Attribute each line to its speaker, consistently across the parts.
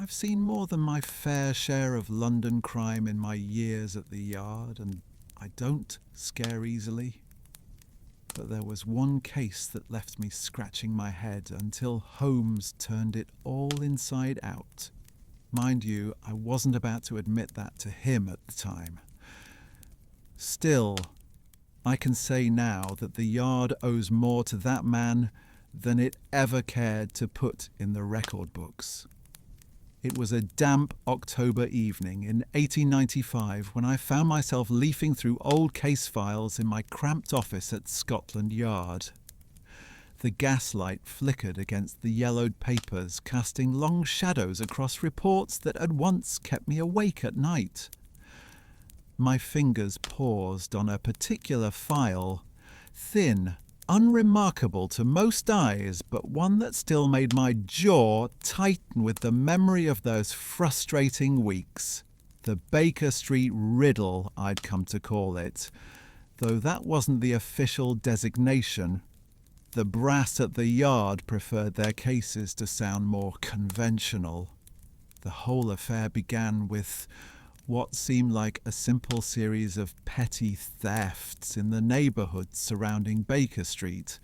Speaker 1: I've seen more than my fair share of London crime in my years at the Yard, and I don't scare easily. But there was one case that left me scratching my head until Holmes turned it all inside out. Mind you, I wasn't about to admit that to him at the time. Still, I can say now that the Yard owes more to that man than it ever cared to put in the record books. It was a damp October evening in 1895 when I found myself leafing through old case files in my cramped office at Scotland Yard. The gaslight flickered against the yellowed papers, casting long shadows across reports that had once kept me awake at night. My fingers paused on a particular file, thin, unremarkable to most eyes, but one that still made my jaw tighten with the memory of those frustrating weeks. The Baker Street Riddle, I'd come to call it, though that wasn't the official designation. The brass at the Yard preferred their cases to sound more conventional. The whole affair began with what seemed like a simple series of petty thefts in the neighbourhood surrounding Baker Street.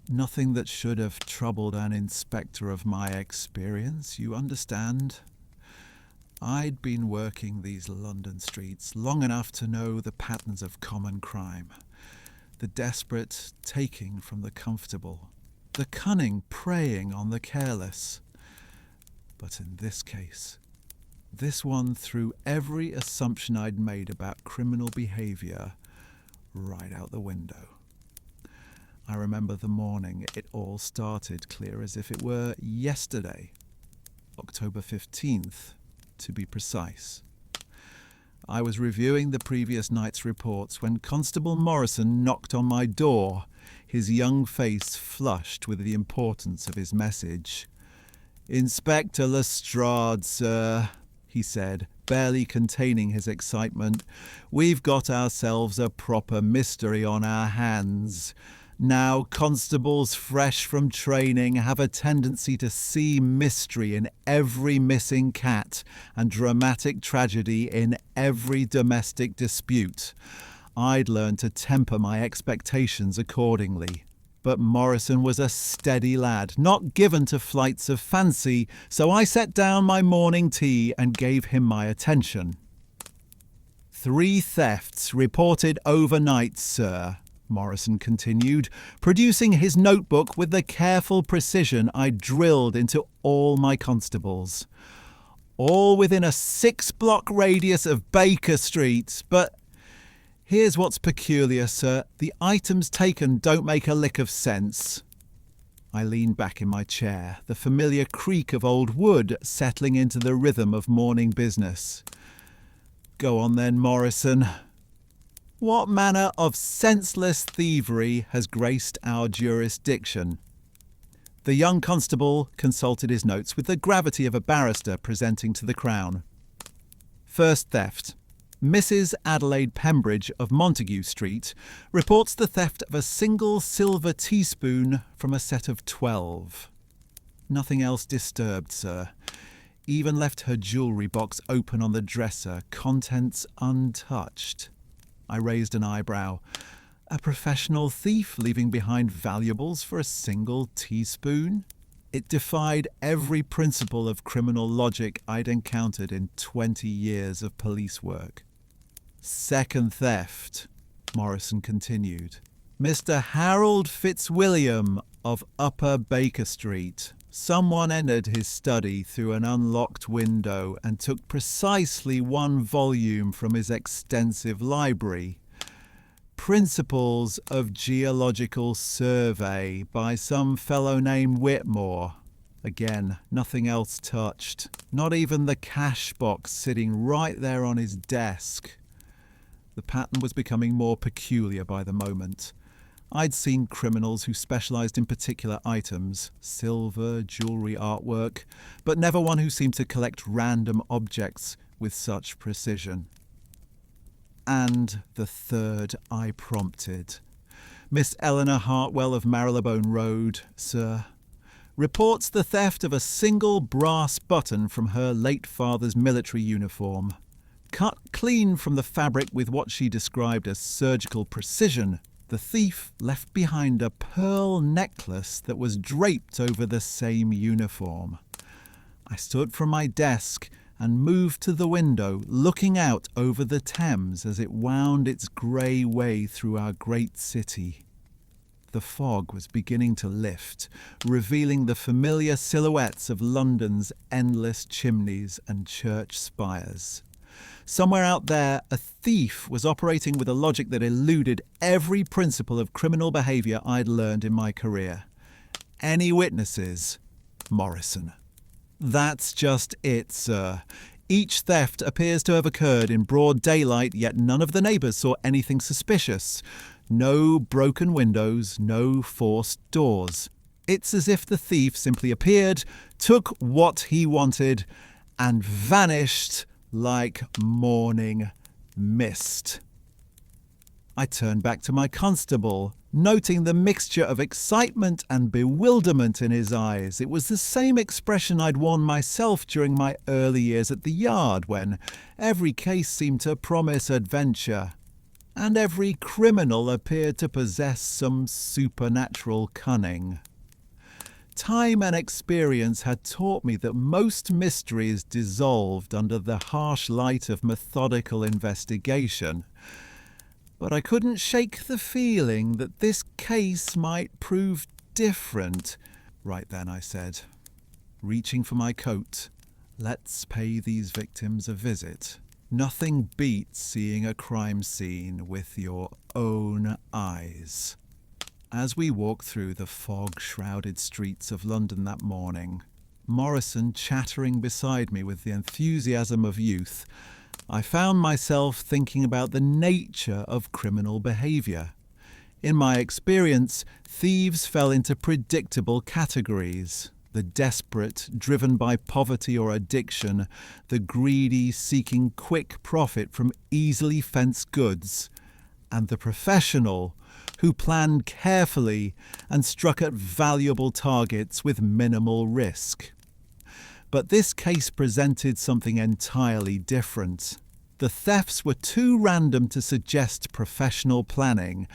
Speaker 1: Nothing that should have troubled an inspector of my experience, you understand. I'd been working these London streets long enough to know the patterns of common crime. The desperate taking from the comfortable, the cunning preying on the careless. But in this case, this one threw every assumption I'd made about criminal behaviour right out the window. I remember the morning it all started, clear as if it were yesterday, October 15th, to be precise. I was reviewing the previous night's reports when Constable Morrison knocked on my door, his young face flushed with the importance of his message. "Inspector Lestrade, sir," he said, barely containing his excitement. "We've got ourselves a proper mystery on our hands. Now, constables fresh from training have a tendency to see mystery in every missing cat and dramatic tragedy in every domestic dispute. I'd learned to temper my expectations accordingly. But Morrison was a steady lad, not given to flights of fancy, so I set down my morning tea and gave him my attention. "3 thefts reported overnight, sir," Morrison continued, producing his notebook with the careful precision I drilled into all my constables. "All within a 6-block radius of Baker Street, but here's what's peculiar, sir. The items taken don't make a lick of sense." I leaned back in my chair, the familiar creak of old wood settling into the rhythm of morning business. "Go on then, Morrison. What manner of senseless thievery has graced our jurisdiction?" The young constable consulted his notes with the gravity of a barrister presenting to the Crown. "First theft. Mrs. Adelaide Pembridge of Montague Street reports the theft of a single silver teaspoon from a set of 12. Nothing else disturbed, sir. Even left her jewellery box open on the dresser, contents untouched." I raised an eyebrow. A professional thief leaving behind valuables for a single teaspoon? It defied every principle of criminal logic I'd encountered in 20 years of police work. "Second theft," Morrison continued. "Mr. Harold Fitzwilliam of Upper Baker Street. Someone entered his study through an unlocked window and took precisely 1 volume from his extensive library. Principles of Geological Survey by some fellow named Whitmore. Again, nothing else touched, not even the cash box sitting right there on his desk." The pattern was becoming more peculiar by the moment. I'd seen criminals who specialised in particular items, silver, jewellery, artwork, but never one who seemed to collect random objects with such precision. "And the third," I prompted. "Miss Eleanor Hartwell of Marylebone Road, sir. reports the theft of a single brass button from her late father's military uniform. Cut clean from the fabric with what she described as surgical precision, the thief left behind a pearl necklace that was draped over the same uniform. I stood from my desk and moved to the window, looking out over the Thames as it wound its grey way through our great city. The fog was beginning to lift, revealing the familiar silhouettes of London's endless chimneys and church spires. Somewhere out there, a thief was operating with a logic that eluded every principle of criminal behaviour I'd learned in my career. Any witnesses? Morrison. That's just it, sir. Each theft appears to have occurred in broad daylight, yet none of the neighbours saw anything suspicious. No broken windows, no forced doors. It's as if the thief simply appeared, took what he wanted, and vanished like morning mist. I turned back to my constable, noting the mixture of excitement and bewilderment in his eyes. It was the same expression I'd worn myself during my early years at the yard, when every case seemed to promise adventure, and every criminal appeared to possess some supernatural cunning. Time and experience had taught me that most mysteries dissolved under the harsh light of methodical investigation. But I couldn't shake the feeling that this case might prove different. Right then, I said, reaching for my coat, let's pay these victims a visit. Nothing beats seeing a crime scene with your own eyes. As we walked through the fog-shrouded streets of London that morning, Morrison chattering beside me with the enthusiasm of youth, I found myself thinking about the nature of criminal behaviour. In my experience, thieves fell into predictable categories: the desperate, driven by poverty or addiction, the greedy, seeking quick profit from easily fenced goods, and the professional, who planned carefully and struck at valuable targets with minimal risk. But this case presented something entirely different. The thefts were too random to suggest professional planning,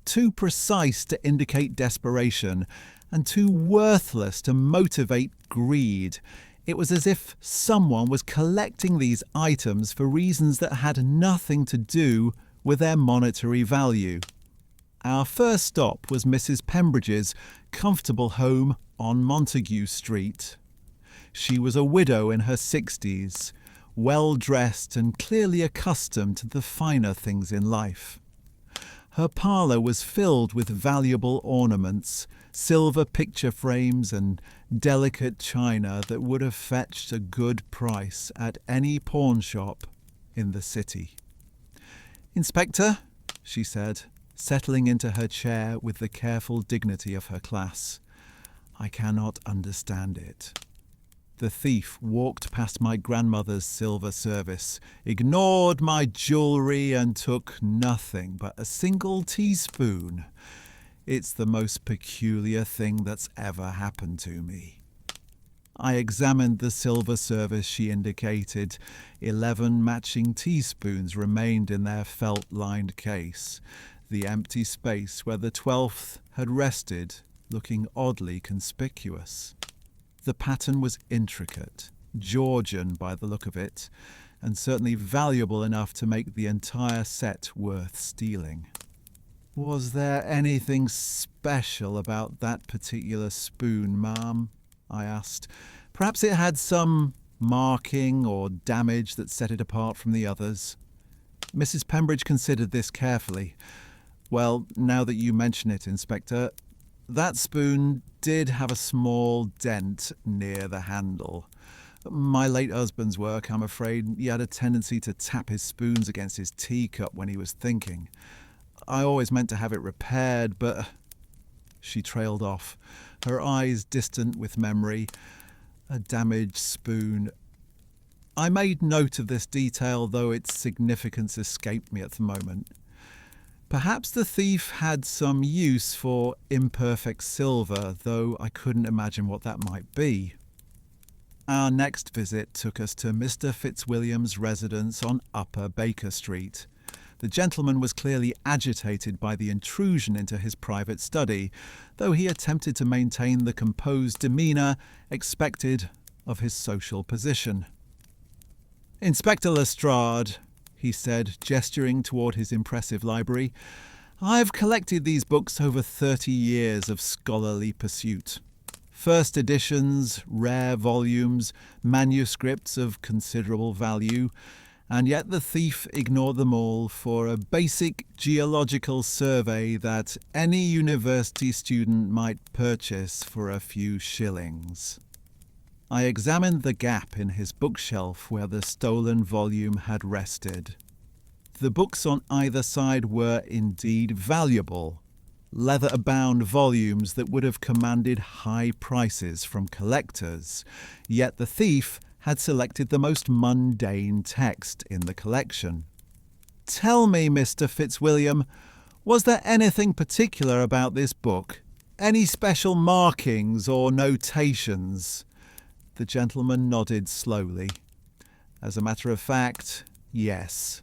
Speaker 1: too precise to indicate desperation, and too worthless to motivate greed. It was as if someone was collecting these items for reasons that had nothing to do with their monetary value. Our first stop was Mrs. Pembridge's comfortable home on Montague Street. She was a widow in her 60s, well-dressed and clearly accustomed to the finer things in life. Her parlour was filled with valuable ornaments, silver picture frames and delicate china that would have fetched a good price at any pawnshop in the city. "Inspector," she said, settling into her chair with the careful dignity of her class, "I cannot understand it." The thief walked past my grandmother's silver service, ignored my jewellery and took nothing but a single teaspoon. It's the most peculiar thing that's ever happened to me. I examined the silver service she indicated. 11 matching teaspoons remained in their felt-lined case, the empty space where the 12th had rested looking oddly conspicuous. The pattern was intricate, Georgian by the look of it, and certainly valuable enough to make the entire set worth stealing. "Was there anything special about that particular spoon, ma'am?" I asked. "Perhaps it had some marking or damage that set it apart from the others." Mrs. Pembridge considered this carefully. "Well, now that you mention it, Inspector, that spoon did have a small dent near the handle. My late husband's work, I'm afraid. He had a tendency to tap his spoons against his teacup when he was thinking. I always meant to have it repaired, but..." She trailed off, her eyes distant with memory. A damaged spoon. I made note of this detail, though its significance escaped me at the moment. Perhaps the thief had some use for imperfect silver, though I couldn't imagine what that might be. Our next visit took us to Mr. Fitzwilliam's residence on Upper Baker Street. The gentleman was clearly agitated by the intrusion into his private study, though he attempted to maintain the composed demeanour expected of his social position. "Inspector Lestrade," he said, gesturing toward his impressive library, "I've collected these books over 30 years of scholarly pursuit. First editions, rare volumes, manuscripts of considerable value, and yet the thief ignored them all for a basic geological survey that any university student might purchase for a few shillings." I examined the gap in his bookshelf where the stolen volume had rested. The books on either side were indeed valuable, leather-bound volumes that would have commanded high prices from collectors, yet the thief had selected the most mundane text in the collection. "Tell me, Mr. Fitzwilliam, was there anything particular about this book? Any special markings or notations?" The gentleman nodded slowly. As a matter of fact, yes.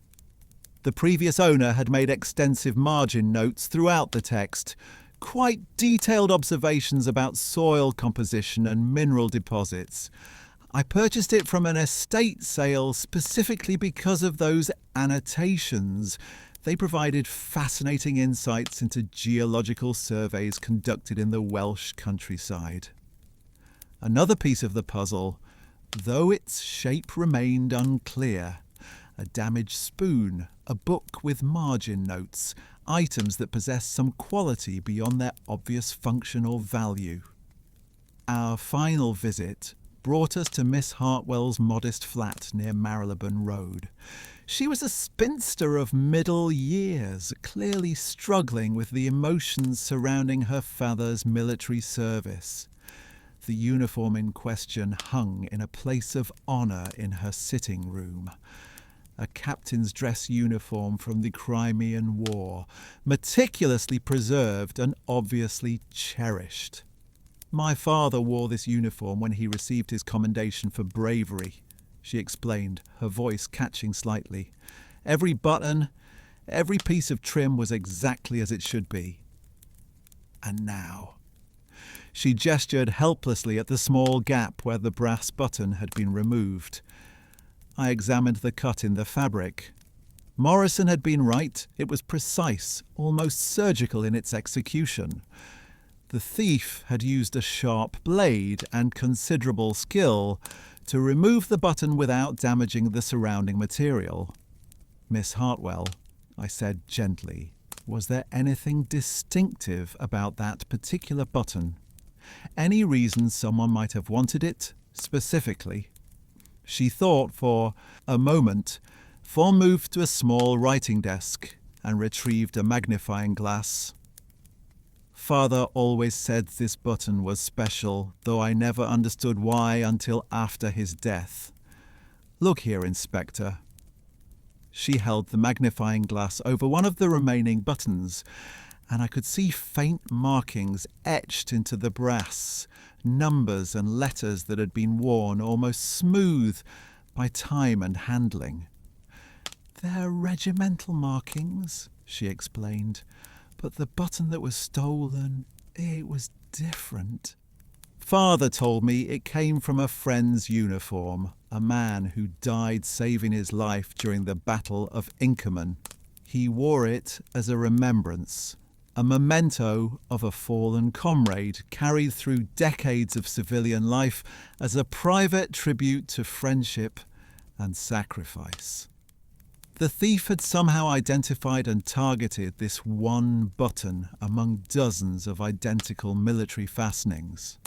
Speaker 1: The previous owner had made extensive margin notes throughout the text, quite detailed observations about soil composition and mineral deposits. I purchased it from an estate sale specifically because of those annotations. They provided fascinating insights into geological surveys conducted in the Welsh countryside. Another piece of the puzzle, though its shape remained unclear. A damaged spoon, a book with margin notes, items that possess some quality beyond their obvious function or value. Our final visit brought us to Miss Hartwell's modest flat near Marylebone Road. She was a spinster of middle years, clearly struggling with the emotions surrounding her father's military service. The uniform in question hung in a place of honour in her sitting room. A captain's dress uniform from the Crimean War, meticulously preserved and obviously cherished. "My father wore this uniform when he received his commendation for bravery," she explained, her voice catching slightly. "Every button, every piece of trim was exactly as it should be. And now..." She gestured helplessly at the small gap where the brass button had been removed. I examined the cut in the fabric. Morrison had been right. It was precise, almost surgical in its execution. The thief had used a sharp blade and considerable skill to remove the button without damaging the surrounding material. "Miss Hartwell," I said gently, "was there anything distinctive about that particular button? Any reason someone might have wanted it, specifically?" She thought for a moment, then moved to a small writing desk and retrieved a magnifying glass. "Father always said this button was special, though I never understood why until after his death. Look here, Inspector." She held the magnifying glass over one of the remaining buttons, and I could see faint markings etched into the brass, numbers and letters that had been worn almost smooth by time and handling. "They're regimental markings," she explained, "but the button that was stolen, it was different. Father told me it came from a friend's uniform, a man who died saving his life during the Battle of Inkerman. He wore it as a remembrance, a memento of a fallen comrade carried through decades of civilian life as a private tribute to friendship and sacrifice. The thief had somehow identified and targeted this one button among dozens of identical military fastenings.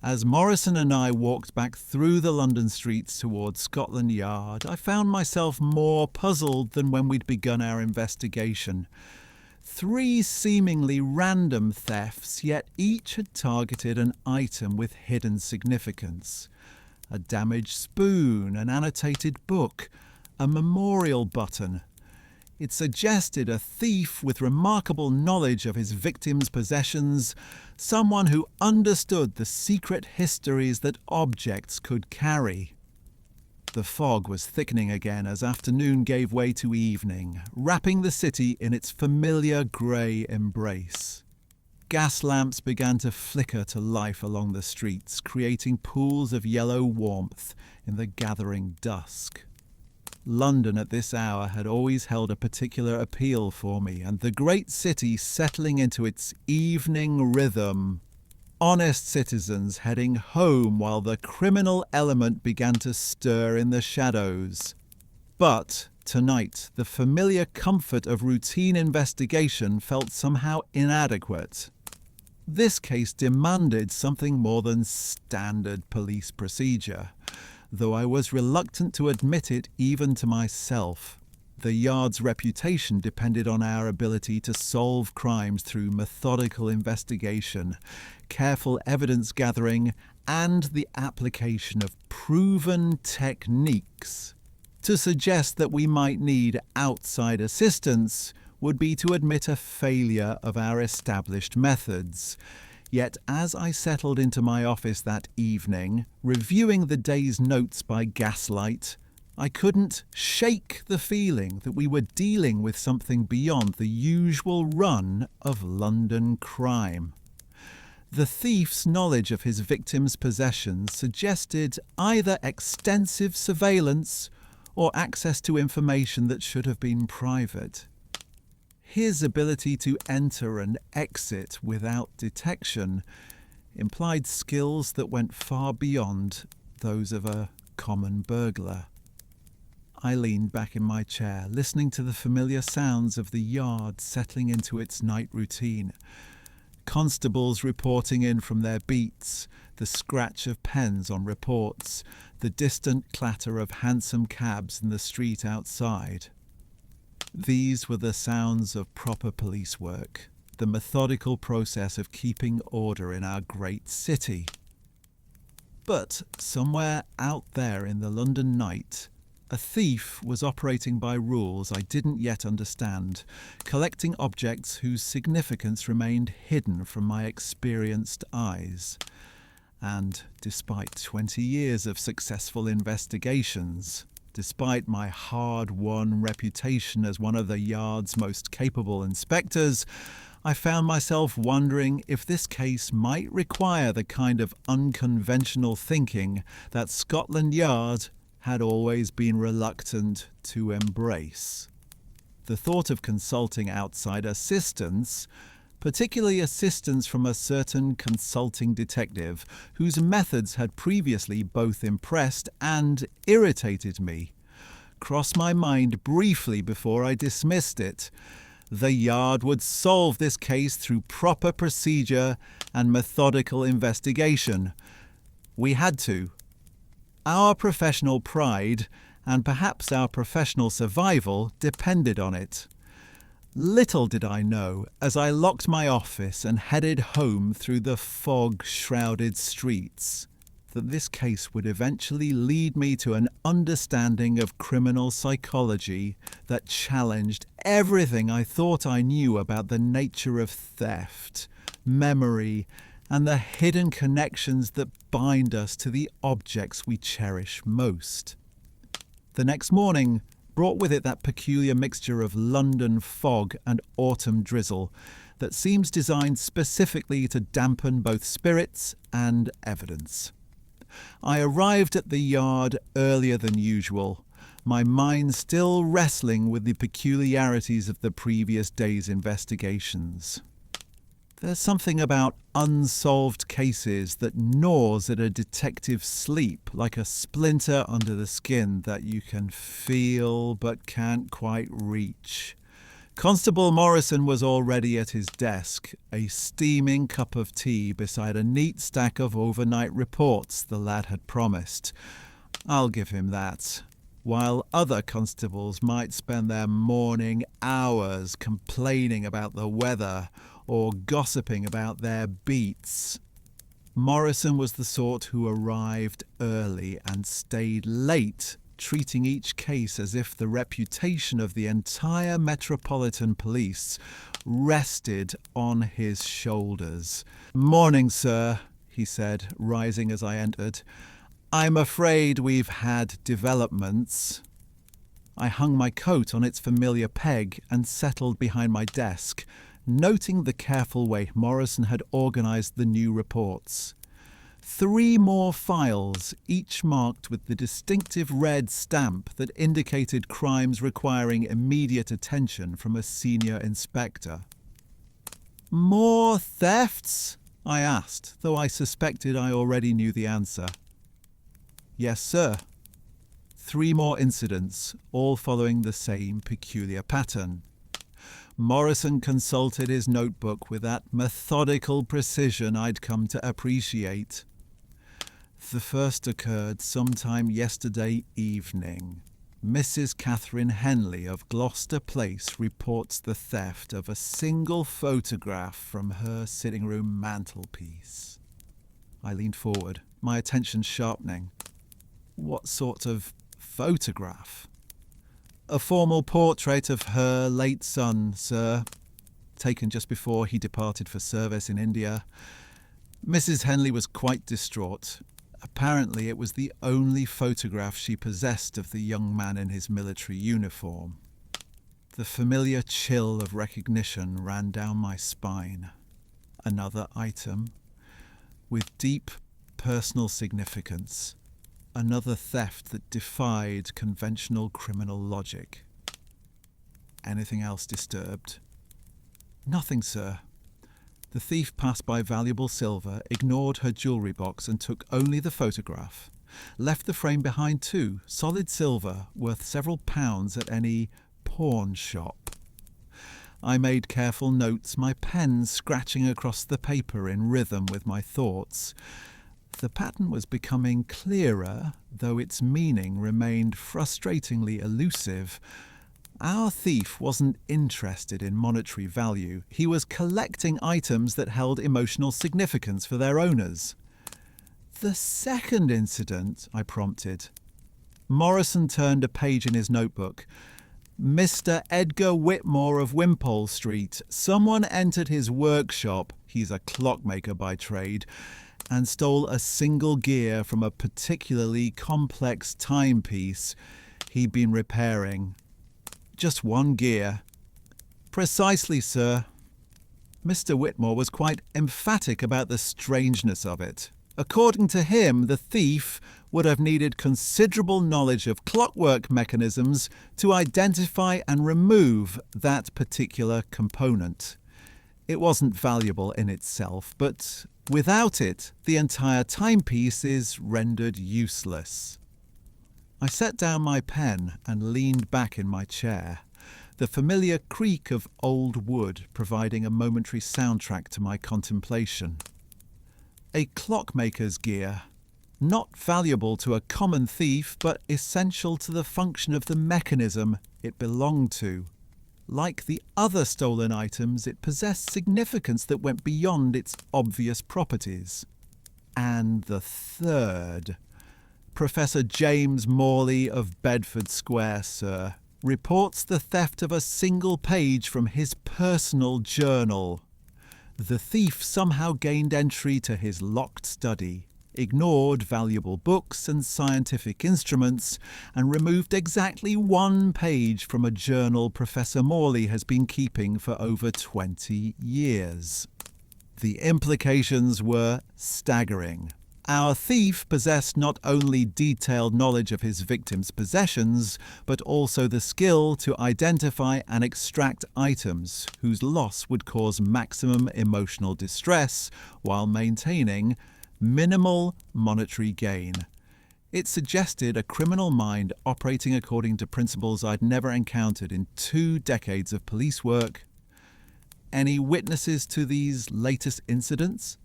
Speaker 1: As Morrison and I walked back through the London streets towards Scotland Yard, I found myself more puzzled than when we'd begun our investigation. 3 seemingly random thefts, yet each had targeted an item with hidden significance. A damaged spoon, an annotated book, a memorial button. It suggested a thief with remarkable knowledge of his victim's possessions, someone who understood the secret histories that objects could carry. The fog was thickening again as afternoon gave way to evening, wrapping the city in its familiar grey embrace. Gas lamps began to flicker to life along the streets, creating pools of yellow warmth in the gathering dusk. London at this hour had always held a particular appeal for me, and the great city settling into its evening rhythm. Honest citizens heading home while the criminal element began to stir in the shadows. But tonight, the familiar comfort of routine investigation felt somehow inadequate. This case demanded something more than standard police procedure, though I was reluctant to admit it even to myself. The Yard's reputation depended on our ability to solve crimes through methodical investigation, careful evidence gathering, and the application of proven techniques. To suggest that we might need outside assistance would be to admit a failure of our established methods. Yet as I settled into my office that evening, reviewing the day's notes by gaslight, I couldn't shake the feeling that we were dealing with something beyond the usual run of London crime. The thief's knowledge of his victim's possessions suggested either extensive surveillance or access to information that should have been private. His ability to enter and exit without detection implied skills that went far beyond those of a common burglar. I leaned back in my chair, listening to the familiar sounds of the Yard settling into its night routine. Constables reporting in from their beats, the scratch of pens on reports, the distant clatter of hansom cabs in the street outside. These were the sounds of proper police work, the methodical process of keeping order in our great city. But somewhere out there in the London night, a thief was operating by rules I didn't yet understand, collecting objects whose significance remained hidden from my experienced eyes. And despite 20 years of successful investigations, despite my hard-won reputation as one of the Yard's most capable inspectors, I found myself wondering if this case might require the kind of unconventional thinking that Scotland Yard had always been reluctant to embrace. The thought of consulting outside assistance, particularly assistance from a certain consulting detective whose methods had previously both impressed and irritated me, crossed my mind briefly before I dismissed it. The Yard would solve this case through proper procedure and methodical investigation. We had to. Our professional pride, and perhaps our professional survival, depended on it. Little did I know, as I locked my office and headed home through the fog-shrouded streets, that this case would eventually lead me to an understanding of criminal psychology that challenged everything I thought I knew about the nature of theft, memory, and the hidden connections that bind us to the objects we cherish most. The next morning brought with it that peculiar mixture of London fog and autumn drizzle that seems designed specifically to dampen both spirits and evidence. I arrived at the Yard earlier than usual, my mind still wrestling with the peculiarities of the previous day's investigations. There's something about unsolved cases that gnaws at a detective's sleep like a splinter under the skin that you can feel but can't quite reach. Constable Morrison was already at his desk, a steaming cup of tea beside a neat stack of overnight reports the lad had promised. I'll give him that. While other constables might spend their morning hours complaining about the weather or gossiping about their beats, Morrison was the sort who arrived early and stayed late treating each case as if the reputation of the entire Metropolitan Police rested on his shoulders. "Morning, sir," he said, rising as I entered. "I'm afraid we've had developments." I hung my coat on its familiar peg and settled behind my desk, noting the careful way Morrison had organised the new reports. 3 more files, each marked with the distinctive red stamp that indicated crimes requiring immediate attention from a senior inspector. "More thefts?" I asked, though I suspected I already knew the answer. "Yes, sir. 3 more incidents, all following the same peculiar pattern." Morrison consulted his notebook with that methodical precision I'd come to appreciate. "The first occurred sometime yesterday evening. Mrs. Catherine Henley of Gloucester Place reports the theft of a single photograph from her sitting room mantelpiece." I leaned forward, my attention sharpening. "What sort of photograph?" "A formal portrait of her late son, sir, taken just before he departed for service in India. Mrs. Henley was quite distraught. Apparently it was the only photograph she possessed of the young man in his military uniform." The familiar chill of recognition ran down my spine. Another item, with deep personal significance. Another theft that defied conventional criminal logic. "Anything else disturbed?" "Nothing, sir. The thief passed by valuable silver, ignored her jewellery box and took only the photograph. Left the frame behind too, solid silver, worth several pounds at any pawn shop." I made careful notes, my pen scratching across the paper in rhythm with my thoughts. The pattern was becoming clearer, though its meaning remained frustratingly elusive. Our thief wasn't interested in monetary value. He was collecting items that held emotional significance for their owners. "The second incident," I prompted. Morrison turned a page in his notebook. "Mr. Edgar Whitmore of Wimpole Street. Someone entered his workshop, he's a clockmaker by trade, and stole a single gear from a particularly complex timepiece he'd been repairing. Just one gear." "Precisely, sir." Mr. Whitmore was quite emphatic about the strangeness of it. According to him, the thief would have needed considerable knowledge of clockwork mechanisms to identify and remove that particular component. It wasn't valuable in itself, but without it, the entire timepiece is rendered useless. I set down my pen and leaned back in my chair, the familiar creak of old wood providing a momentary soundtrack to my contemplation. A clockmaker's gear, not valuable to a common thief, but essential to the function of the mechanism it belonged to. Like the other stolen items, it possessed significance that went beyond its obvious properties. And the third. Professor James Morley of Bedford Square, sir, reports the theft of a single page from his personal journal. The thief somehow gained entry to his locked study, ignored valuable books and scientific instruments, and removed exactly 1 page from a journal Professor Morley has been keeping for over 20 years. The implications were staggering. Our thief possessed not only detailed knowledge of his victim's possessions, but also the skill to identify and extract items whose loss would cause maximum emotional distress while maintaining minimal monetary gain. It suggested a criminal mind operating according to principles I'd never encountered in 2 decades of police work. "Any witnesses to these latest incidents?"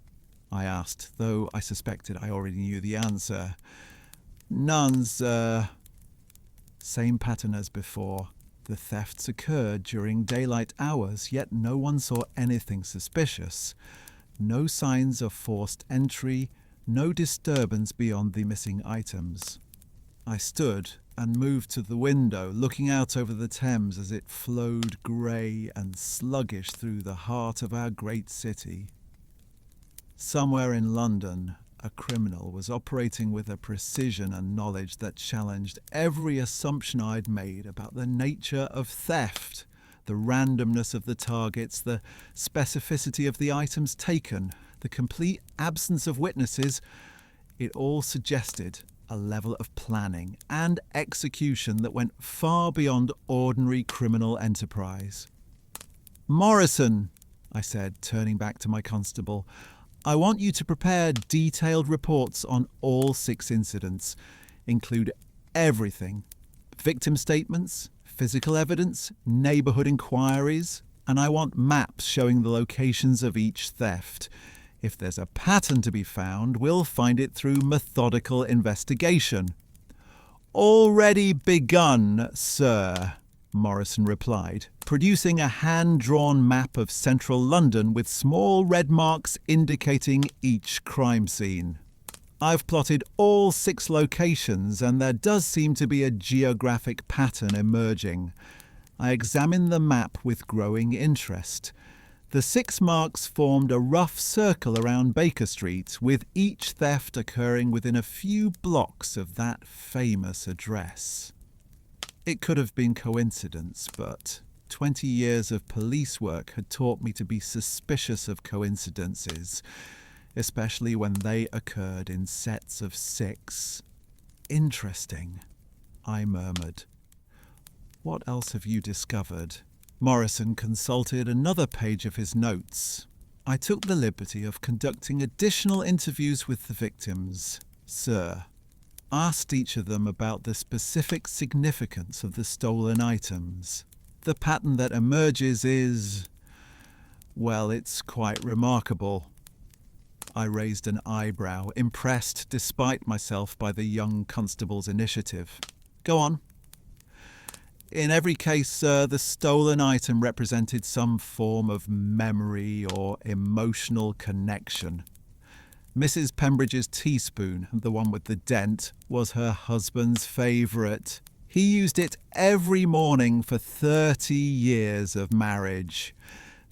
Speaker 1: I asked, though I suspected I already knew the answer. "None, sir." Same pattern as before. The thefts occurred during daylight hours, yet no one saw anything suspicious. No signs of forced entry, no disturbance beyond the missing items. I stood, and moved to the window, looking out over the Thames as it flowed grey and sluggish through the heart of our great city. Somewhere in London, a criminal was operating with a precision and knowledge that challenged every assumption I'd made about the nature of theft, the randomness of the targets, the specificity of the items taken, the complete absence of witnesses. It all suggested a level of planning and execution that went far beyond ordinary criminal enterprise. "Morrison," I said, turning back to my constable, "I want you to prepare detailed reports on all 6 incidents. Include everything: victim statements, physical evidence, neighbourhood inquiries, and I want maps showing the locations of each theft. If there's a pattern to be found, we'll find it through methodical investigation." "Already begun, sir," Morrison replied, producing a hand-drawn map of central London with small red marks indicating each crime scene. "I've plotted all 6 locations, and there does seem to be a geographic pattern emerging. I examined the map with growing interest. The 6 marks formed a rough circle around Baker Street, with each theft occurring within a few blocks of that famous address. It could have been coincidence, but 20 years of police work had taught me to be suspicious of coincidences, especially when they occurred in sets of 6. "Interesting," I murmured. "What else have you discovered?" Morrison consulted another page of his notes. "I took the liberty of conducting additional interviews with the victims, sir. Asked each of them about the specific significance of the stolen items. The pattern that emerges is, well, it's quite remarkable." I raised an eyebrow, impressed despite myself by the young constable's initiative. "Go on." "In every case, sir, the stolen item represented some form of memory or emotional connection. Mrs. Pembridge's teaspoon, the one with the dent, was her husband's favourite. He used it every morning for 30 years of marriage.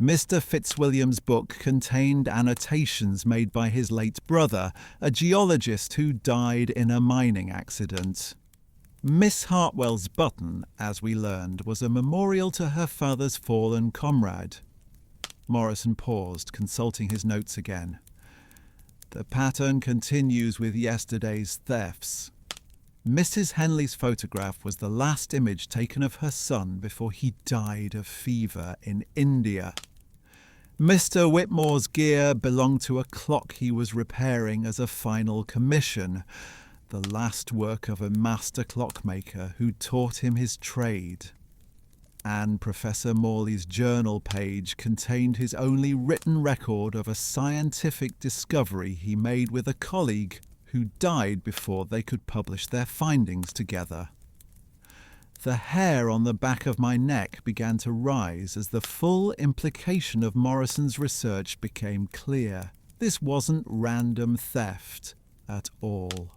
Speaker 1: Mr. Fitzwilliam's book contained annotations made by his late brother, a geologist who died in a mining accident. Miss Hartwell's button, as we learned, was a memorial to her father's fallen comrade." Morrison paused, consulting his notes again. "The pattern continues with yesterday's thefts. Mrs. Henley's photograph was the last image taken of her son before he died of fever in India. Mr. Whitmore's gear belonged to a clock he was repairing as a final commission, the last work of a master clockmaker who taught him his trade. And Professor Morley's journal page contained his only written record of a scientific discovery he made with a colleague who died before they could publish their findings together. The hair on the back of my neck began to rise as the full implication of Morrison's research became clear. This wasn't random theft at all.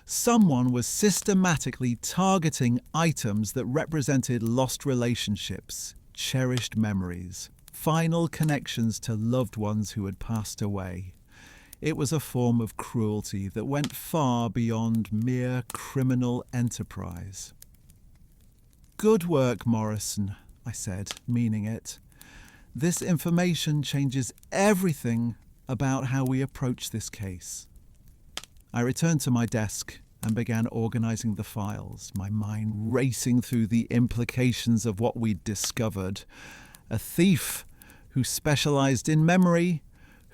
Speaker 1: Someone was systematically targeting items that represented lost relationships, cherished memories, final connections to loved ones who had passed away. It was a form of cruelty that went far beyond mere criminal enterprise. "Good work, Morrison," I said, meaning it. "This information changes everything about how we approach this case." I returned to my desk and began organising the files, my mind racing through the implications of what we'd discovered. A thief who specialised in memory,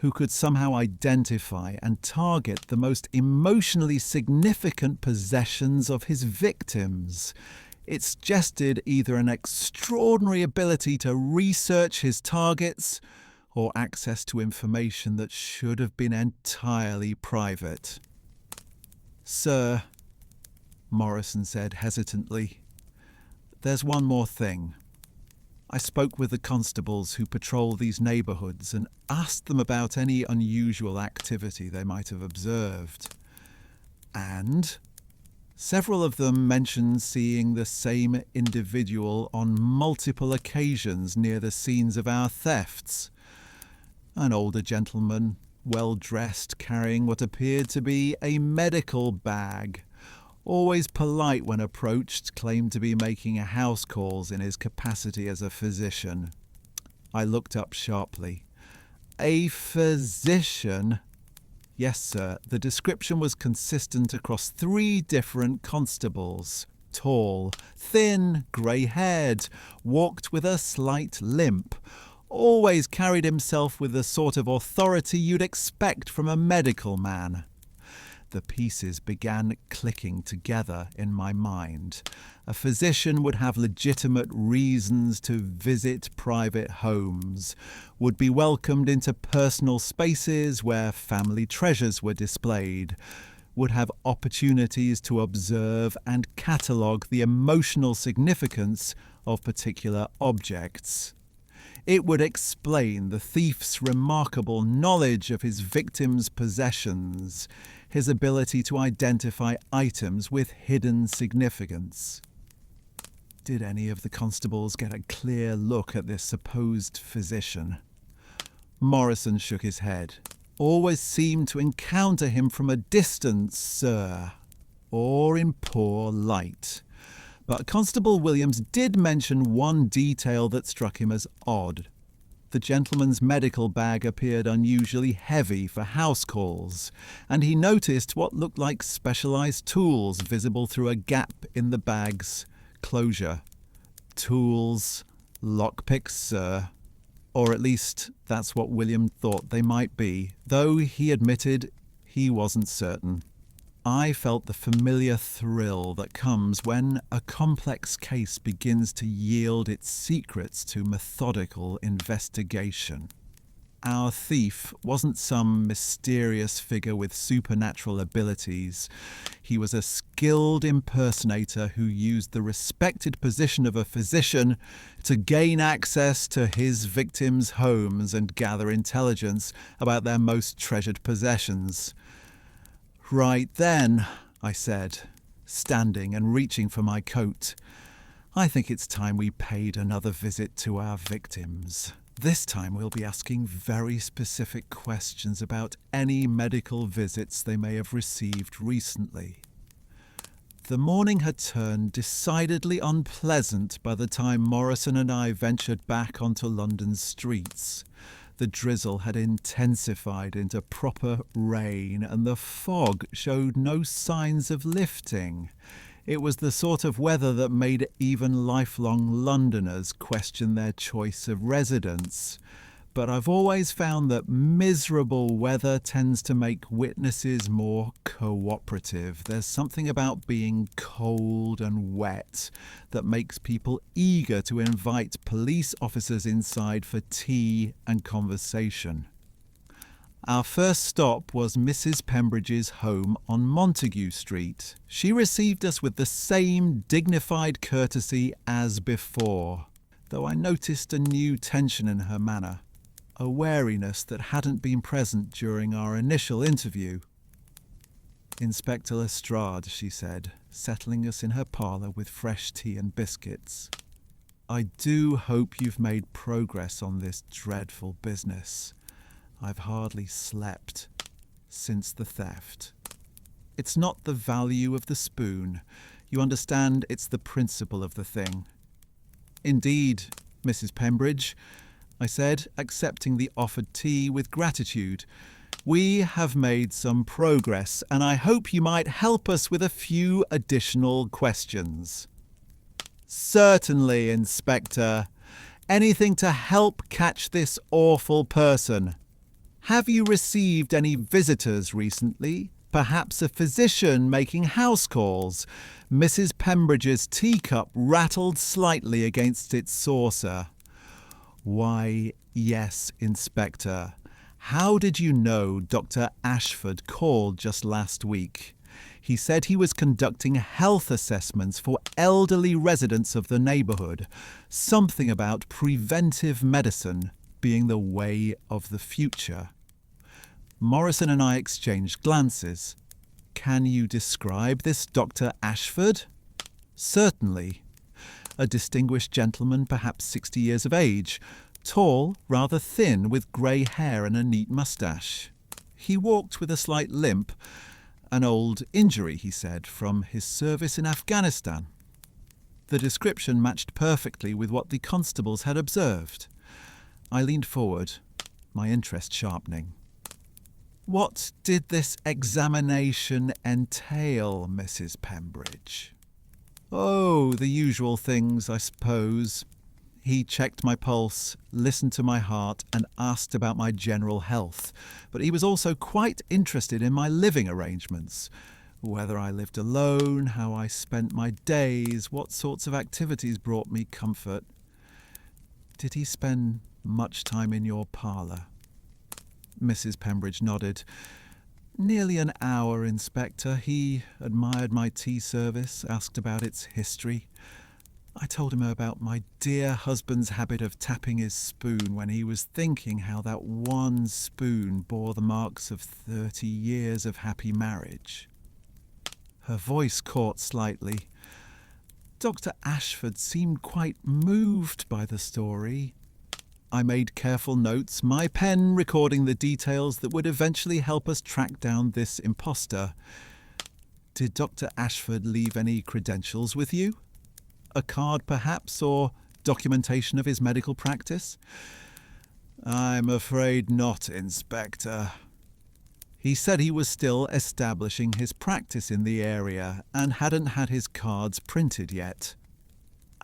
Speaker 1: who could somehow identify and target the most emotionally significant possessions of his victims. It suggested either an extraordinary ability to research his targets or access to information that should have been entirely private. "Sir," Morrison said hesitantly, "there's one more thing. I spoke with the constables who patrol these neighbourhoods and asked them about any unusual activity they might have observed. And Several of them mentioned seeing the same individual on multiple occasions near the scenes of our thefts. An older gentleman, well-dressed, carrying what appeared to be a medical bag. Always polite when approached, claimed to be making house calls in his capacity as a physician. I looked up sharply. A physician? Yes, sir. The description was consistent across 3 different constables. Tall, thin, grey-haired, walked with a slight limp. Always carried himself with the sort of authority you'd expect from a medical man. The pieces began clicking together in my mind. A physician would have legitimate reasons to visit private homes, would be welcomed into personal spaces where family treasures were displayed, would have opportunities to observe and catalogue the emotional significance of particular objects. It would explain the thief's remarkable knowledge of his victim's possessions, his ability to identify items with hidden significance. Did any of the constables get a clear look at this supposed physician? Morrison shook his head. Always seemed to encounter him from a distance, sir, or in poor light. But Constable Williams did mention one detail that struck him as odd. The gentleman's medical bag appeared unusually heavy for house calls, and he noticed what looked like specialised tools visible through a gap in the bag's closure. Tools, lockpicks, sir. Or at least that's what William thought they might be, though he admitted he wasn't certain. I felt the familiar thrill that comes when a complex case begins to yield its secrets to methodical investigation. Our thief wasn't some mysterious figure with supernatural abilities. He was a skilled impersonator who used the respected position of a physician to gain access to his victims' homes and gather intelligence about their most treasured possessions. "Right then," I said, standing and reaching for my coat. "I think it's time we paid another visit to our victims. This time we'll be asking very specific questions about any medical visits they may have received recently." The morning had turned decidedly unpleasant by the time Morrison and I ventured back onto London's streets. The drizzle had intensified into proper rain, and the fog showed no signs of lifting. It was the sort of weather that made even lifelong Londoners question their choice of residence. But I've always found that miserable weather tends to make witnesses more cooperative. There's something about being cold and wet that makes people eager to invite police officers inside for tea and conversation. Our first stop was Mrs. Pembridge's home on Montague Street. She received us with the same dignified courtesy as before, though I noticed a new tension in her manner. A wariness that hadn't been present during our initial interview. "Inspector Lestrade," she said, settling us in her parlour with fresh tea and biscuits. "I do hope you've made progress on this dreadful business. I've hardly slept since the theft. It's not the value of the spoon. You understand, it's the principle of the thing." "Indeed, Mrs. Pembridge," I said, accepting the offered tea with gratitude. "We have made some progress, and I hope you might help us with a few additional questions." "Certainly, Inspector. Anything to help catch this awful person. Have you received any visitors recently? Perhaps a physician making house calls?" Mrs. Pembridge's teacup rattled slightly against its saucer. "Why, yes, Inspector. How did you know Dr. Ashford called just last week? He said he was conducting health assessments for elderly residents of the neighbourhood. Something about preventive medicine being the way of the future." Morrison and I exchanged glances. Can you describe this Dr. Ashford? Certainly. A distinguished gentleman, perhaps 60 years of age, tall, rather thin, with grey hair and a neat moustache. He walked with a slight limp, an old injury, he said, from his service in Afghanistan. The description matched perfectly with what the constables had observed. I leaned forward, my interest sharpening. What did this examination entail, Mrs. Pembridge? Oh, the usual things, I suppose. He checked my pulse, listened to my heart, and asked about my general health. But he was also quite interested in my living arrangements. Whether I lived alone, how I spent my days, what sorts of activities brought me comfort. Did he spend much time in your parlour? Mrs. Pembridge nodded. Nearly an hour, Inspector. He admired my tea service, asked about its history. I told him about my dear husband's habit of tapping his spoon when he was thinking how that one spoon bore the marks of 30 years of happy marriage. Her voice caught slightly. Dr. Ashford seemed quite moved by the story. I made careful notes, my pen recording the details that would eventually help us track down this imposter. Did Dr. Ashford leave any credentials with you? A card, perhaps, or documentation of his medical practice? I'm afraid not, Inspector. He said he was still establishing his practice in the area and hadn't had his cards printed yet.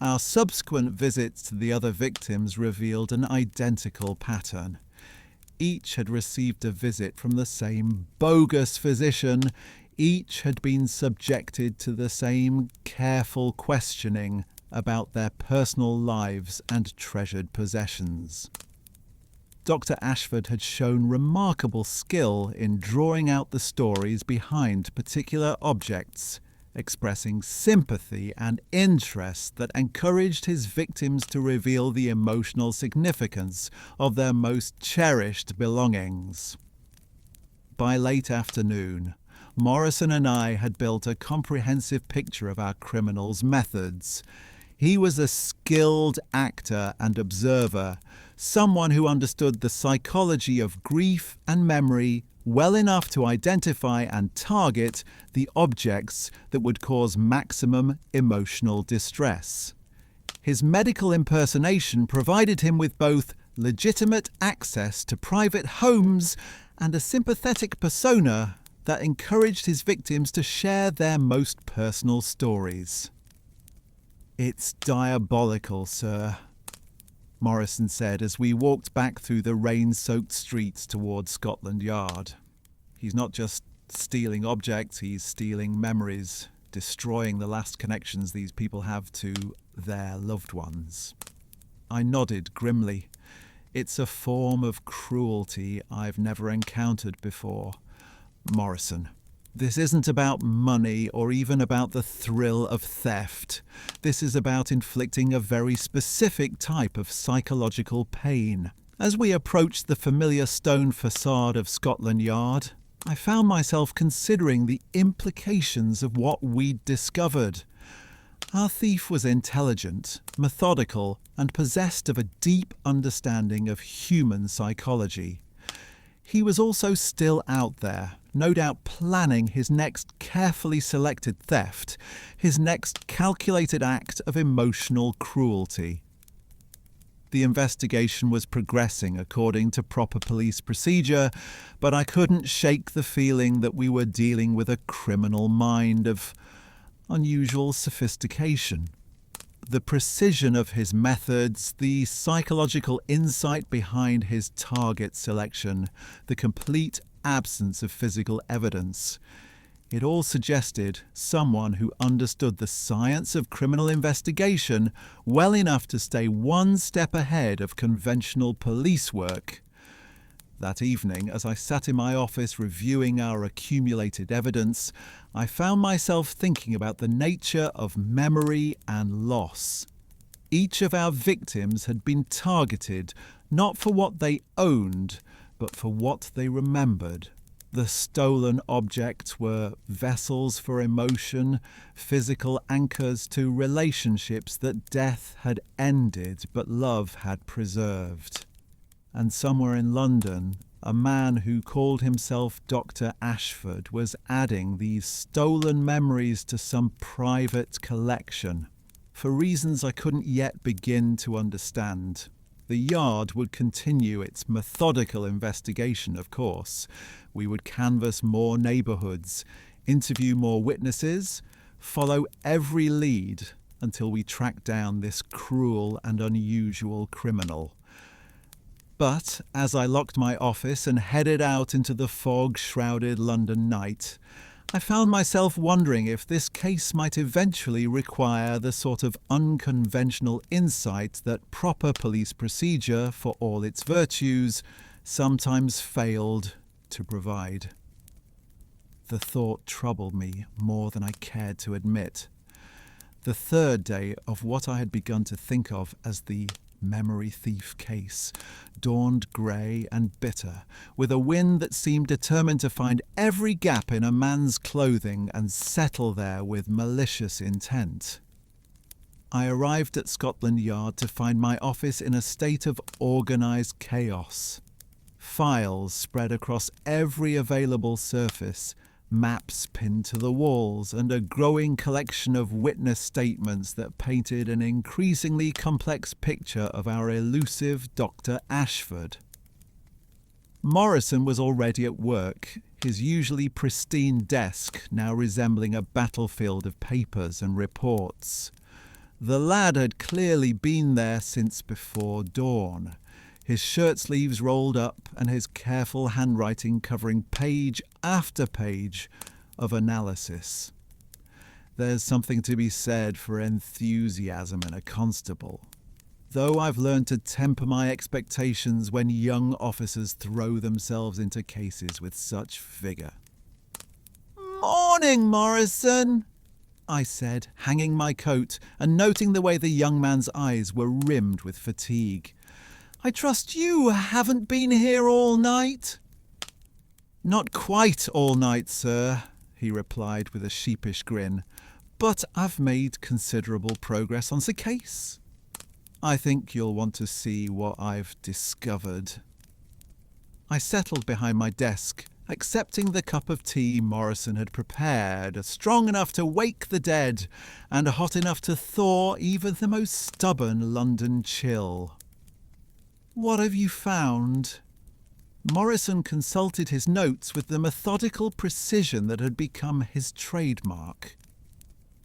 Speaker 1: Our subsequent visits to the other victims revealed an identical pattern. Each had received a visit from the same bogus physician. Each had been subjected to the same careful questioning about their personal lives and treasured possessions. Dr. Ashford had shown remarkable skill in drawing out the stories behind particular objects, expressing sympathy and interest that encouraged his victims to reveal the emotional significance of their most cherished belongings. By late afternoon, Morrison and I had built a comprehensive picture of our criminal's methods. He was a skilled actor and observer, someone who understood the psychology of grief and memory well enough to identify and target the objects that would cause maximum emotional distress. His medical impersonation provided him with both legitimate access to private homes and a sympathetic persona that encouraged his victims to share their most personal stories. It's diabolical, sir, Morrison said as we walked back through the rain-soaked streets towards Scotland Yard. He's not just stealing objects, he's stealing memories, destroying the last connections these people have to their loved ones. I nodded grimly. It's a form of cruelty I've never encountered before. Morrison, this isn't about money or even about the thrill of theft. This is about inflicting a very specific type of psychological pain. As we approached the familiar stone facade of Scotland Yard, I found myself considering the implications of what we'd discovered. Our thief was intelligent, methodical, and possessed of a deep understanding of human psychology. He was also still out there, no doubt planning his next carefully selected theft, his next calculated act of emotional cruelty. The investigation was progressing according to proper police procedure, but I couldn't shake the feeling that we were dealing with a criminal mind of unusual sophistication. The precision of his methods, the psychological insight behind his target selection, the complete absence of physical evidence. It all suggested someone who understood the science of criminal investigation well enough to stay one step ahead of conventional police work. That evening, as I sat in my office reviewing our accumulated evidence, I found myself thinking about the nature of memory and loss. Each of our victims had been targeted not for what they owned, but for what they remembered. The stolen objects were vessels for emotion, physical anchors to relationships that death had ended but love had preserved. And somewhere in London, a man who called himself Dr. Ashford was adding these stolen memories to some private collection, for reasons I couldn't yet begin to understand. The Yard would continue its methodical investigation, of course. We would canvass more neighbourhoods, interview more witnesses, follow every lead until we tracked down this cruel and unusual criminal. But as I locked my office and headed out into the fog-shrouded London night, I found myself wondering if this case might eventually require the sort of unconventional insight that proper police procedure, for all its virtues, sometimes failed to provide. The thought troubled me more than I cared to admit. The third day of what I had begun to think of as the memory thief case dawned grey and bitter, with a wind that seemed determined to find every gap in a man's clothing and settle there with malicious intent. I arrived at Scotland Yard to find my office in a state of organised chaos. Files spread across every available surface, maps pinned to the walls, and a growing collection of witness statements that painted an increasingly complex picture of our elusive Dr. Ashford. Morrison was already at work, his usually pristine desk now resembling a battlefield of papers and reports. The lad had clearly been there since before dawn, his shirt sleeves rolled up and his careful handwriting covering page after page of analysis. There's something to be said for enthusiasm in a constable, though I've learned to temper my expectations when young officers throw themselves into cases with such vigour. "Morning, Morrison," I said, hanging my coat and noting the way the young man's eyes were rimmed with fatigue. "I trust you haven't been here all night?" "Not quite all night, sir," he replied with a sheepish grin, "but I've made considerable progress on the case. I think you'll want to see what I've discovered." I settled behind my desk, accepting the cup of tea Morrison had prepared, strong enough to wake the dead and hot enough to thaw even the most stubborn London chill. "What have you found?" Morrison consulted his notes with the methodical precision that had become his trademark.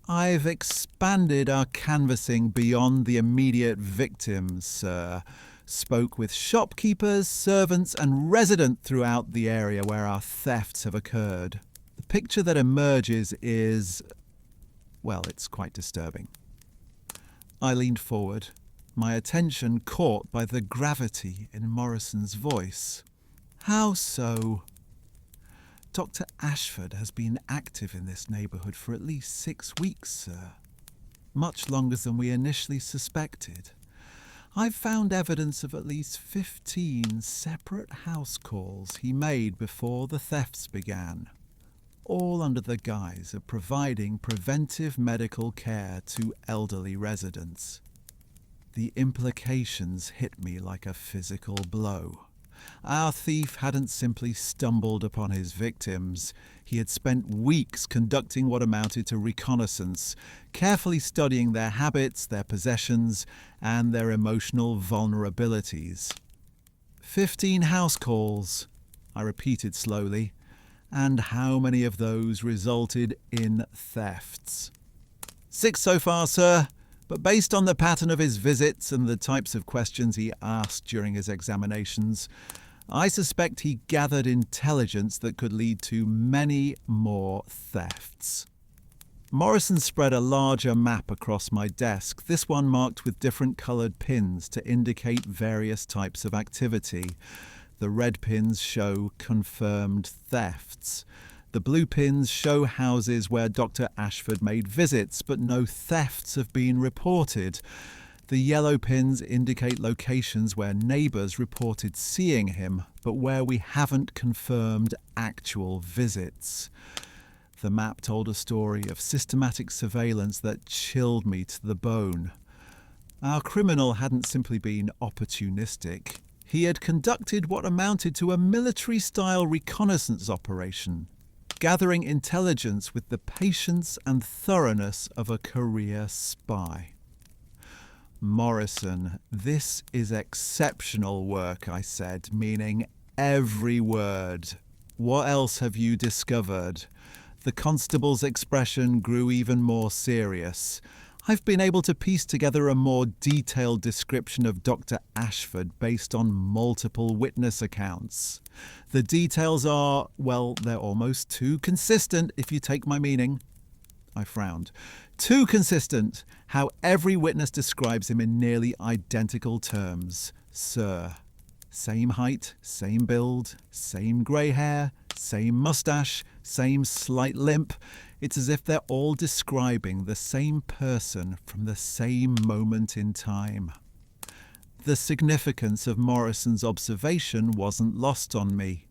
Speaker 1: "I've expanded our canvassing beyond the immediate victims, sir. Spoke with shopkeepers, servants and residents throughout the area where our thefts have occurred. The picture that emerges is, well, it's quite disturbing." I leaned forward, my attention caught by the gravity in Morrison's voice. "How so?" "Dr. Ashford has been active in this neighbourhood for at least 6 weeks, sir. Much longer than we initially suspected. I've found evidence of at least 15 separate house calls he made before the thefts began, all under the guise of providing preventive medical care to elderly residents. The implications hit me like a physical blow. Our thief hadn't simply stumbled upon his victims. He had spent weeks conducting what amounted to reconnaissance, carefully studying their habits, their possessions, and their emotional vulnerabilities. 15 house calls, I repeated slowly, and how many of those resulted in thefts? 6 so far, sir. But based on the pattern of his visits and the types of questions he asked during his examinations, I suspect he gathered intelligence that could lead to many more thefts. Morrison spread a larger map across my desk, this one marked with different coloured pins to indicate various types of activity. The red pins show confirmed thefts. The blue pins show houses where Dr. Ashford made visits, but no thefts have been reported. The yellow pins indicate locations where neighbours reported seeing him, but where we haven't confirmed actual visits. The map told a story of systematic surveillance that chilled me to the bone. Our criminal hadn't simply been opportunistic. He had conducted what amounted to a military-style reconnaissance operation, gathering intelligence with the patience and thoroughness of a career spy. Morrison, this is exceptional work, I said, meaning every word. What else have you discovered? The constable's expression grew even more serious. I've been able to piece together a more detailed description of Dr. Ashford based on multiple witness accounts. The details are, well, they're almost too consistent if you take my meaning. I frowned. Too consistent, how every witness describes him in nearly identical terms. Sir. Same height, same build, same grey hair, same moustache, same slight limp. It's as if they're all describing the same person from the same moment in time. The significance of Morrison's observation wasn't lost on me.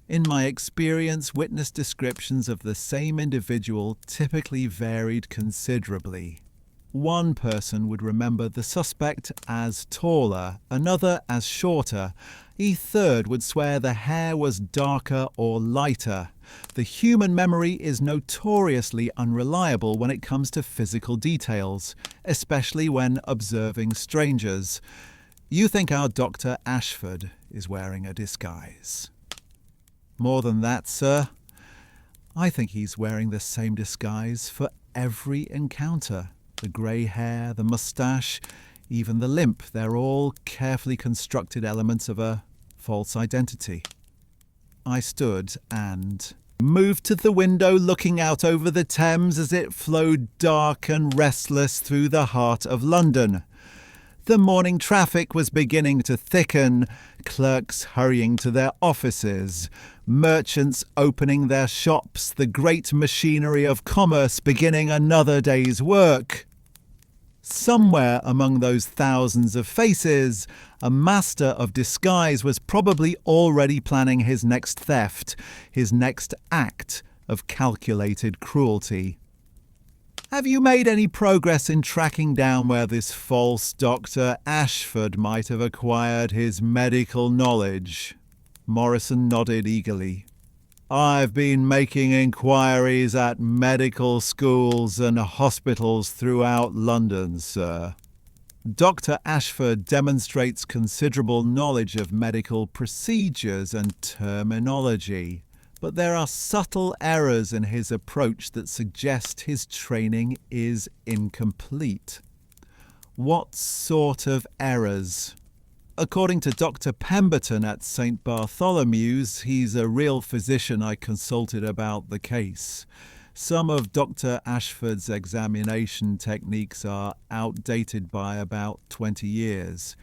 Speaker 1: In my experience, witness descriptions of the same individual typically varied considerably. One person would remember the suspect as taller, another as shorter. A third would swear the hair was darker or lighter. The human memory is notoriously unreliable when it comes to physical details, especially when observing strangers. You think our Dr. Ashford is wearing a disguise. More than that, sir. I think he's wearing the same disguise for every encounter. The grey hair, the moustache, even the limp, they're all carefully constructed elements of a false identity. I stood and moved to the window looking out over the Thames as it flowed dark and restless through the heart of London. The morning traffic was beginning to thicken, clerks hurrying to their offices, merchants opening their shops, the great machinery of commerce beginning another day's work. Somewhere among those thousands of faces, a master of disguise was probably already planning his next theft, his next act of calculated cruelty. Have you made any progress in tracking down where this false Dr. Ashford might have acquired his medical knowledge? Morrison nodded eagerly. I've been making inquiries at medical schools and hospitals throughout London, sir. Dr. Ashford demonstrates considerable knowledge of medical procedures and terminology, but there are subtle errors in his approach that suggest his training is incomplete. What sort of errors? According to Dr. Pemberton at St. Bartholomew's, he's a real physician I consulted about the case. Some of Dr. Ashford's examination techniques are outdated by about 20 years.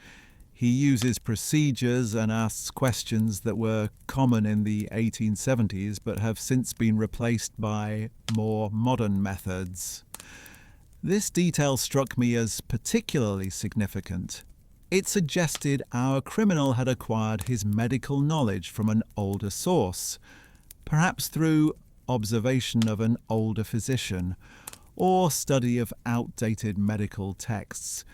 Speaker 1: He uses procedures and asks questions that were common in the 1870s but have since been replaced by more modern methods. This detail struck me as particularly significant. It suggested our criminal had acquired his medical knowledge from an older source, perhaps through observation of an older physician or study of outdated medical texts.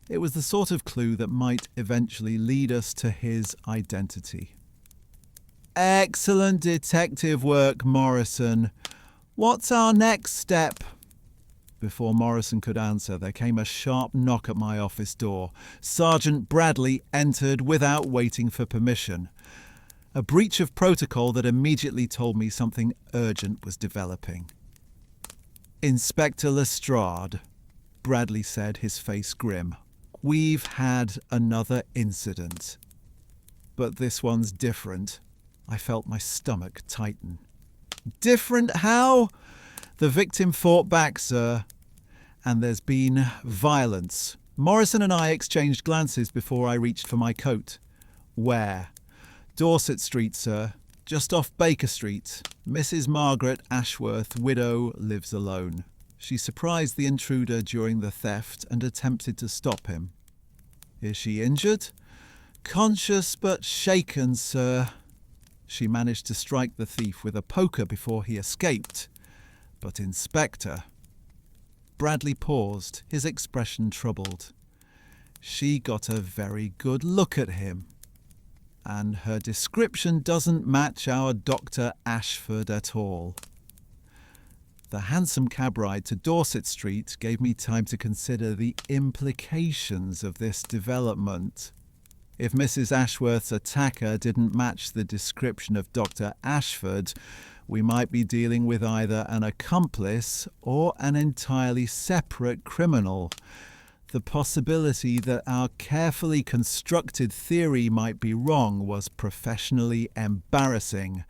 Speaker 1: It was the sort of clue that might eventually lead us to his identity. Excellent detective work, Morrison. What's our next step? Before Morrison could answer, there came a sharp knock at my office door. Sergeant Bradley entered without waiting for permission. A breach of protocol that immediately told me something urgent was developing. Inspector Lestrade, Bradley said, his face grim. We've had another incident. But this one's different. I felt my stomach tighten. Different how? The victim fought back, sir. And there's been violence. Morrison and I exchanged glances before I reached for my coat. Where? Dorset Street, sir. Just off Baker Street. Mrs. Margaret Ashworth, widow, lives alone. She surprised the intruder during the theft and attempted to stop him. Is she injured? Conscious but shaken, sir. She managed to strike the thief with a poker before he escaped. But Inspector... Bradley paused, his expression troubled. She got a very good look at him. And her description doesn't match our Dr. Ashford at all. The hansom cab ride to Dorset Street gave me time to consider the implications of this development. If Mrs. Ashworth's attacker didn't match the description of Dr. Ashford, we might be dealing with either an accomplice or an entirely separate criminal. The possibility that our carefully constructed theory might be wrong was professionally embarrassing.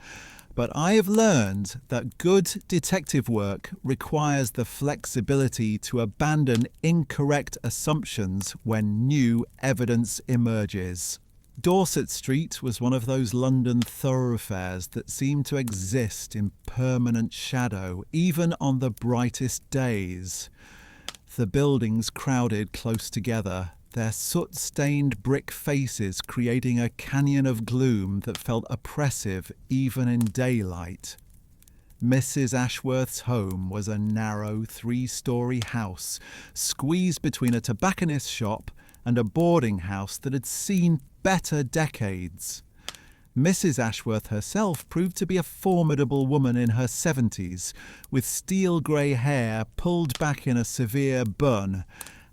Speaker 1: But I have learned that good detective work requires the flexibility to abandon incorrect assumptions when new evidence emerges. Dorset Street was one of those London thoroughfares that seem to exist in permanent shadow, even on the brightest days. The buildings crowded close together, their soot-stained brick faces creating a canyon of gloom that felt oppressive even in daylight. Mrs. Ashworth's home was a narrow 3-storey house, squeezed between a tobacconist's shop and a boarding house that had seen better decades. Mrs. Ashworth herself proved to be a formidable woman in her 70s, with steel-grey hair pulled back in a severe bun,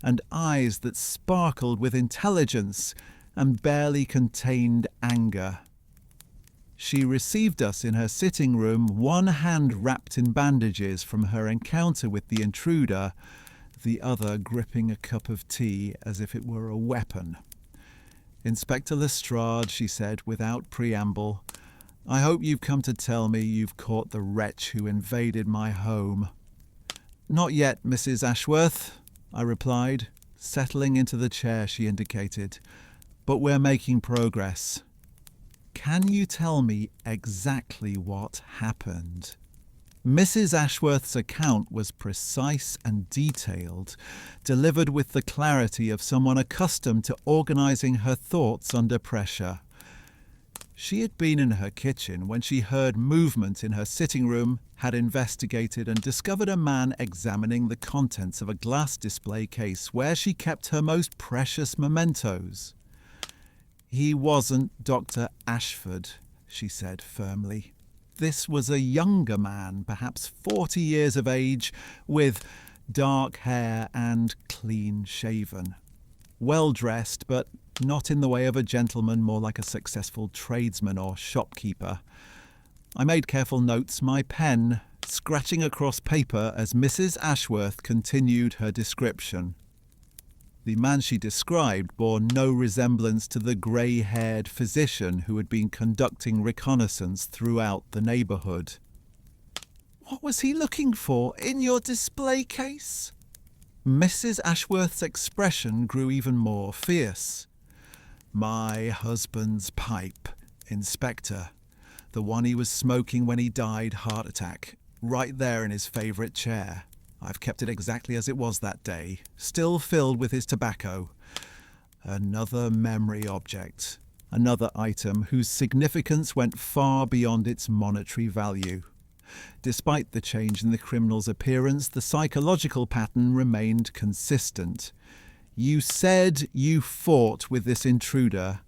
Speaker 1: and eyes that sparkled with intelligence and barely contained anger. She received us in her sitting room, one hand wrapped in bandages from her encounter with the intruder, the other gripping a cup of tea as if it were a weapon. "Inspector Lestrade," she said without preamble, "I hope you've come to tell me you've caught the wretch who invaded my home." "Not yet, Mrs. Ashworth," I replied, settling into the chair she indicated, "but we're making progress." "Can you tell me exactly what happened?" Mrs. Ashworth's account was precise and detailed, delivered with the clarity of someone accustomed to organising her thoughts under pressure. She had been in her kitchen when she heard movement in her sitting room, had investigated and discovered a man examining the contents of a glass display case where she kept her most precious mementos. "He wasn't Dr. Ashford," she said firmly. This was a younger man, perhaps 40 years of age, with dark hair and clean-shaven. Well-dressed, but not in the way of a gentleman, more like a successful tradesman or shopkeeper. I made careful notes, my pen scratching across paper as Mrs. Ashworth continued her description. The man she described bore no resemblance to the grey-haired physician who had been conducting reconnaissance throughout the neighbourhood. "What was he looking for in your display case?" Mrs. Ashworth's expression grew even more fierce. "My husband's pipe, Inspector. The one he was smoking when he died, heart attack, right there in his favourite chair. I've kept it exactly as it was that day, still filled with his tobacco. Another memory object, another item whose significance went far beyond its monetary value. Despite the change in the criminal's appearance, the psychological pattern remained consistent. You said you fought with this intruder.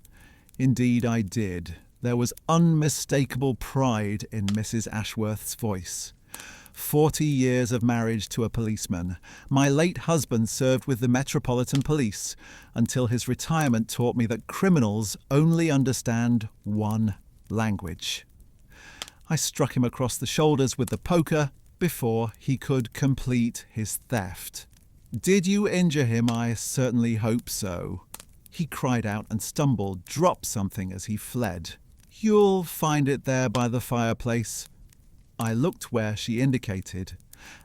Speaker 1: Indeed I did. There was unmistakable pride in Mrs. Ashworth's voice. 40 years of marriage to a policeman. My late husband served with the Metropolitan Police until his retirement taught me that criminals only understand one language. I struck him across the shoulders with the poker before he could complete his theft. "Did you injure him? I certainly hope so." He cried out and stumbled, dropped something as he fled. "You'll find it there by the fireplace." I looked where she indicated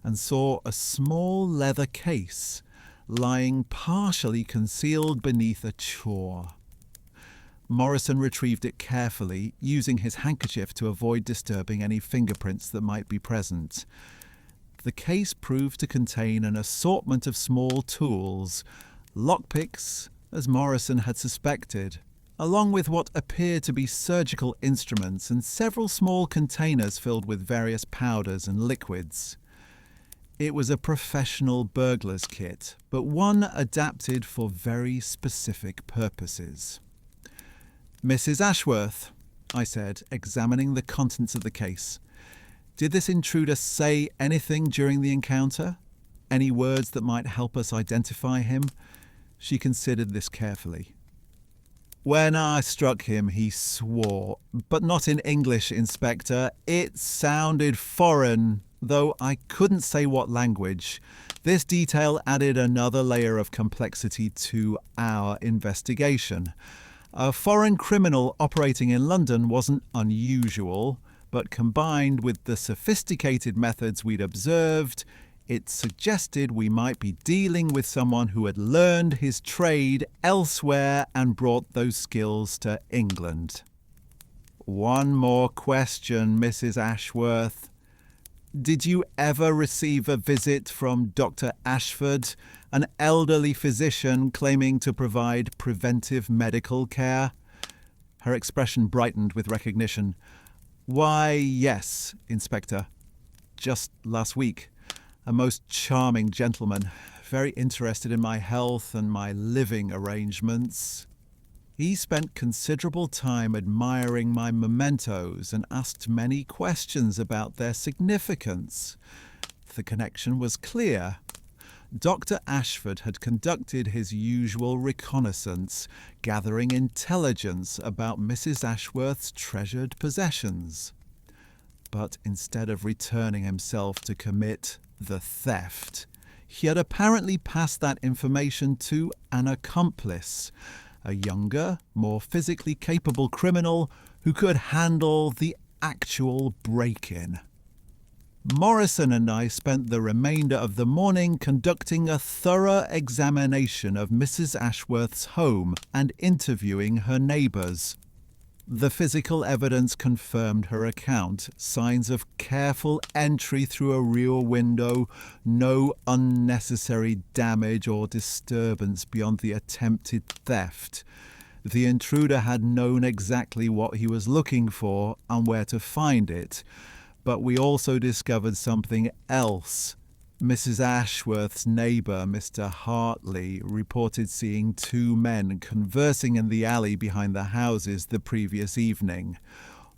Speaker 1: and saw a small leather case lying partially concealed beneath a chore. Morrison retrieved it carefully, using his handkerchief to avoid disturbing any fingerprints that might be present. The case proved to contain an assortment of small tools, lockpicks, as Morrison had suspected, along with what appeared to be surgical instruments and several small containers filled with various powders and liquids. It was a professional burglar's kit, but one adapted for very specific purposes. "Mrs. Ashworth," I said, examining the contents of the case, "did this intruder say anything during the encounter? Any words that might help us identify him?" She considered this carefully. "When I struck him, he swore, but not in English, Inspector. It sounded foreign, though I couldn't say what language. This detail added another layer of complexity to our investigation. A foreign criminal operating in London wasn't unusual, but combined with the sophisticated methods we'd observed, it suggested we might be dealing with someone who had learned his trade elsewhere and brought those skills to England." "One more question, Mrs. Ashworth. Did you ever receive a visit from Dr. Ashford, an elderly physician claiming to provide preventive medical care?" Her expression brightened with recognition. "Why, yes, Inspector. Just last week. A most charming gentleman, very interested in my health and my living arrangements. He spent considerable time admiring my mementos and asked many questions about their significance. The connection was clear. Dr. Ashford had conducted his usual reconnaissance, gathering intelligence about Mrs. Ashworth's treasured possessions. But instead of returning himself to commit the theft, he had apparently passed that information to an accomplice, a younger, more physically capable criminal who could handle the actual break-in. Morrison and I spent the remainder of the morning conducting a thorough examination of Mrs. Ashworth's home and interviewing her neighbours. The physical evidence confirmed her account. Signs of careful entry through a rear window, no unnecessary damage or disturbance beyond the attempted theft. The intruder had known exactly what he was looking for and where to find it. But we also discovered something else. Mrs. Ashworth's neighbour, Mr. Hartley, reported seeing two men conversing in the alley behind the houses the previous evening.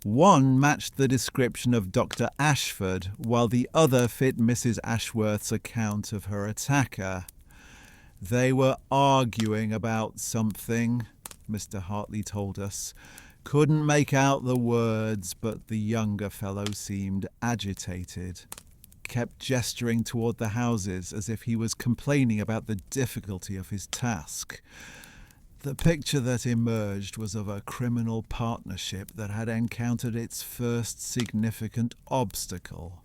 Speaker 1: One matched the description of Dr. Ashford, while the other fit Mrs. Ashworth's account of her attacker. "They were arguing about something," Mr. Hartley told us. "Couldn't make out the words, but the younger fellow seemed agitated. Kept gesturing toward the houses as if he was complaining about the difficulty of his task. The picture that emerged was of a criminal partnership that had encountered its first significant obstacle.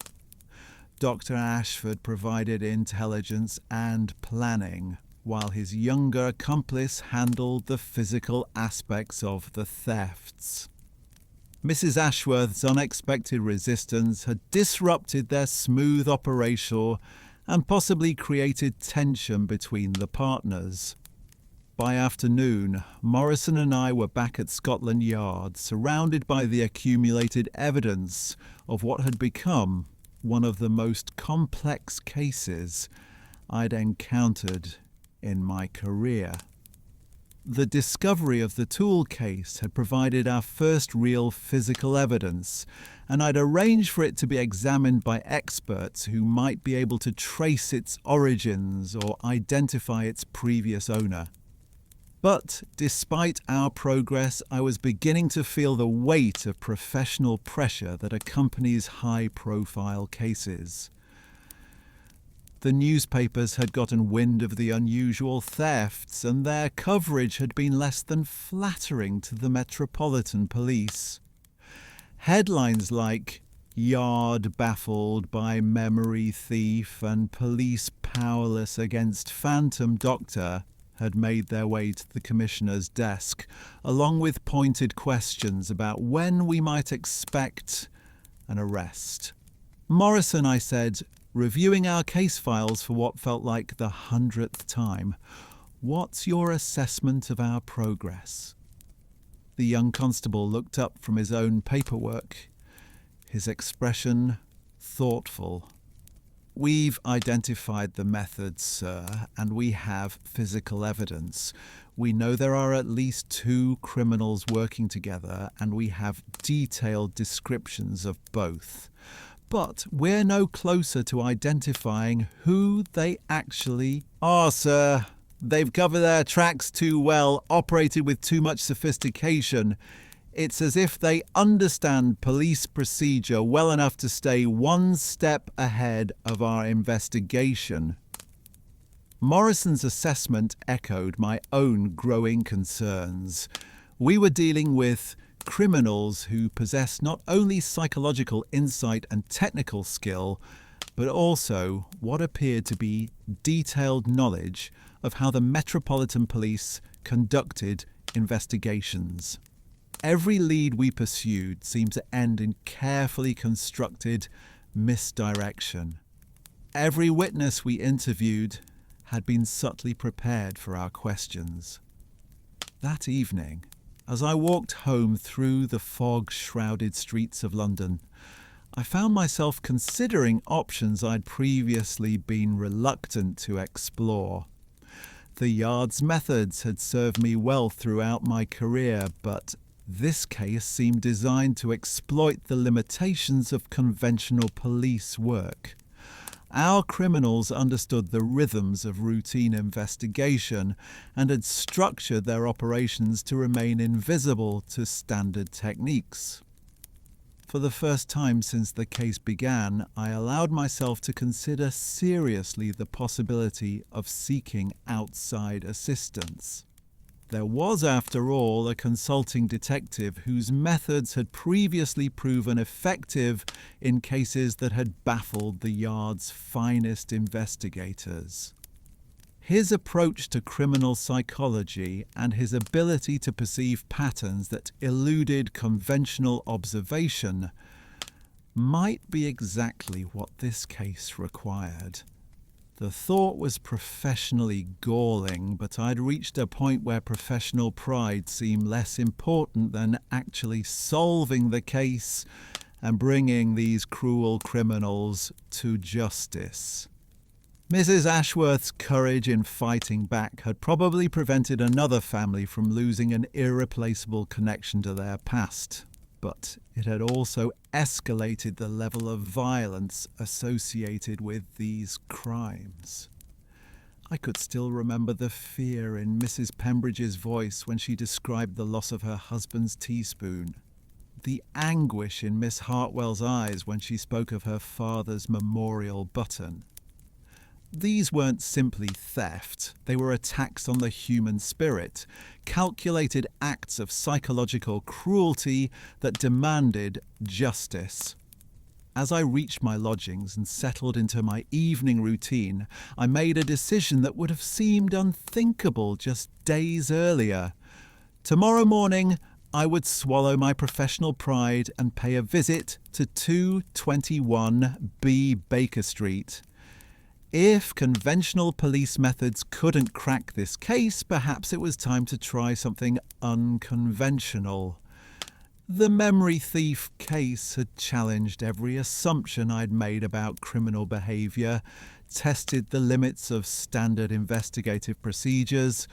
Speaker 1: Dr. Ashford provided intelligence and planning, while his younger accomplice handled the physical aspects of the thefts. Mrs. Ashworth's unexpected resistance had disrupted their smooth operation and possibly created tension between the partners. By afternoon, Morrison and I were back at Scotland Yard, surrounded by the accumulated evidence of what had become one of the most complex cases I'd encountered in my career. The discovery of the tool case had provided our first real physical evidence, and I'd arranged for it to be examined by experts who might be able to trace its origins or identify its previous owner. But despite our progress, I was beginning to feel the weight of professional pressure that accompanies high-profile cases. The newspapers had gotten wind of the unusual thefts, and their coverage had been less than flattering to the Metropolitan Police. Headlines like "Yard baffled by memory thief" and "Police powerless against phantom doctor" had made their way to the Commissioner's desk, along with pointed questions about when we might expect an arrest. "Morrison," I said, reviewing our case files for what felt like the 100th time, What's your assessment of our progress?" The young constable looked up from his own paperwork, his expression thoughtful. "We've identified the methods, sir, and we have physical evidence. We know there are at least 2 criminals working together, and we have detailed descriptions of both. But we're no closer to identifying who they actually are, sir. They've covered their tracks too well, operated with too much sophistication. It's as if they understand police procedure well enough to stay one step ahead of our investigation." Morrison's assessment echoed my own growing concerns. We were dealing with criminals who possess not only psychological insight and technical skill, but also what appeared to be detailed knowledge of how the Metropolitan Police conducted investigations. Every lead we pursued seemed to end in carefully constructed misdirection. Every witness we interviewed had been subtly prepared for our questions. That evening, as I walked home through the fog-shrouded streets of London, I found myself considering options I'd previously been reluctant to explore. The Yard's methods had served me well throughout my career, but this case seemed designed to exploit the limitations of conventional police work. Our criminals understood the rhythms of routine investigation and had structured their operations to remain invisible to standard techniques. For the first time since the case began, I allowed myself to consider seriously the possibility of seeking outside assistance. There was, after all, a consulting detective whose methods had previously proven effective in cases that had baffled the Yard's finest investigators. His approach to criminal psychology and his ability to perceive patterns that eluded conventional observation might be exactly what this case required. The thought was professionally galling, but I'd reached a point where professional pride seemed less important than actually solving the case and bringing these cruel criminals to justice. Mrs. Ashworth's courage in fighting back had probably prevented another family from losing an irreplaceable connection to their past, but it had also escalated the level of violence associated with these crimes. I could still remember the fear in Mrs. Pembridge's voice when she described the loss of her husband's teaspoon, the anguish in Miss Hartwell's eyes when she spoke of her father's memorial button. These weren't simply theft, they were attacks on the human spirit, calculated acts of psychological cruelty that demanded justice. As I reached my lodgings and settled into my evening routine, I made a decision that would have seemed unthinkable just days earlier. Tomorrow morning, I would swallow my professional pride and pay a visit to 221 B. Baker Street. If conventional police methods couldn't crack this case, perhaps it was time to try something unconventional. The memory thief case had challenged every assumption I'd made about criminal behaviour, tested the limits of standard investigative procedures,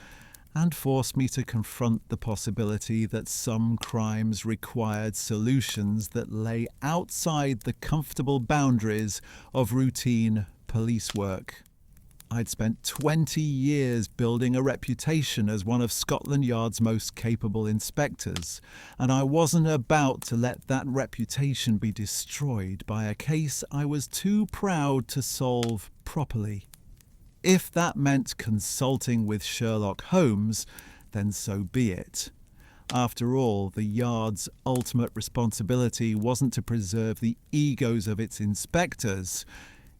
Speaker 1: and forced me to confront the possibility that some crimes required solutions that lay outside the comfortable boundaries of routine police work. I'd spent 20 years building a reputation as one of Scotland Yard's most capable inspectors, and I wasn't about to let that reputation be destroyed by a case I was too proud to solve properly. If that meant consulting with Sherlock Holmes, then so be it. After all, the Yard's ultimate responsibility wasn't to preserve the egos of its inspectors.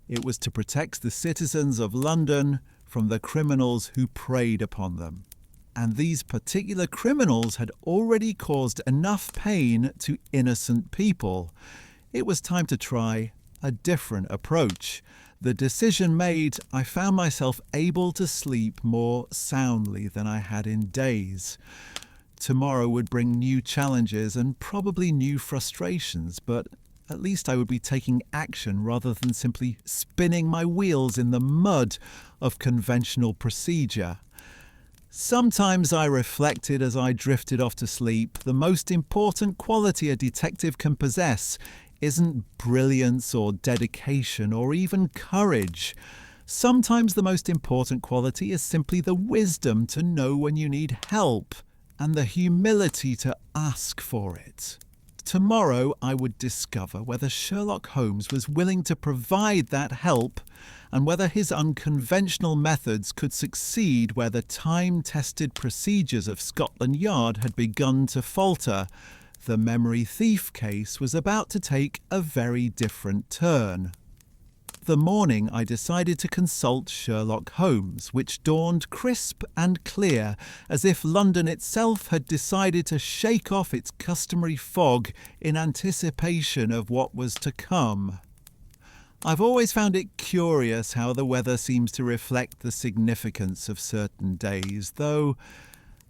Speaker 1: It was to protect the citizens of London from the criminals who preyed upon them. And these particular criminals had already caused enough pain to innocent people. It was time to try a different approach, The decision made, I found myself able to sleep more soundly than I had in days. Tomorrow would bring new challenges and probably new frustrations, but at least I would be taking action rather than simply spinning my wheels in the mud of conventional procedure. Sometimes I reflected as I drifted off to sleep, the most important quality a detective can possess isn't brilliance or dedication or even courage. Sometimes the most important quality is simply the wisdom to know when you need help and the humility to ask for it. Tomorrow I would discover whether Sherlock Holmes was willing to provide that help and whether his unconventional methods could succeed where the time-tested procedures of Scotland Yard had begun to falter. The memory thief case was about to take a very different turn. The morning I decided to consult Sherlock Holmes, which dawned crisp and clear, as if London itself had decided to shake off its customary fog in anticipation of what was to come. I've always found it curious how the weather seems to reflect the significance of certain days, though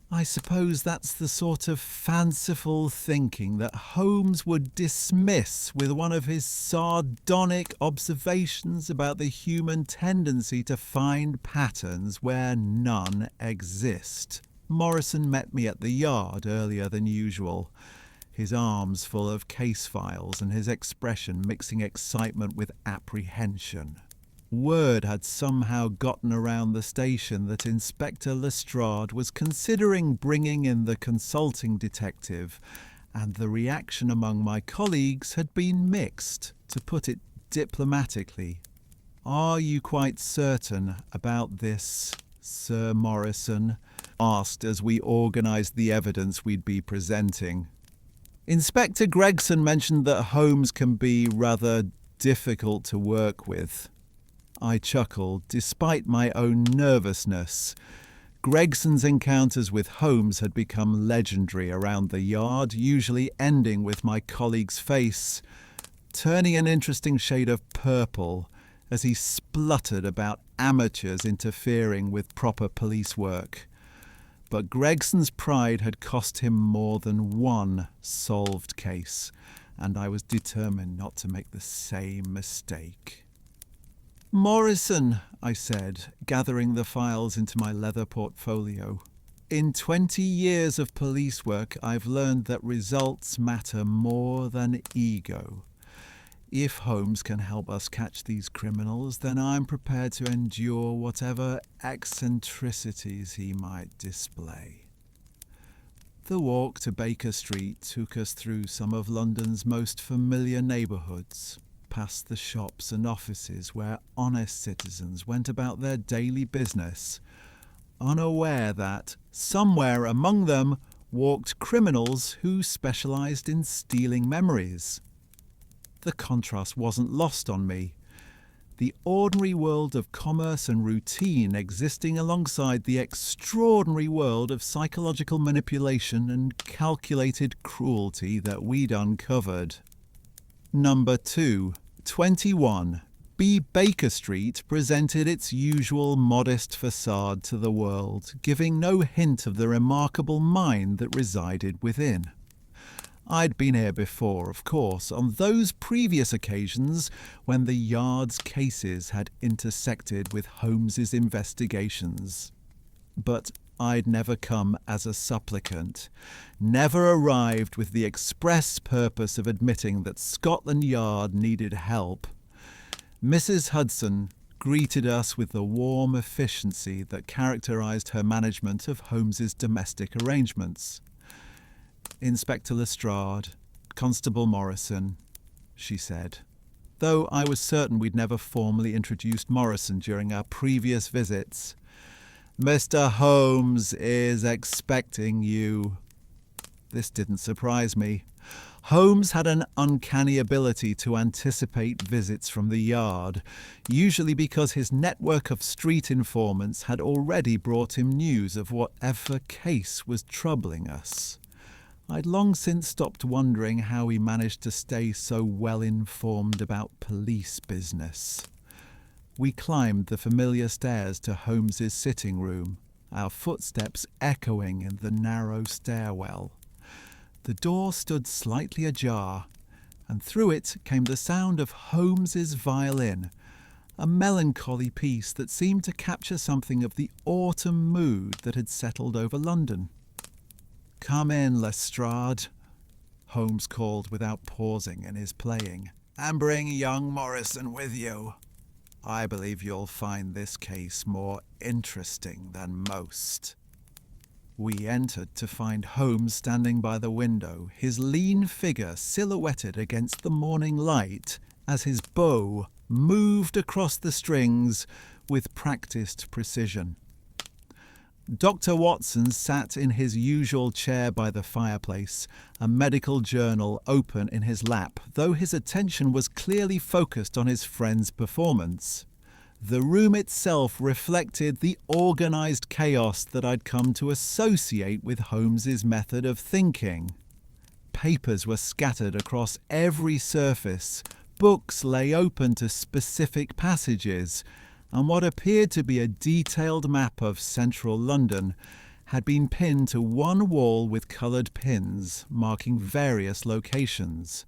Speaker 1: I suppose that's the sort of fanciful thinking that Holmes would dismiss with one of his sardonic observations about the human tendency to find patterns where none exist. Morrison met me at the Yard earlier than usual, his arms full of case files and his expression mixing excitement with apprehension. Word had somehow gotten around the station that Inspector Lestrade was considering bringing in the consulting detective, and the reaction among my colleagues had been mixed, to put it diplomatically. "Are you quite certain about this, Sir Morrison?" asked as we organised the evidence we'd be presenting. Inspector Gregson mentioned that Holmes can be rather difficult to work with. I chuckled, despite my own nervousness. Gregson's encounters with Holmes had become legendary around the Yard, usually ending with my colleague's face turning an interesting shade of purple as he spluttered about amateurs interfering with proper police work. But Gregson's pride had cost him more than one solved case, and I was determined not to make the same mistake. "Morrison," I said, gathering the files into my leather portfolio. "In 20 years of police work, I've learned that results matter more than ego. If Holmes can help us catch these criminals, then I'm prepared to endure whatever eccentricities he might display." The walk to Baker Street took us through some of London's most familiar neighbourhoods, past the shops and offices where honest citizens went about their daily business, unaware that somewhere among them walked criminals who specialised in stealing memories. The contrast wasn't lost on me. The ordinary world of commerce and routine existing alongside the extraordinary world of psychological manipulation and calculated cruelty that we'd uncovered. Number 2, 21. B. Baker Street presented its usual modest facade to the world, giving no hint of the remarkable mind that resided within. I'd been here before, of course, on those previous occasions when the Yard's cases had intersected with Holmes's investigations. But I'd never come as a supplicant, never arrived with the express purpose of admitting that Scotland Yard needed help. Mrs. Hudson greeted us with the warm efficiency that characterised her management of Holmes's domestic arrangements. "Inspector Lestrade, Constable Morrison," she said, though I was certain we'd never formally introduced Morrison during our previous visits. "Mr. Holmes is expecting you." This didn't surprise me. Holmes had an uncanny ability to anticipate visits from the Yard, usually because his network of street informants had already brought him news of whatever case was troubling us. I'd long since stopped wondering how he managed to stay so well informed about police business. We climbed the familiar stairs to Holmes's sitting room, our footsteps echoing in the narrow stairwell. The door stood slightly ajar, and through it came the sound of Holmes's violin, a melancholy piece that seemed to capture something of the autumn mood that had settled over London. "Come in, Lestrade," Holmes called without pausing in his playing, "and bring young Morrison with you. I believe you'll find this case more interesting than most." We entered to find Holmes standing by the window, his lean figure silhouetted against the morning light as his bow moved across the strings with practiced precision. Dr. Watson sat in his usual chair by the fireplace, a medical journal open in his lap, though his attention was clearly focused on his friend's performance. The room itself reflected the organised chaos that I'd come to associate with Holmes's method of thinking. Papers were scattered across every surface, books lay open to specific passages, and what appeared to be a detailed map of central London had been pinned to one wall with coloured pins marking various locations.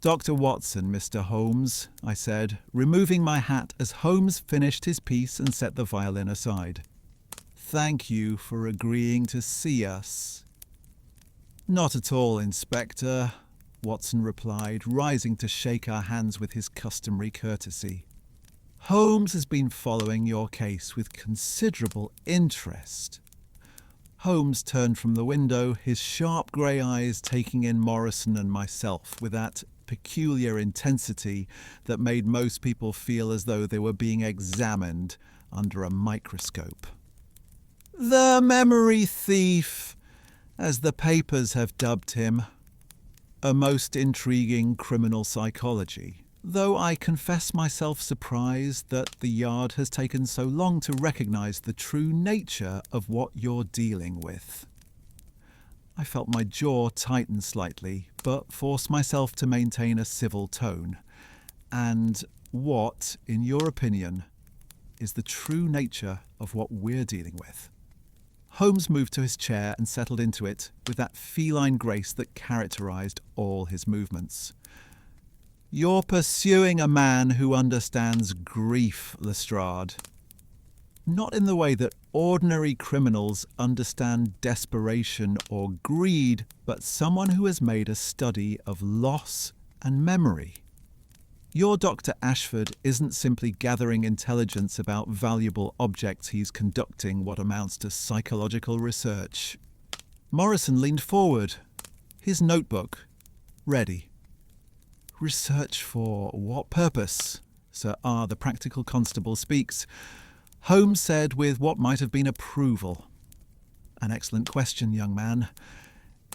Speaker 1: "Dr. Watson, Mr. Holmes," I said, removing my hat as Holmes finished his piece and set the violin aside. "Thank you for agreeing to see us." "Not at all, Inspector," Watson replied, rising to shake our hands with his customary courtesy. "Holmes has been following your case with considerable interest." Holmes turned from the window, his sharp grey eyes taking in Morrison and myself with that peculiar intensity that made most people feel as though they were being examined under a microscope. "The memory thief, as the papers have dubbed him. A most intriguing criminal psychology, though I confess myself surprised that the Yard has taken so long to recognise the true nature of what you're dealing with." I felt my jaw tighten slightly, but forced myself to maintain a civil tone. "And what, in your opinion, is the true nature of what we're dealing with?" Holmes moved to his chair and settled into it with that feline grace that characterised all his movements. "You're pursuing a man who understands grief, Lestrade. Not in the way that ordinary criminals understand desperation or greed, but someone who has made a study of loss and memory. Your Dr. Ashford isn't simply gathering intelligence about valuable objects, he's conducting what amounts to psychological research." Morrison leaned forward, his notebook ready. "Research for what purpose?" Sir R., the practical constable, speaks. Holmes said with what might have been approval. "An excellent question, young man.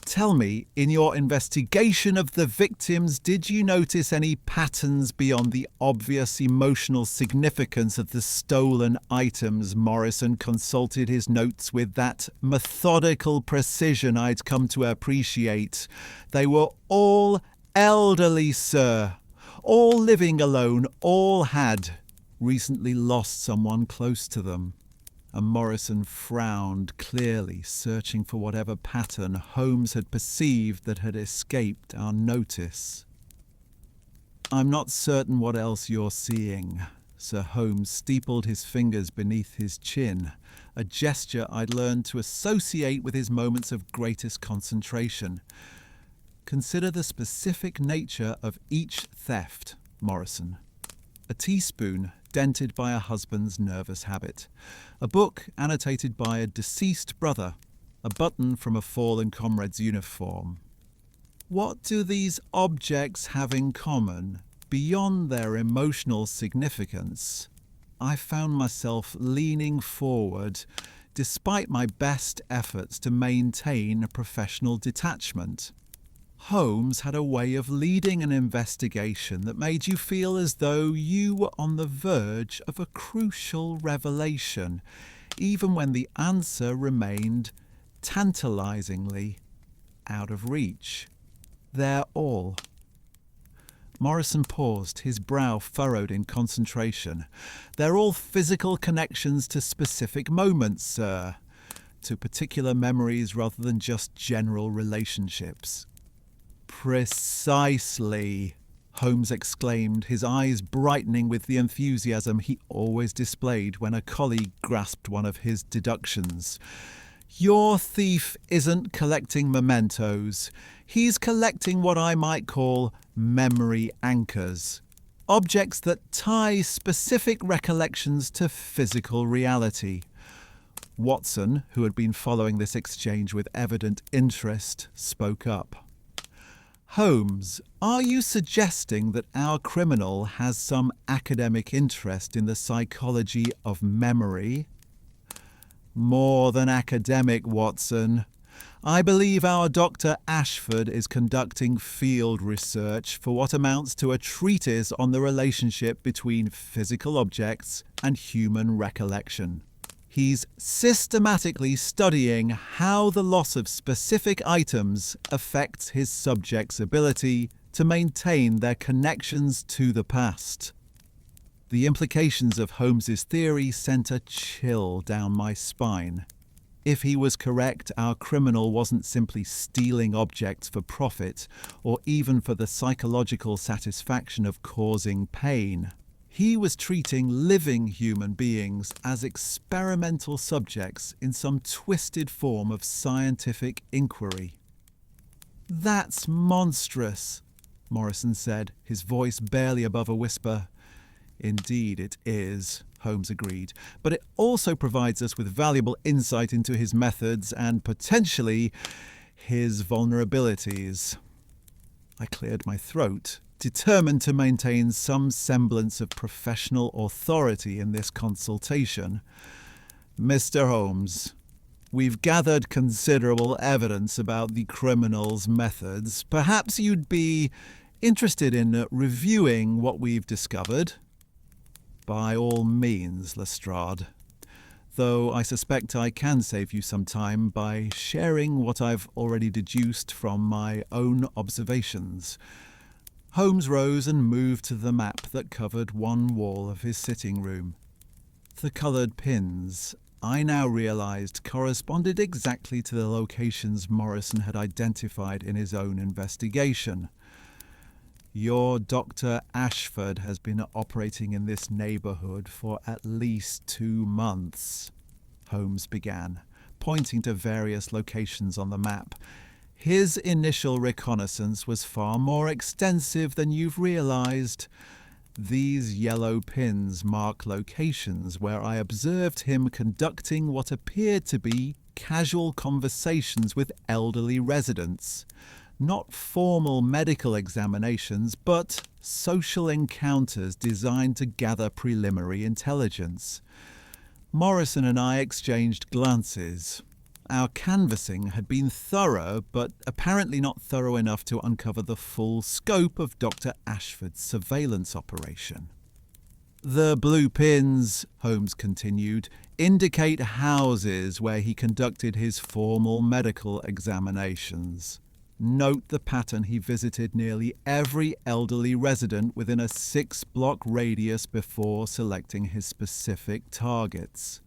Speaker 1: Tell me, in your investigation of the victims, did you notice any patterns beyond the obvious emotional significance of the stolen items?" Morrison consulted his notes with that methodical precision I'd come to appreciate. "They were all elderly, sir. All living alone, all had recently lost someone close to them." And Morrison frowned clearly, searching for whatever pattern Holmes had perceived that had escaped our notice. "I'm not certain what else you're seeing." Sir Holmes steepled his fingers beneath his chin, a gesture I'd learned to associate with his moments of greatest concentration. "Consider the specific nature of each theft, Morrison. A teaspoon dented by a husband's nervous habit, a book annotated by a deceased brother, a button from a fallen comrade's uniform. What do these objects have in common, beyond their emotional significance?" I found myself leaning forward, despite my best efforts to maintain a professional detachment. Holmes had a way of leading an investigation that made you feel as though you were on the verge of a crucial revelation, even when the answer remained tantalizingly out of reach. "They're all." Morrison paused, his brow furrowed in concentration. "They're all physical connections to specific moments, sir. To particular memories rather than just general relationships." "Precisely," Holmes exclaimed, his eyes brightening with the enthusiasm he always displayed when a colleague grasped one of his deductions. "Your thief isn't collecting mementos. He's collecting what I might call memory anchors. Objects that tie specific recollections to physical reality." Watson, who had been following this exchange with evident interest, spoke up. "Holmes, are you suggesting that our criminal has some academic interest in the psychology of memory?" "More than academic, Watson. I believe our Dr. Ashford is conducting field research for what amounts to a treatise on the relationship between physical objects and human recollection. He's systematically studying how the loss of specific items affects his subjects' ability to maintain their connections to the past." The implications of Holmes's theory sent a chill down my spine. If he was correct, our criminal wasn't simply stealing objects for profit or even for the psychological satisfaction of causing pain. He was treating living human beings as experimental subjects in some twisted form of scientific inquiry. "That's monstrous," Morrison said, his voice barely above a whisper. "Indeed it is," Holmes agreed, "but it also provides us with valuable insight into his methods and, potentially, his vulnerabilities." I cleared my throat, determined to maintain some semblance of professional authority in this consultation. "Mr. Holmes, we've gathered considerable evidence about the criminal's methods. Perhaps you'd be interested in reviewing what we've discovered?" "By all means, Lestrade. Though I suspect I can save you some time by sharing what I've already deduced from my own observations." Holmes rose and moved to the map that covered one wall of his sitting room. The coloured pins, I now realised, corresponded exactly to the locations Morrison had identified in his own investigation. "Your Dr. Ashford has been operating in this neighbourhood for at least 2 months, Holmes began, pointing to various locations on the map. "His initial reconnaissance was far more extensive than you've realised. These yellow pins mark locations where I observed him conducting what appeared to be casual conversations with elderly residents. Not formal medical examinations, but social encounters designed to gather preliminary intelligence." Morrison and I exchanged glances. Our canvassing had been thorough, but apparently not thorough enough to uncover the full scope of Dr. Ashford's surveillance operation. "The blue pins," Holmes continued, "indicate houses where he conducted his formal medical examinations. Note the pattern: he visited nearly every elderly resident within a 6-block radius before selecting his specific targets."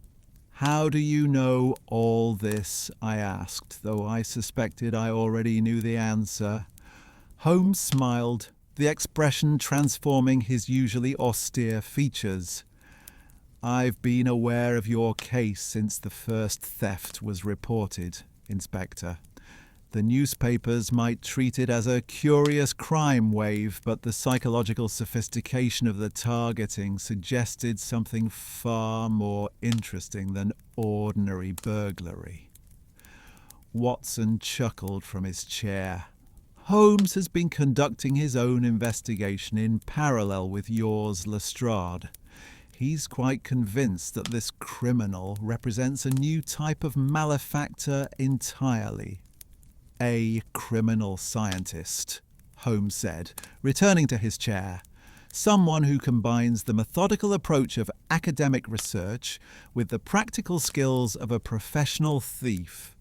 Speaker 1: "How do you know all this?" I asked, though I suspected I already knew the answer. Holmes smiled, the expression transforming his usually austere features. "I've been aware of your case since the first theft was reported, Inspector. The newspapers might treat it as a curious crime wave, but the psychological sophistication of the targeting suggested something far more interesting than ordinary burglary." Watson chuckled from his chair. "Holmes has been conducting his own investigation in parallel with yours, Lestrade. He's quite convinced that this criminal represents a new type of malefactor entirely." "A criminal scientist," Holmes said, returning to his chair. "Someone who combines the methodical approach of academic research with the practical skills of a professional thief.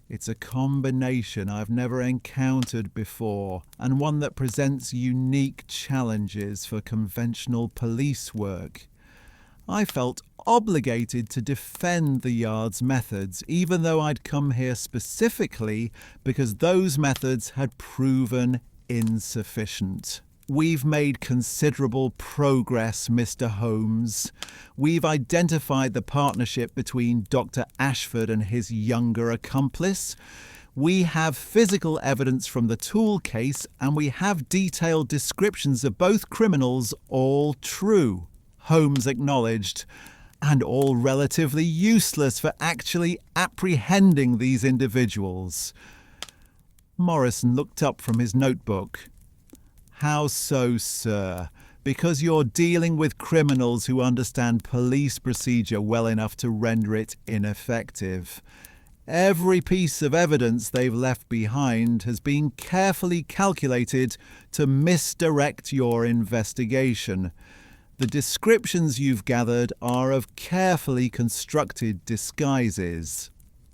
Speaker 1: It's a combination I've never encountered before, and one that presents unique challenges for conventional police work. I felt obligated to defend the Yard's methods, even though I'd come here specifically because those methods had proven insufficient. We've made considerable progress, Mr. Holmes. We've identified the partnership between Dr. Ashford and his younger accomplice. We have physical evidence from the tool case, and we have detailed descriptions of both criminals, all true, Holmes acknowledged, and all relatively useless for actually apprehending these individuals. Morrison looked up from his notebook. How so, sir? Because you're dealing with criminals who understand police procedure well enough to render it ineffective. Every piece of evidence they've left behind has been carefully calculated to misdirect your investigation. The descriptions you've gathered are of carefully constructed disguises.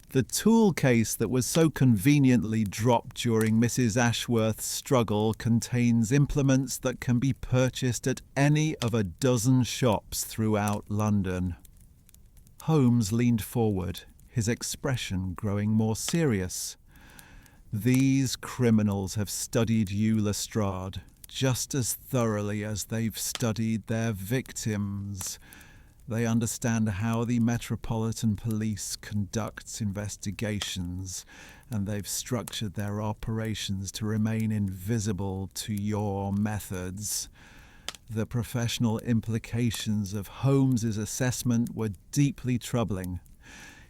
Speaker 1: The tool case that was so conveniently dropped during Mrs. Ashworth's struggle contains implements that can be purchased at any of a dozen shops throughout London. Holmes leaned forward, his expression growing more serious. These criminals have studied you, Lestrade, just as thoroughly as they've studied their victims. They understand how the Metropolitan Police conducts investigations, and they've structured their operations to remain invisible to your methods. The professional implications of Holmes's assessment were deeply troubling.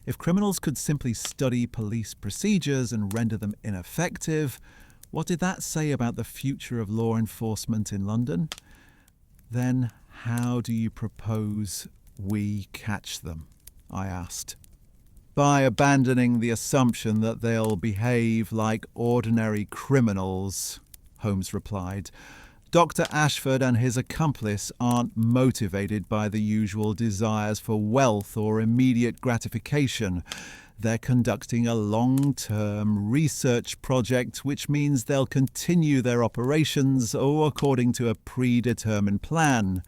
Speaker 1: If criminals could simply study police procedures and render them ineffective, what did that say about the future of law enforcement in London? Then how do you propose we catch them? I asked. By abandoning the assumption that they'll behave like ordinary criminals, Holmes replied. Dr. Ashford and his accomplice aren't motivated by the usual desires for wealth or immediate gratification. They're conducting a long-term research project, which means they'll continue their operations according to a predetermined plan,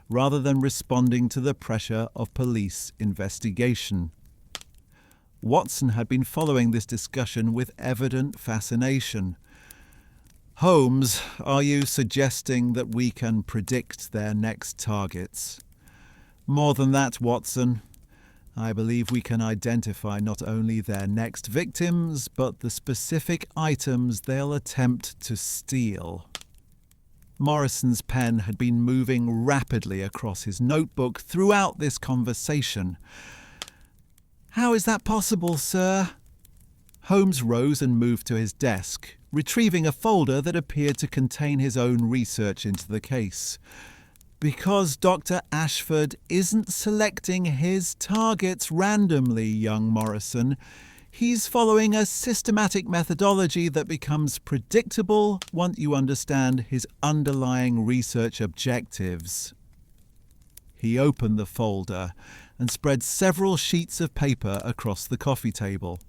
Speaker 1: rather than responding to the pressure of police investigation. Watson had been following this discussion with evident fascination. Holmes, are you suggesting that we can predict their next targets? More than that, Watson. I believe we can identify not only their next victims, but the specific items they'll attempt to steal. Morrison's pen had been moving rapidly across his notebook throughout this conversation. How is that possible, sir? Holmes rose and moved to his desk, retrieving a folder that appeared to contain his own research into the case. Because Dr. Ashford isn't selecting his targets randomly, young Morrison. He's following a systematic methodology that becomes predictable once you understand his underlying research objectives. He opened the folder and spread several sheets of paper across the coffee table.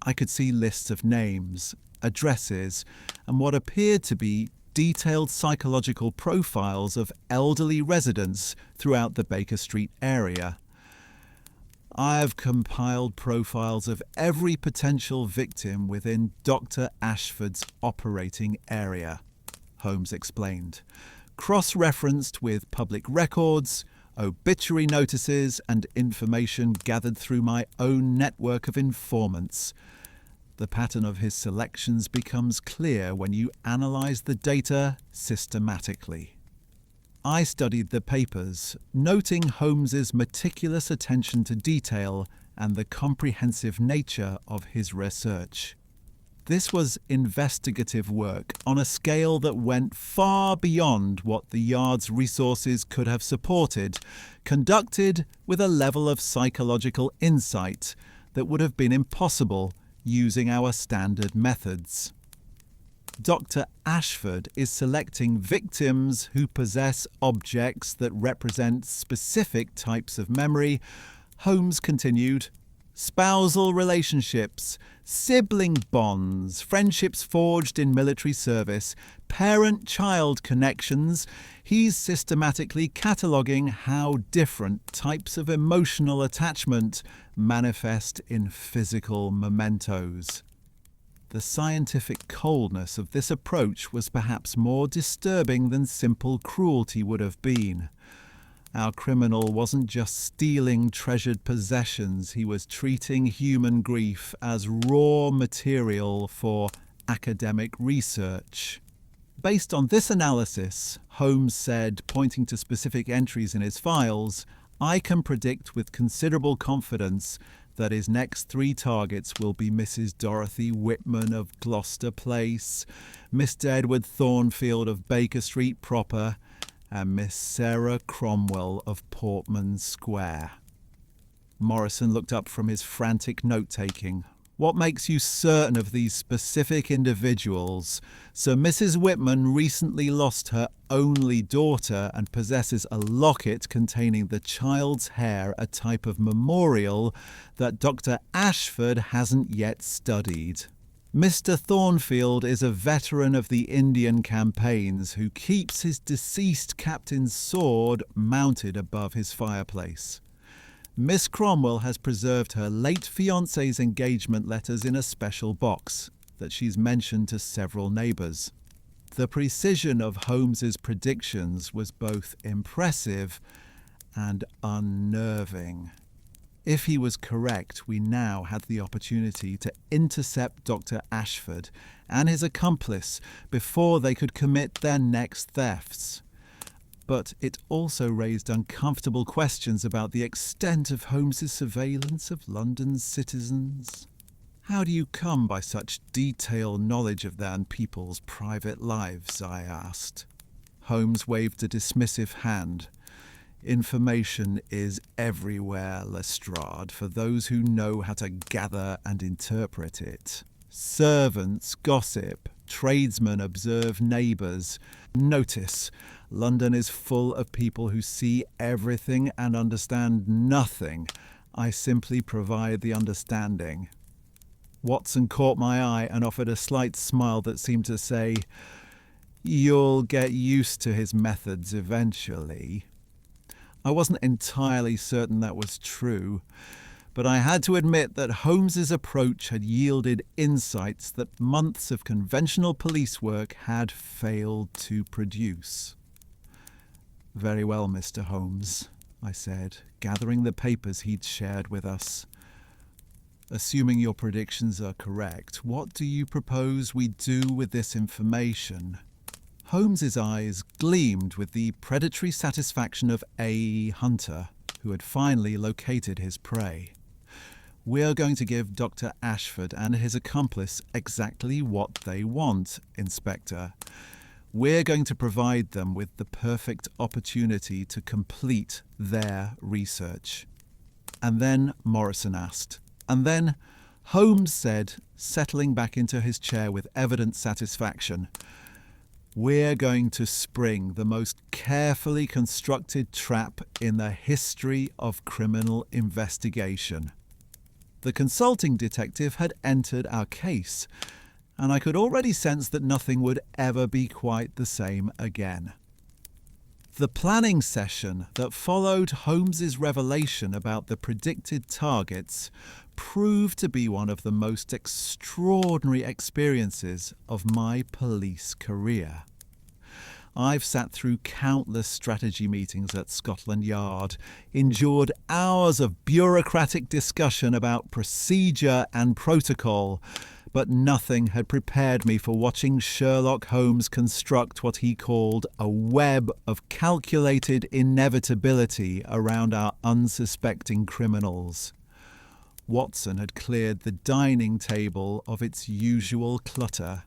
Speaker 1: I could see lists of names, addresses, and what appeared to be detailed psychological profiles of elderly residents throughout the Baker Street area. I've compiled profiles of every potential victim within Dr. Ashford's operating area, Holmes explained, cross-referenced with public records, obituary notices, and information gathered through my own network of informants. The pattern of his selections becomes clear when you analyse the data systematically. I studied the papers, noting Holmes's meticulous attention to detail and the comprehensive nature of his research. This was investigative work on a scale that went far beyond what the Yard's resources could have supported, conducted with a level of psychological insight that would have been impossible using our standard methods. Dr. Ashford is selecting victims who possess objects that represent specific types of memory, Holmes continued, spousal relationships, sibling bonds, friendships forged in military service, parent-child connections. He's systematically cataloguing how different types of emotional attachment manifest in physical mementos. The scientific coldness of this approach was perhaps more disturbing than simple cruelty would have been. Our criminal wasn't just stealing treasured possessions, he was treating human grief as raw material for academic research. Based on this analysis, Holmes said, pointing to specific entries in his files, I can predict with considerable confidence that his next 3 targets will be Mrs. Dorothy Whitman of Gloucester Place, Mr. Edward Thornfield of Baker Street proper, and Miss Sarah Cromwell of Portman Square. Morrison looked up from his frantic note-taking. What makes you certain of these specific individuals? So Mrs. Whitman recently lost her only daughter and possesses a locket containing the child's hair, a type of memorial that Dr. Ashford hasn't yet studied. Mr. Thornfield is a veteran of the Indian campaigns who keeps his deceased captain's sword mounted above his fireplace. Miss Cromwell has preserved her late fiancé's engagement letters in a special box that she's mentioned to several neighbours. The precision of Holmes's predictions was both impressive and unnerving. If he was correct, we now had the opportunity to intercept Dr. Ashford and his accomplice before they could commit their next thefts. But it also raised uncomfortable questions about the extent of Holmes's surveillance of London's citizens. How do you come by such detailed knowledge of their people's private lives? I asked. Holmes waved a dismissive hand. Information is everywhere, Lestrade, for those who know how to gather and interpret it. Servants gossip, tradesmen observe neighbours. Notice, London is full of people who see everything and understand nothing. I simply provide the understanding. Watson caught my eye and offered a slight smile that seemed to say, "You'll get used to his methods eventually." I wasn't entirely certain that was true, but I had to admit that Holmes's approach had yielded insights that months of conventional police work had failed to produce. "Very well, Mr. Holmes," I said, gathering the papers he'd shared with us. "Assuming your predictions are correct, what do you propose we do with this information?" Holmes's eyes gleamed with the predatory satisfaction of a hunter who had finally located his prey. "We're going to give Dr. Ashford and his accomplice exactly what they want, Inspector. We're going to provide them with the perfect opportunity to complete their research." And then Morrison asked. And then Holmes said, settling back into his chair with evident satisfaction, "We're going to spring the most carefully constructed trap in the history of criminal investigation." The consulting detective had entered our case, and I could already sense that nothing would ever be quite the same again. The planning session that followed Holmes's revelation about the predicted targets proved to be one of the most extraordinary experiences of my police career. I've sat through countless strategy meetings at Scotland Yard, endured hours of bureaucratic discussion about procedure and protocol, but nothing had prepared me for watching Sherlock Holmes construct what he called a web of calculated inevitability around our unsuspecting criminals. Watson had cleared the dining table of its usual clutter,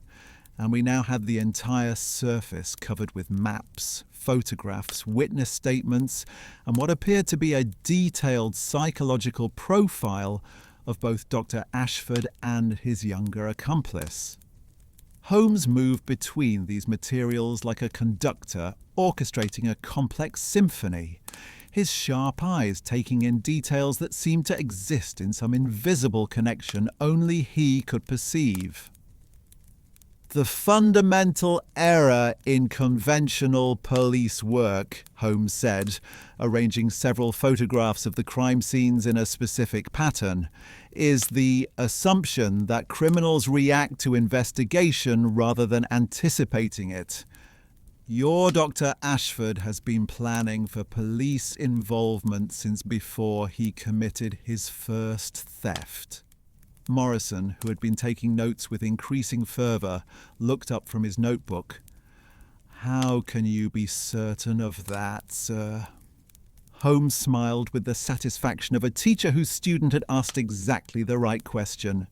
Speaker 1: and we now had the entire surface covered with maps, photographs, witness statements, and what appeared to be a detailed psychological profile of both Dr. Ashford and his younger accomplice. Holmes moved between these materials like a conductor orchestrating a complex symphony. his sharp eyes taking in details that seemed to exist in some invisible connection only he could perceive. The fundamental error in conventional police work, Holmes said, arranging several photographs of the crime scenes in a specific pattern, is the assumption that criminals react to investigation rather than anticipating it. Your Dr. Ashford has been planning for police involvement since before he committed his first theft. Morrison, who had been taking notes with increasing fervour, looked up from his notebook. How can you be certain of that, sir? Holmes smiled with the satisfaction of a teacher whose student had asked exactly the right question.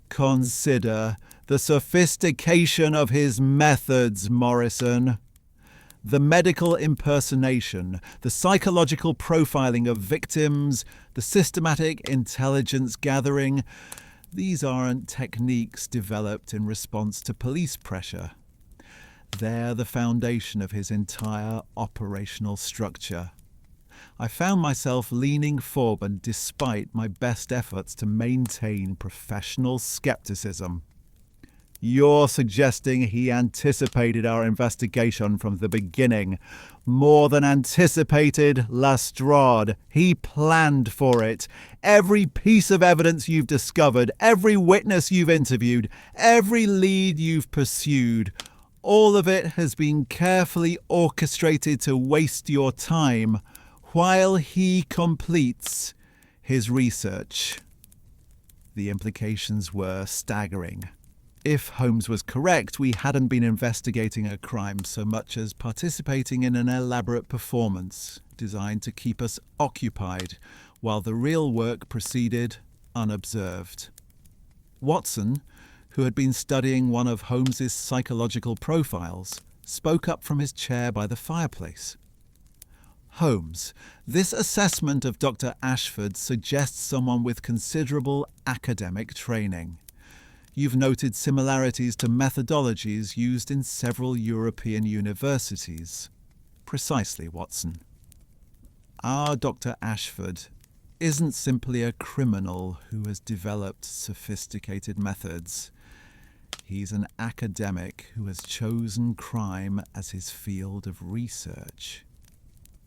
Speaker 1: Consider the sophistication of his methods, Morrison. The medical impersonation, the psychological profiling of victims, the systematic intelligence gathering, these aren't techniques developed in response to police pressure. They're the foundation of his entire operational structure. I found myself leaning forward despite my best efforts to maintain professional skepticism. You're suggesting he anticipated our investigation from the beginning. More than anticipated, Lestrade. He planned for it. Every piece of evidence you've discovered, every witness you've interviewed, every lead you've pursued, all of it has been carefully orchestrated to waste your time while he completes his research. The implications were staggering. If Holmes was correct, we hadn't been investigating a crime so much as participating in an elaborate performance designed to keep us occupied while the real work proceeded unobserved. Watson, who had been studying one of Holmes's psychological profiles, spoke up from his chair by the fireplace. Holmes, this assessment of Dr. Ashford suggests someone with considerable academic training. You've noted similarities to methodologies used in several European universities. Precisely, Watson. Our Dr. Ashford isn't simply a criminal who has developed sophisticated methods. He's an academic who has chosen crime as his field of research.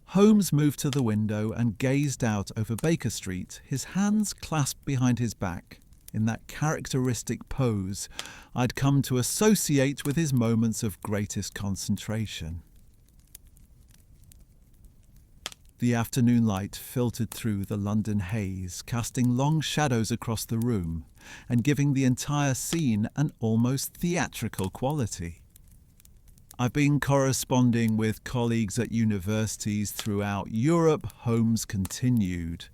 Speaker 1: Holmes moved to the window and gazed out over Baker Street, his hands clasped behind his back, in that characteristic pose I'd come to associate with his moments of greatest concentration. The afternoon light filtered through the London haze, casting long shadows across the room and giving the entire scene an almost theatrical quality. I've been corresponding with colleagues at universities throughout Europe, Holmes continued.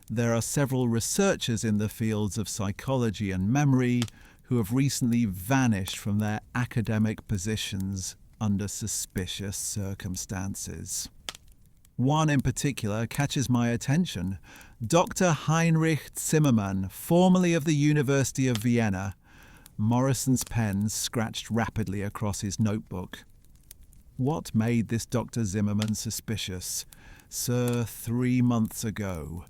Speaker 1: There are several researchers in the fields of psychology and memory who have recently vanished from their academic positions under suspicious circumstances. One in particular catches my attention. Dr. Heinrich Zimmermann, formerly of the University of Vienna. Morrison's pen scratched rapidly across his notebook. What made this Dr. Zimmermann suspicious? Sir, 3 months ago,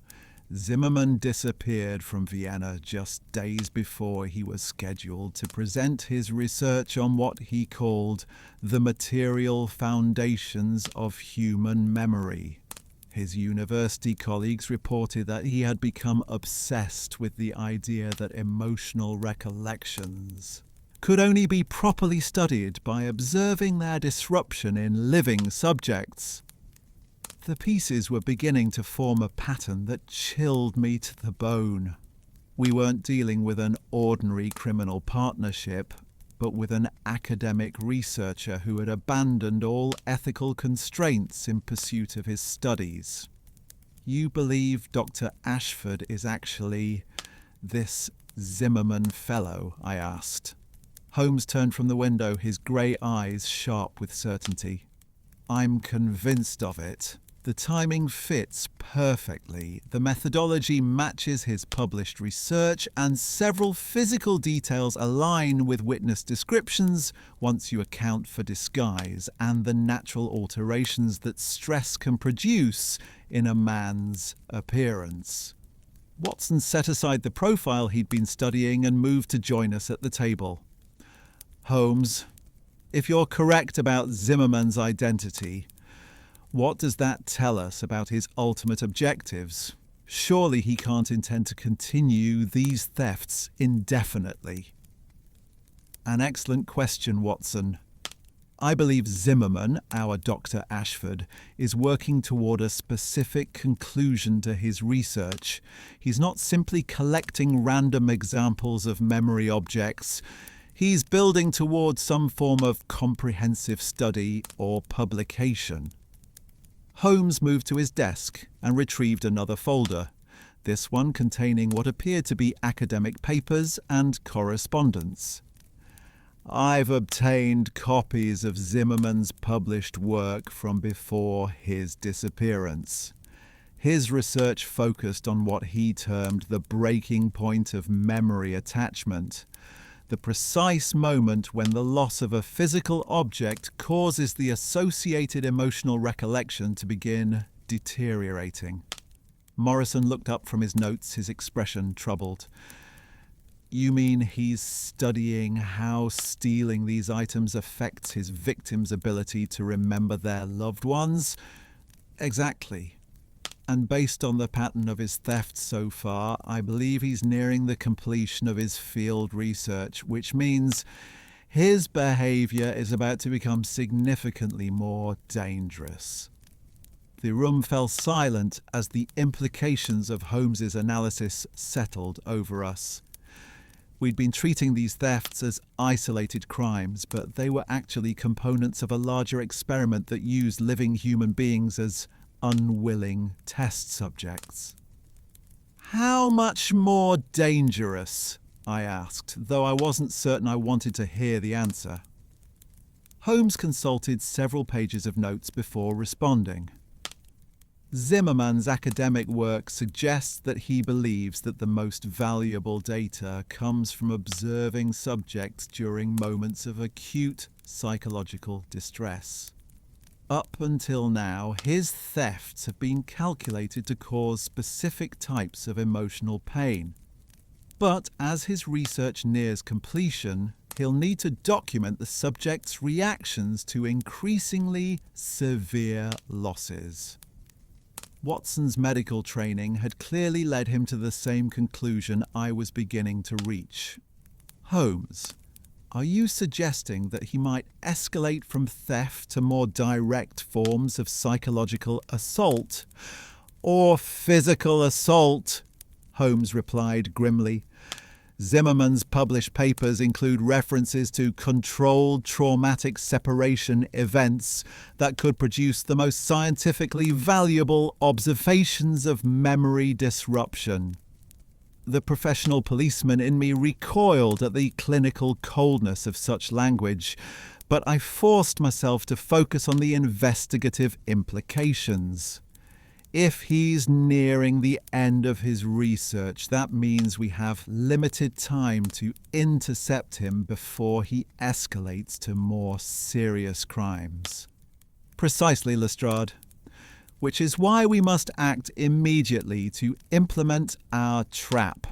Speaker 1: Zimmermann disappeared from Vienna just days before he was scheduled to present his research on what he called the material foundations of human memory. His university colleagues reported that he had become obsessed with the idea that emotional recollections could only be properly studied by observing their disruption in living subjects. The pieces were beginning to form a pattern that chilled me to the bone. We weren't dealing with an ordinary criminal partnership, but with an academic researcher who had abandoned all ethical constraints in pursuit of his studies. You believe Dr. Ashford is actually this Zimmermann fellow? I asked. Holmes turned from the window, his grey eyes sharp with certainty. I'm convinced of it. The timing fits perfectly. The methodology matches his published research, and several physical details align with witness descriptions once you account for disguise and the natural alterations that stress can produce in a man's appearance. Watson set aside the profile he'd been studying and moved to join us at the table. Holmes, if you're correct about Zimmerman's identity, what does that tell us about his ultimate objectives? Surely he can't intend to continue these thefts indefinitely. An excellent question, Watson. I believe Zimmerman, our Dr. Ashford, is working toward a specific conclusion to his research. He's not simply collecting random examples of memory objects. He's building towards some form of comprehensive study or publication. Holmes moved to his desk and retrieved another folder, this one containing what appeared to be academic papers and correspondence. I've obtained copies of Zimmerman's published work from before his disappearance. His research focused on what he termed the breaking point of memory attachment, the precise moment when the loss of a physical object causes the associated emotional recollection to begin deteriorating. Morrison looked up from his notes, his expression troubled. You mean he's studying how stealing these items affects his victim's ability to remember their loved ones? Exactly. And based on the pattern of his theft so far, I believe he's nearing the completion of his field research, which means his behaviour is about to become significantly more dangerous. The room fell silent as the implications of Holmes's analysis settled over us. We'd been treating these thefts as isolated crimes, but they were actually components of a larger experiment that used living human beings as unwilling test subjects. How much more dangerous? I asked, though I wasn't certain I wanted to hear the answer. Holmes consulted several pages of notes before responding. Zimmerman's academic work suggests that he believes that the most valuable data comes from observing subjects during moments of acute psychological distress. Up until now, his thefts have been calculated to cause specific types of emotional pain. But as his research nears completion, he'll need to document the subject's reactions to increasingly severe losses. Watson's medical training had clearly led him to the same conclusion I was beginning to reach. Holmes, are you suggesting that he might escalate from theft to more direct forms of psychological assault? Or physical assault? Holmes replied grimly. Zimmerman's published papers include references to controlled traumatic separation events that could produce the most scientifically valuable observations of memory disruption. The professional policeman in me recoiled at the clinical coldness of such language, but I forced myself to focus on the investigative implications. If he's nearing the end of his research, that means we have limited time to intercept him before he escalates to more serious crimes. Precisely, Lestrade. Which is why we must act immediately to implement our trap.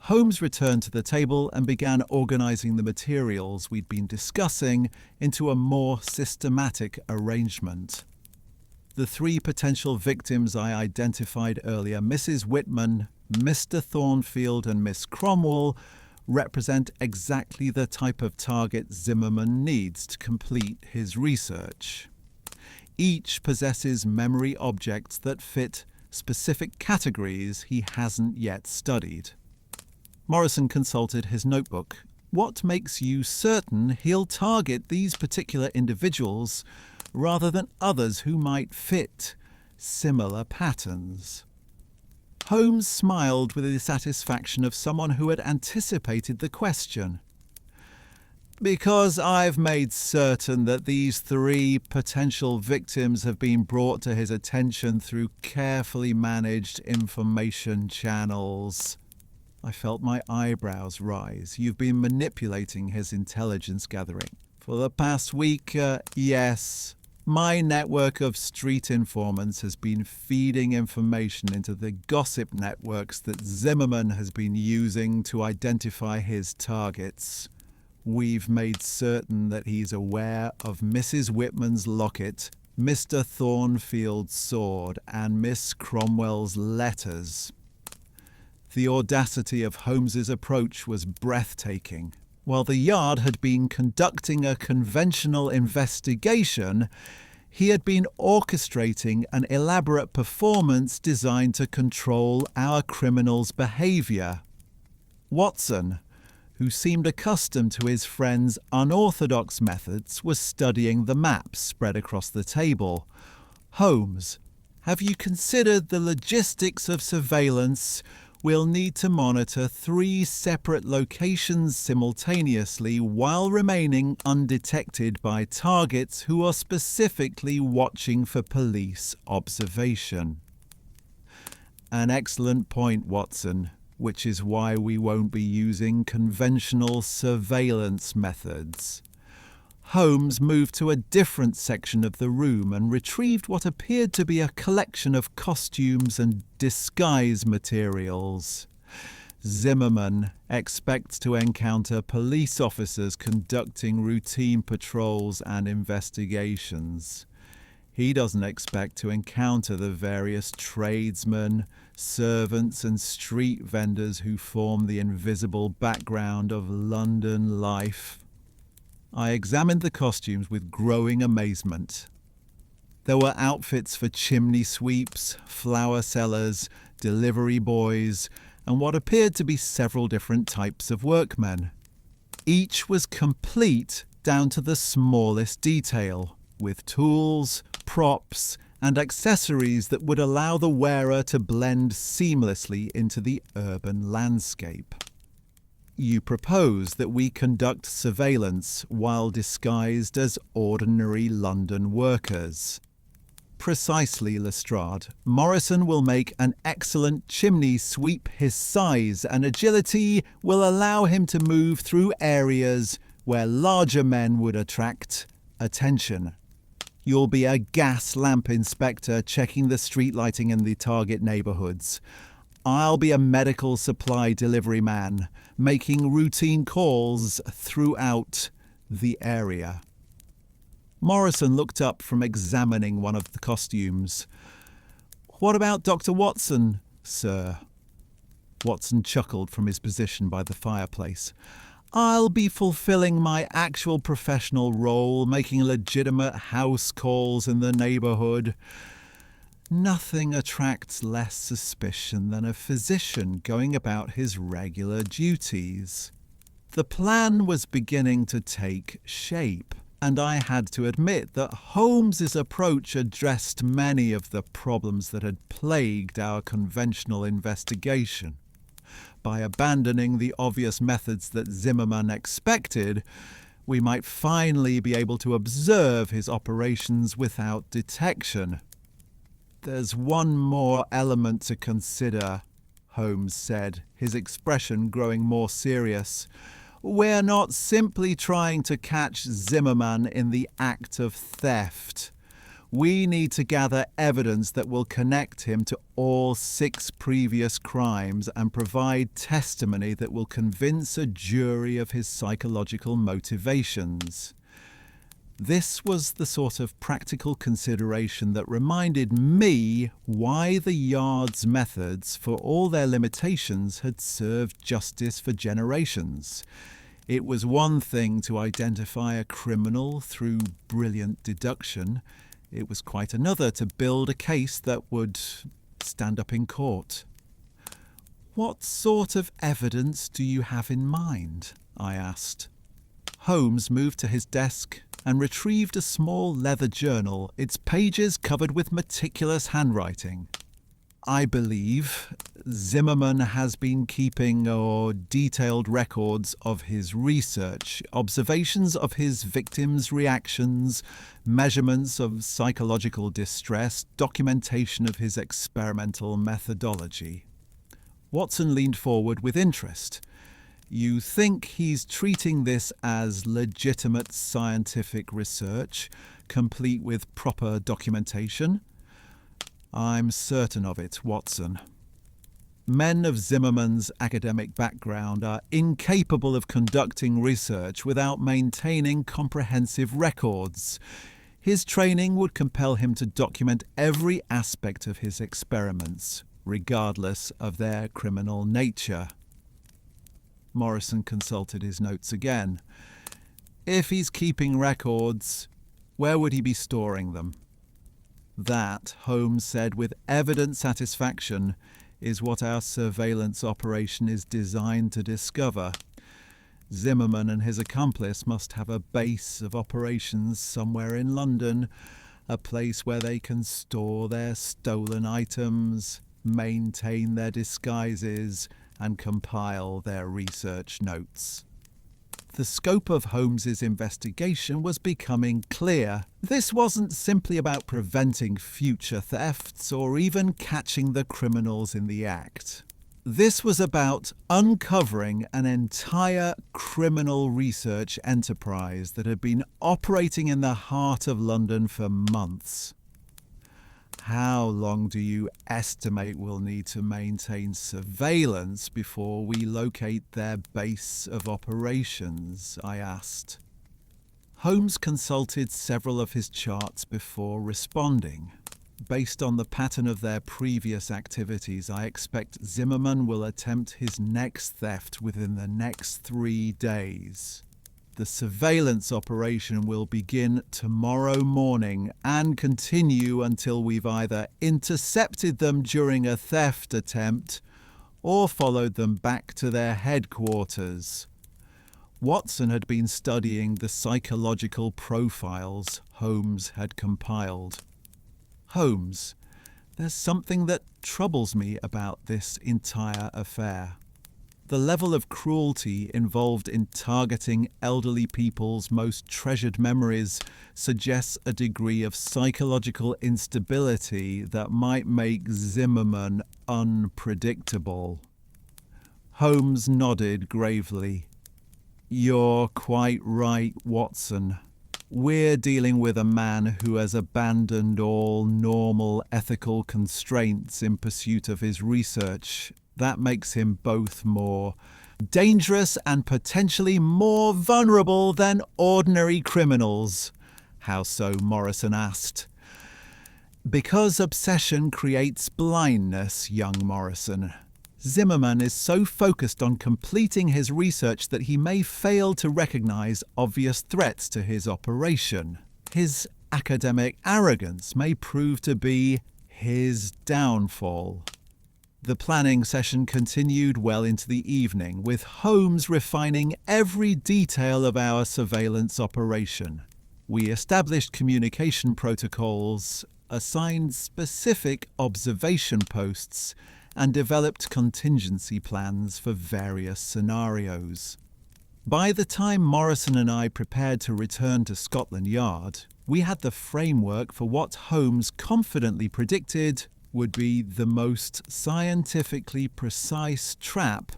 Speaker 1: Holmes returned to the table and began organising the materials we'd been discussing into a more systematic arrangement. The three potential victims I identified earlier, Mrs. Whitman, Mr. Thornfield and Miss Cromwell, represent exactly the type of target Zimmerman needs to complete his research. Each possesses memory objects that fit specific categories he hasn't yet studied. Morrison consulted his notebook. What makes you certain he'll target these particular individuals rather than others who might fit similar patterns? Holmes smiled with the satisfaction of someone who had anticipated the question. Because I've made certain that these 3 potential victims have been brought to his attention through carefully managed information channels. I felt my eyebrows rise. You've been manipulating his intelligence gathering. For the past week, yes. My network of street informants has been feeding information into the gossip networks that Zimmerman has been using to identify his targets. We've made certain that he's aware of Mrs. Whitman's locket, Mr. Thornfield's sword, and Miss Cromwell's letters. The audacity of Holmes's approach was breathtaking. While the Yard had been conducting a conventional investigation, he had been orchestrating an elaborate performance designed to control our criminals' behaviour. Watson, who seemed accustomed to his friend's unorthodox methods, was studying the maps spread across the table. Holmes, have you considered the logistics of surveillance? We'll need to monitor 3 separate locations simultaneously while remaining undetected by targets who are specifically watching for police observation. An excellent point, Watson, which is why we won't be using conventional surveillance methods. Holmes moved to a different section of the room and retrieved what appeared to be a collection of costumes and disguise materials. Zimmerman expects to encounter police officers conducting routine patrols and investigations. He doesn't expect to encounter the various tradesmen, servants and street vendors who form the invisible background of London life. I examined the costumes with growing amazement. There were outfits for chimney sweeps, flower sellers, delivery boys, and what appeared to be several different types of workmen. Each was complete down to the smallest detail, with tools, props, and accessories that would allow the wearer to blend seamlessly into the urban landscape. You propose that we conduct surveillance while disguised as ordinary London workers. Precisely, Lestrade. Morrison will make an excellent chimney sweep. His size and agility will allow him to move through areas where larger men would attract attention. You'll be a gas lamp inspector checking the street lighting in the target neighbourhoods. I'll be a medical supply delivery man, making routine calls throughout the area. Morrison looked up from examining one of the costumes. What about Dr. Watson, sir? Watson chuckled from his position by the fireplace. I'll be fulfilling my actual professional role, making legitimate house calls in the neighbourhood. Nothing attracts less suspicion than a physician going about his regular duties. The plan was beginning to take shape, and I had to admit that Holmes's approach addressed many of the problems that had plagued our conventional investigation. By abandoning the obvious methods that Zimmerman expected, we might finally be able to observe his operations without detection. There's one more element to consider, Holmes said, his expression growing more serious. We're not simply trying to catch Zimmerman in the act of theft. We need to gather evidence that will connect him to all 6 previous crimes and provide testimony that will convince a jury of his psychological motivations. This was the sort of practical consideration that reminded me why the Yard's methods, for all their limitations, had served justice for generations. It was one thing to identify a criminal through brilliant deduction. It was quite another to build a case that would stand up in court. What sort of evidence do you have in mind? I asked. Holmes moved to his desk and retrieved a small leather journal, its pages covered with meticulous handwriting. I believe Zimmerman has been keeping detailed records of his research, observations of his victims' reactions, measurements of psychological distress, documentation of his experimental methodology. Watson leaned forward with interest. You think he's treating this as legitimate scientific research, complete with proper documentation? I'm certain of it, Watson. Men of Zimmerman's academic background are incapable of conducting research without maintaining comprehensive records. His training would compel him to document every aspect of his experiments, regardless of their criminal nature. Morrison consulted his notes again. If he's keeping records, where would he be storing them? That, Holmes said with evident satisfaction, is what our surveillance operation is designed to discover. Zimmerman and his accomplice must have a base of operations somewhere in London, a place where they can store their stolen items, maintain their disguises, and compile their research notes. The scope of Holmes's investigation was becoming clear. This wasn't simply about preventing future thefts or even catching the criminals in the act. This was about uncovering an entire criminal research enterprise that had been operating in the heart of London for months. How long do you estimate we'll need to maintain surveillance before we locate their base of operations? I asked. Holmes consulted several of his charts before responding. Based on the pattern of their previous activities, I expect Zimmerman will attempt his next theft within the next 3 days. The surveillance operation will begin tomorrow morning and continue until we've either intercepted them during a theft attempt or followed them back to their headquarters. Watson had been studying the psychological profiles Holmes had compiled. Holmes, there's something that troubles me about this entire affair. The level of cruelty involved in targeting elderly people's most treasured memories suggests a degree of psychological instability that might make Zimmerman unpredictable. Holmes nodded gravely. You're quite right, Watson. We're dealing with a man who has abandoned all normal ethical constraints in pursuit of his research. That makes him both more dangerous and potentially more vulnerable than ordinary criminals. How so? Morrison asked. Because obsession creates blindness, young Morrison. Zimmerman is so focused on completing his research that he may fail to recognize obvious threats to his operation. His academic arrogance may prove to be his downfall. The planning session continued well into the evening, with Holmes refining every detail of our surveillance operation. We established communication protocols, assigned specific observation posts, and developed contingency plans for various scenarios. By the time Morrison and I prepared to return to Scotland Yard, we had the framework for what Holmes confidently predicted would be the most scientifically precise trap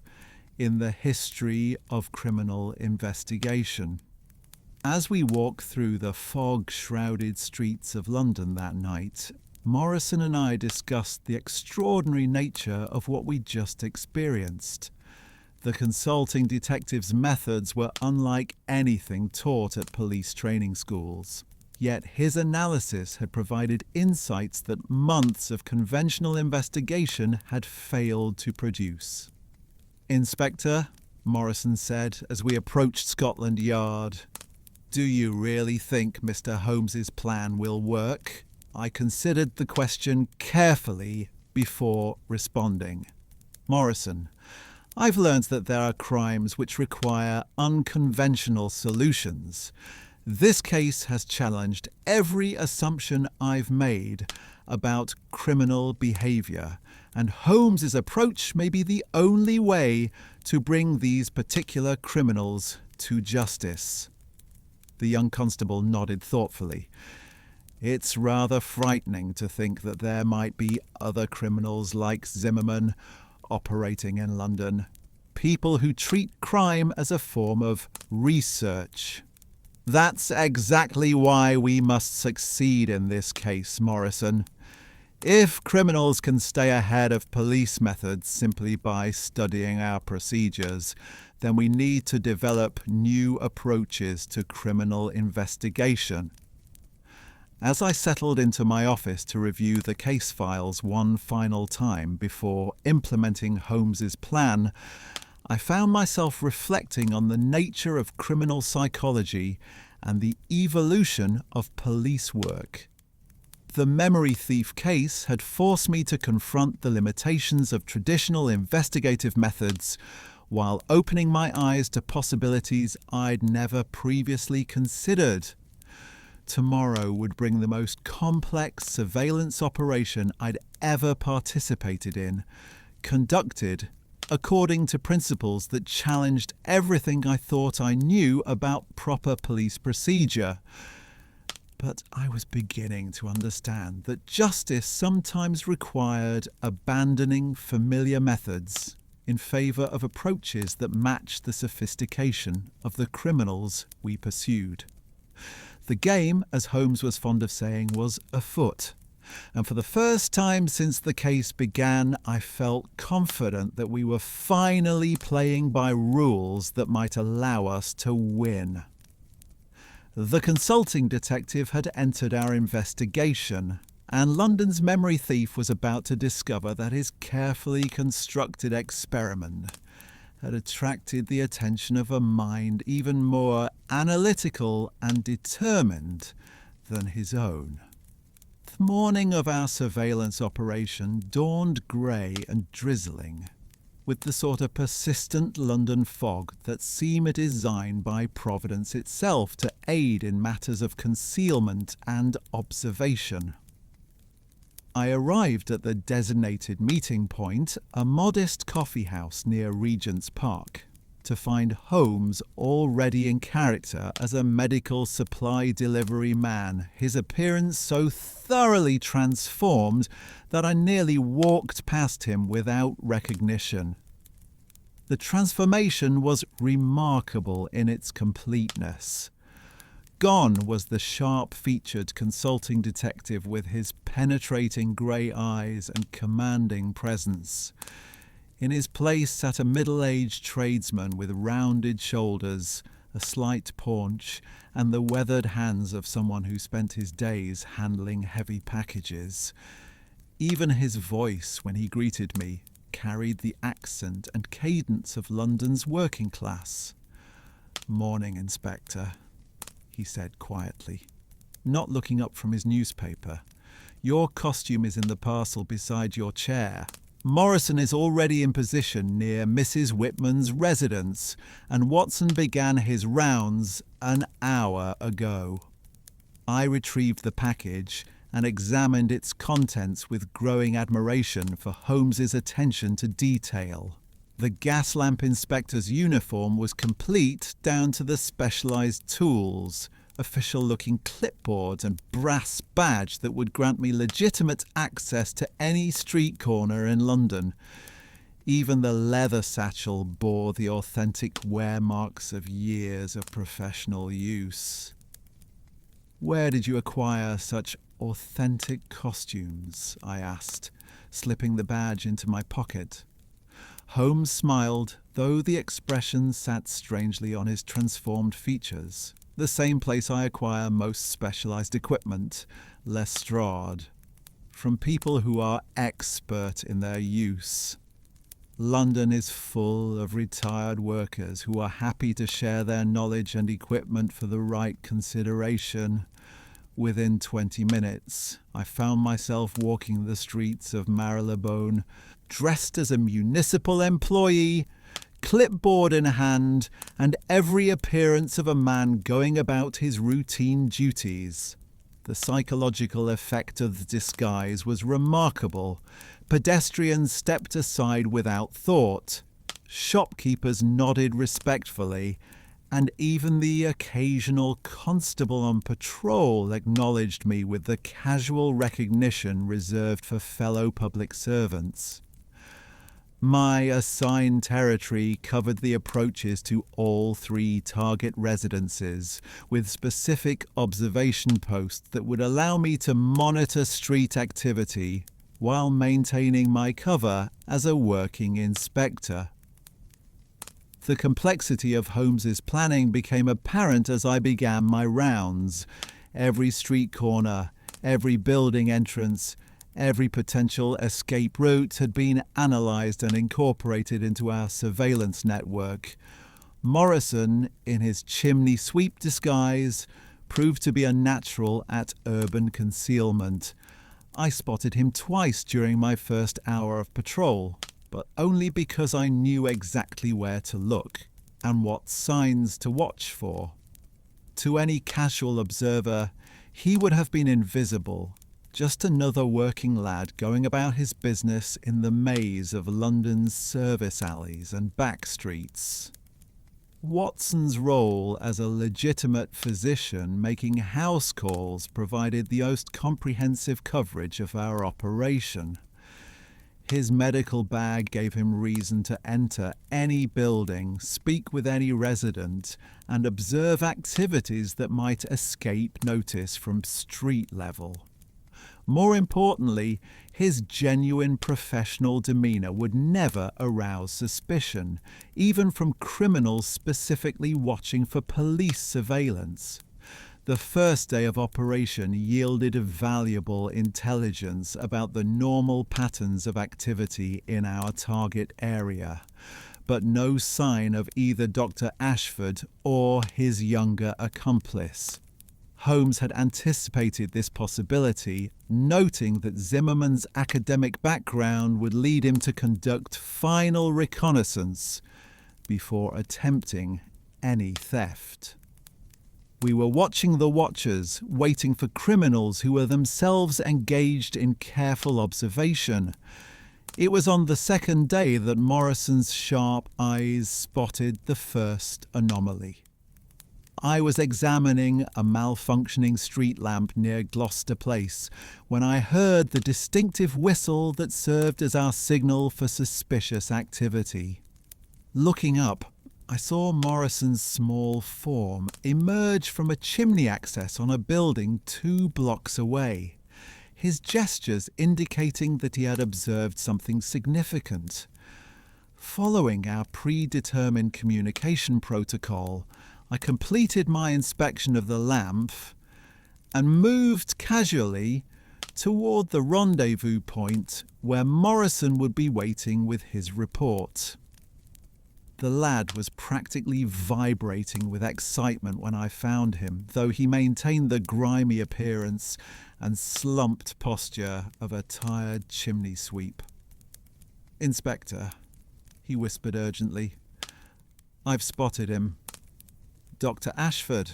Speaker 1: in the history of criminal investigation. As we walked through the fog-shrouded streets of London that night, Morrison and I discussed the extraordinary nature of what we just experienced. The consulting detective's methods were unlike anything taught at police training schools. Yet his analysis had provided insights that months of conventional investigation had failed to produce. Inspector, Morrison said as we approached Scotland Yard, do you really think Mr. Holmes's plan will work? I considered the question carefully before responding. Morrison, I've learned that there are crimes which require unconventional solutions. This case has challenged every assumption I've made about criminal behaviour, and Holmes's approach may be the only way to bring these particular criminals to justice." The young constable nodded thoughtfully. "It's rather frightening to think that there might be other criminals like Zimmerman operating in London. People who treat crime as a form of research. That's exactly why we must succeed in this case, Morrison. If criminals can stay ahead of police methods simply by studying our procedures, then we need to develop new approaches to criminal investigation." As I settled into my office to review the case files one final time before implementing Holmes's plan, I found myself reflecting on the nature of criminal psychology and the evolution of police work. The memory thief case had forced me to confront the limitations of traditional investigative methods while opening my eyes to possibilities I'd never previously considered. Tomorrow would bring the most complex surveillance operation I'd ever participated in, conducted according to principles that challenged everything I thought I knew about proper police procedure. But I was beginning to understand that justice sometimes required abandoning familiar methods in favour of approaches that matched the sophistication of the criminals we pursued. The game, as Holmes was fond of saying, was afoot, and for the first time since the case began, I felt confident that we were finally playing by rules that might allow us to win. The consulting detective had entered our investigation, and London's memory thief was about to discover that his carefully constructed experiment had attracted the attention of a mind even more analytical and determined than his own. The morning of our surveillance operation dawned grey and drizzling, with the sort of persistent London fog that seemed designed by Providence itself to aid in matters of concealment and observation. I arrived at the designated meeting point, a modest coffee house near Regent's Park, to find Holmes already in character as a medical supply delivery man, his appearance so thoroughly transformed that I nearly walked past him without recognition. The transformation was remarkable in its completeness. Gone was the sharp-featured consulting detective with his penetrating grey eyes and commanding presence. In his place sat a middle-aged tradesman with rounded shoulders, a slight paunch, and the weathered hands of someone who spent his days handling heavy packages. Even his voice, when he greeted me, carried the accent and cadence of London's working class. "Morning, Inspector," he said quietly, not looking up from his newspaper. "Your costume is in the parcel beside your chair. Morrison is already in position near Mrs. Whitman's residence, and Watson began his rounds an hour ago." I retrieved the package and examined its contents with growing admiration for Holmes's attention to detail. The gas lamp inspector's uniform was complete down to the specialised tools, official-looking clipboard and brass badge that would grant me legitimate access to any street corner in London. Even the leather satchel bore the authentic wear marks of years of professional use. "Where did you acquire such authentic costumes?" I asked, slipping the badge into my pocket. Holmes smiled, though the expression sat strangely on his transformed features. "The same place I acquire most specialised equipment, Lestrade, from people who are expert in their use. London is full of retired workers who are happy to share their knowledge and equipment for the right consideration." Within 20 minutes, I found myself walking the streets of Marylebone, dressed as a municipal employee, clipboard in hand, and every appearance of a man going about his routine duties. The psychological effect of the disguise was remarkable. Pedestrians stepped aside without thought. Shopkeepers nodded respectfully, and even the occasional constable on patrol acknowledged me with the casual recognition reserved for fellow public servants. My assigned territory covered the approaches to all 3 target residences, with specific observation posts that would allow me to monitor street activity while maintaining my cover as a working inspector. The complexity of Holmes's planning became apparent as I began my rounds. Every street corner, every building entrance, every potential escape route had been analysed and incorporated into our surveillance network. Morrison, in his chimney sweep disguise, proved to be a natural at urban concealment. I spotted him twice during my first hour of patrol, but only because I knew exactly where to look and what signs to watch for. To any casual observer, he would have been invisible, just another working lad going about his business in the maze of London's service alleys and back streets. Watson's role as a legitimate physician making house calls provided the most comprehensive coverage of our operation. His medical bag gave him reason to enter any building, speak with any resident, and observe activities that might escape notice from street level. More importantly, his genuine professional demeanour would never arouse suspicion, even from criminals specifically watching for police surveillance. The first day of operation yielded valuable intelligence about the normal patterns of activity in our target area, but no sign of either Dr. Ashford or his younger accomplice. Holmes had anticipated this possibility, noting that Zimmerman's academic background would lead him to conduct final reconnaissance before attempting any theft. We were watching the watchers, waiting for criminals who were themselves engaged in careful observation. It was on the second day that Morrison's sharp eyes spotted the first anomaly. I was examining a malfunctioning street lamp near Gloucester Place when I heard the distinctive whistle that served as our signal for suspicious activity. Looking up, I saw Morrison's small form emerge from a chimney access on a building 2 blocks away, his gestures indicating that he had observed something significant. Following our predetermined communication protocol, I completed my inspection of the lamp and moved casually toward the rendezvous point where Morrison would be waiting with his report. The lad was practically vibrating with excitement when I found him, though he maintained the grimy appearance and slumped posture of a tired chimney sweep. "Inspector," he whispered urgently, "I've spotted him. Dr. Ashford,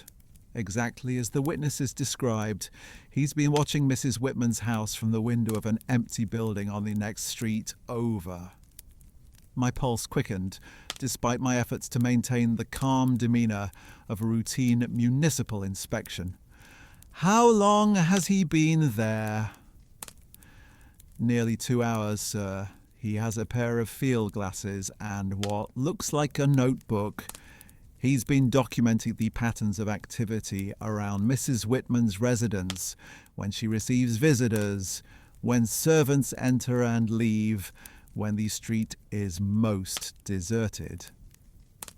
Speaker 1: exactly as the witnesses described. He's been watching Mrs. Whitman's house from the window of an empty building on the next street over." My pulse quickened, despite my efforts to maintain the calm demeanour of a routine municipal inspection. "How long has he been there?" "Nearly 2 hours, sir. He has a pair of field glasses and what looks like a notebook. He's been documenting the patterns of activity around Mrs. Whitman's residence, when she receives visitors, when servants enter and leave, when the street is most deserted."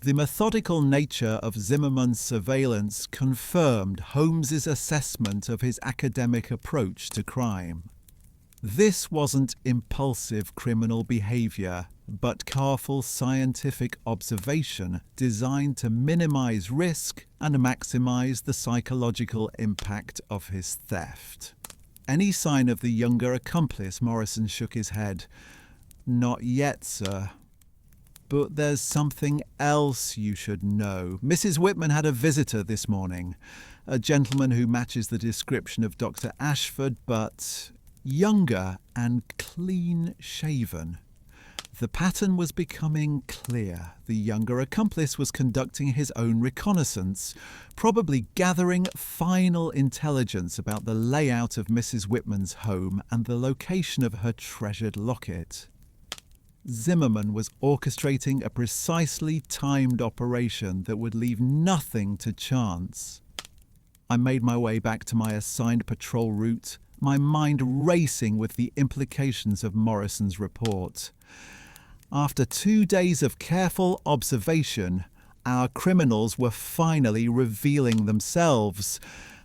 Speaker 1: The methodical nature of Zimmerman's surveillance confirmed Holmes's assessment of his academic approach to crime. This wasn't impulsive criminal behaviour, but careful scientific observation designed to minimise risk and maximise the psychological impact of his theft. "Any sign of the younger accomplice?" Morrison shook his head. "Not yet, sir." But there's something else you should know. Mrs. Whitman had a visitor this morning, a gentleman who matches the description of Dr. Ashford, but younger and clean-shaven. The pattern was becoming clear. The younger accomplice was conducting his own reconnaissance, probably gathering final intelligence about the layout of Mrs. Whitman's home and the location of her treasured locket. Zimmerman was orchestrating a precisely timed operation that would leave nothing to chance. I made my way back to my assigned patrol route, my mind racing with the implications of Morrison's report. After 2 days of careful observation, our criminals were finally revealing themselves.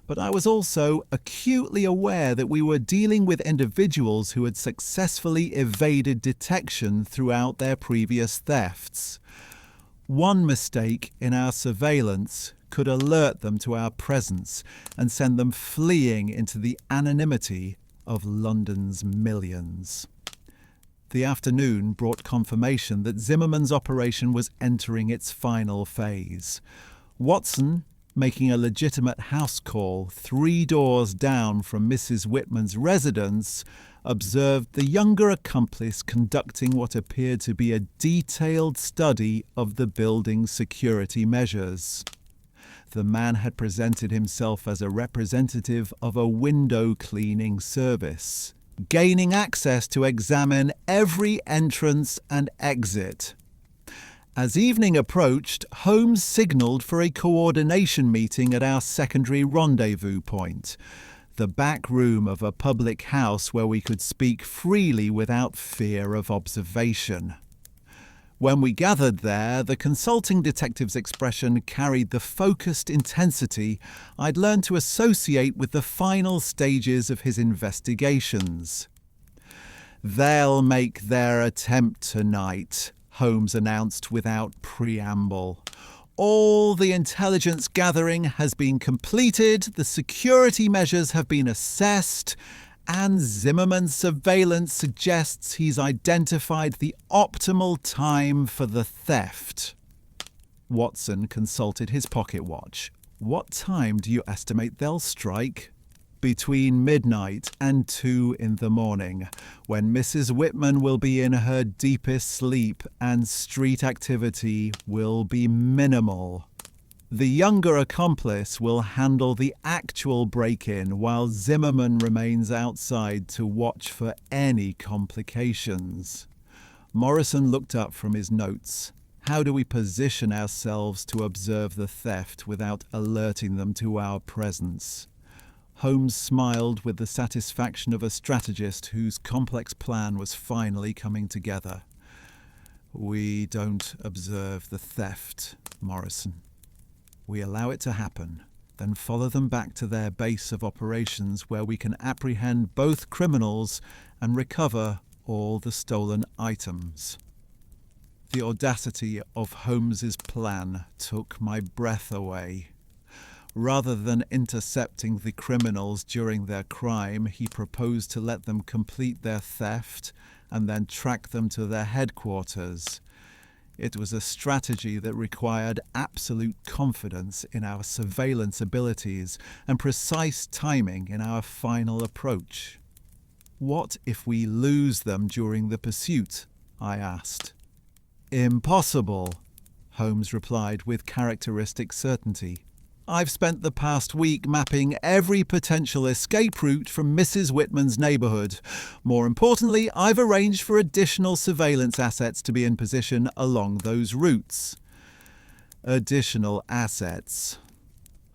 Speaker 1: But I was also acutely aware that we were dealing with individuals who had successfully evaded detection throughout their previous thefts. One mistake in our surveillance could alert them to our presence and send them fleeing into the anonymity of London's millions. The afternoon brought confirmation that Zimmerman's operation was entering its final phase. Watson, making a legitimate house call 3 doors down from Mrs. Whitman's residence, observed the younger accomplice conducting what appeared to be a detailed study of the building's security measures. The man had presented himself as a representative of a window cleaning service, gaining access to examine every entrance and exit. As evening approached, Holmes signalled for a coordination meeting at our secondary rendezvous point, the back room of a public house where we could speak freely without fear of observation. When we gathered there, the consulting detective's expression carried the focused intensity I'd learned to associate with the final stages of his investigations. "They'll make their attempt tonight," Holmes announced without preamble. "All the intelligence gathering has been completed, the security measures have been assessed, and Zimmerman's surveillance suggests he's identified the optimal time for the theft." Watson consulted his pocket watch. "What time do you estimate they'll strike?" "Between midnight and 2 in the morning, when Mrs. Whitman will be in her deepest sleep and street activity will be minimal. The younger accomplice will handle the actual break-in while Zimmerman remains outside to watch for any complications." Morrison looked up from his notes. "How do we position ourselves to observe the theft without alerting them to our presence?" Holmes smiled with the satisfaction of a strategist whose complex plan was finally coming together. "We don't observe the theft, Morrison. We allow it to happen, then follow them back to their base of operations where we can apprehend both criminals and recover all the stolen items." The audacity of Holmes's plan took my breath away. Rather than intercepting the criminals during their crime, he proposed to let them complete their theft and then track them to their headquarters. It was a strategy that required absolute confidence in our surveillance abilities and precise timing in our final approach. "What if we lose them during the pursuit?" I asked. "Impossible," Holmes replied with characteristic certainty. "I've spent the past week mapping every potential escape route from Mrs. Whitman's neighbourhood. More importantly, I've arranged for additional surveillance assets to be in position along those routes." Additional assets.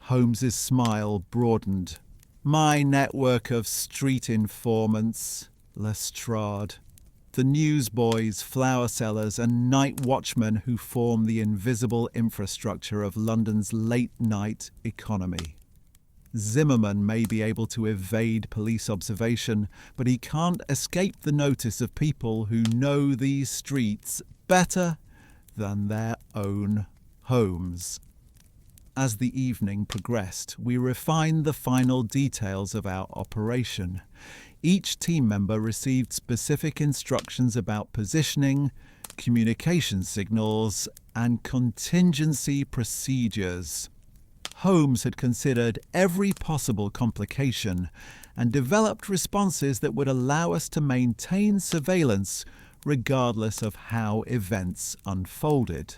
Speaker 1: Holmes's smile broadened. "My network of street informants, Lestrade. The newsboys, flower sellers and night watchmen who form the invisible infrastructure of London's late-night economy. Zimmerman may be able to evade police observation, but he can't escape the notice of people who know these streets better than their own homes." As the evening progressed, we refined the final details of our operation. Each team member received specific instructions about positioning, communication signals, and contingency procedures. Holmes had considered every possible complication and developed responses that would allow us to maintain surveillance regardless of how events unfolded.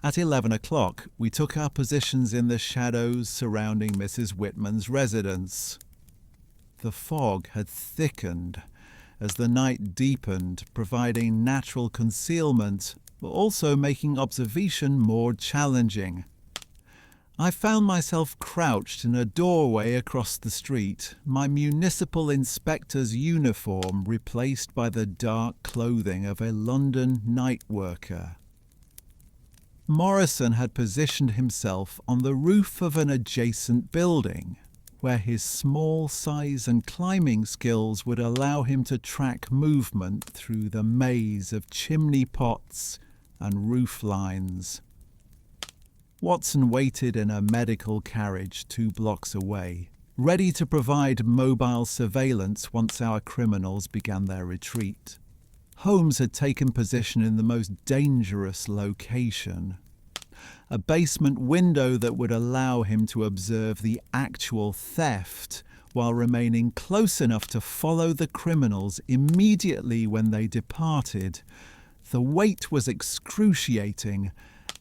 Speaker 1: At 11 o'clock, we took our positions in the shadows surrounding Mrs. Whitman's residence. The fog had thickened as the night deepened, providing natural concealment, but also making observation more challenging. I found myself crouched in a doorway across the street, my municipal inspector's uniform replaced by the dark clothing of a London night worker. Morrison had positioned himself on the roof of an adjacent building, where his small size and climbing skills would allow him to track movement through the maze of chimney pots and roof lines. Watson waited in a medical carriage 2 blocks away, ready to provide mobile surveillance once our criminals began their retreat. Holmes had taken position in the most dangerous location, a basement window that would allow him to observe the actual theft while remaining close enough to follow the criminals immediately when they departed. The wait was excruciating.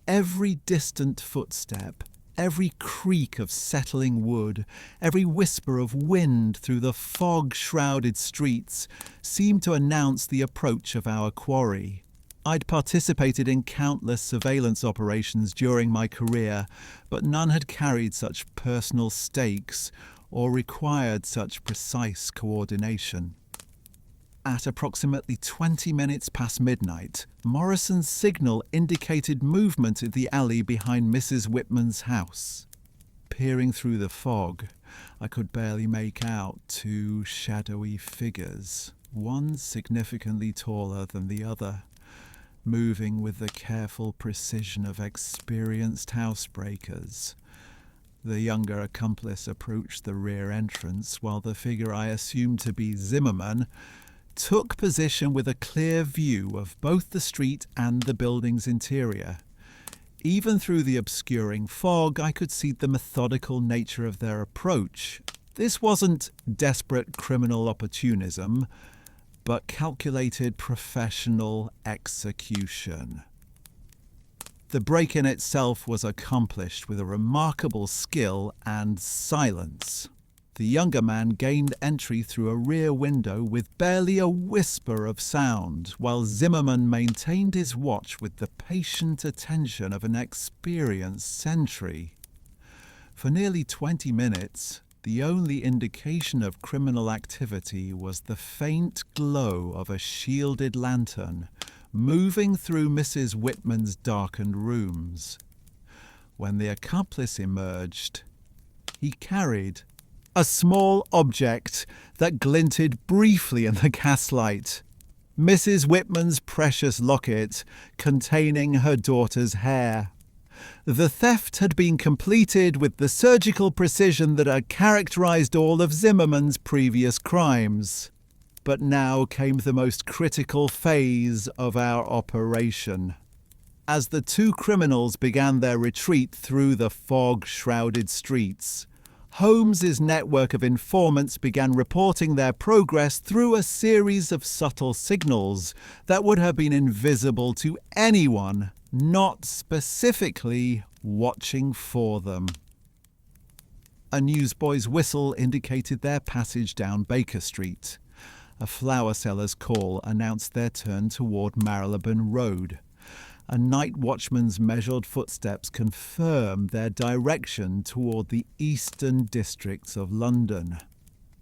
Speaker 1: Every distant footstep, every creak of settling wood, every whisper of wind through the fog-shrouded streets seemed to announce the approach of our quarry. I'd participated in countless surveillance operations during my career, but none had carried such personal stakes or required such precise coordination. At approximately 20 minutes past midnight, Morrison's signal indicated movement in the alley behind Mrs. Whitman's house. Peering through the fog, I could barely make out 2 shadowy figures, one significantly taller than the other, moving with the careful precision of experienced housebreakers. The younger accomplice approached the rear entrance, while the figure I assumed to be Zimmerman took position with a clear view of both the street and the building's interior. Even through the obscuring fog, I could see the methodical nature of their approach. This wasn't desperate criminal opportunism, but calculated professional execution. The break-in itself was accomplished with a remarkable skill and silence. The younger man gained entry through a rear window with barely a whisper of sound, while Zimmerman maintained his watch with the patient attention of an experienced sentry. For nearly 20 minutes, the only indication of criminal activity was the faint glow of a shielded lantern moving through Mrs. Whitman's darkened rooms. When the accomplice emerged, he carried a small object that glinted briefly in the gaslight. Mrs. Whitman's precious locket containing her daughter's hair. The theft had been completed with the surgical precision that had characterized all of Zimmerman's previous crimes. But now came the most critical phase of our operation. As the 2 criminals began their retreat through the fog-shrouded streets, Holmes's network of informants began reporting their progress through a series of subtle signals that would have been invisible to anyone not specifically watching for them. A newsboy's whistle indicated their passage down Baker Street. A flower seller's call announced their turn toward Marylebone Road. A night watchman's measured footsteps confirmed their direction toward the eastern districts of London.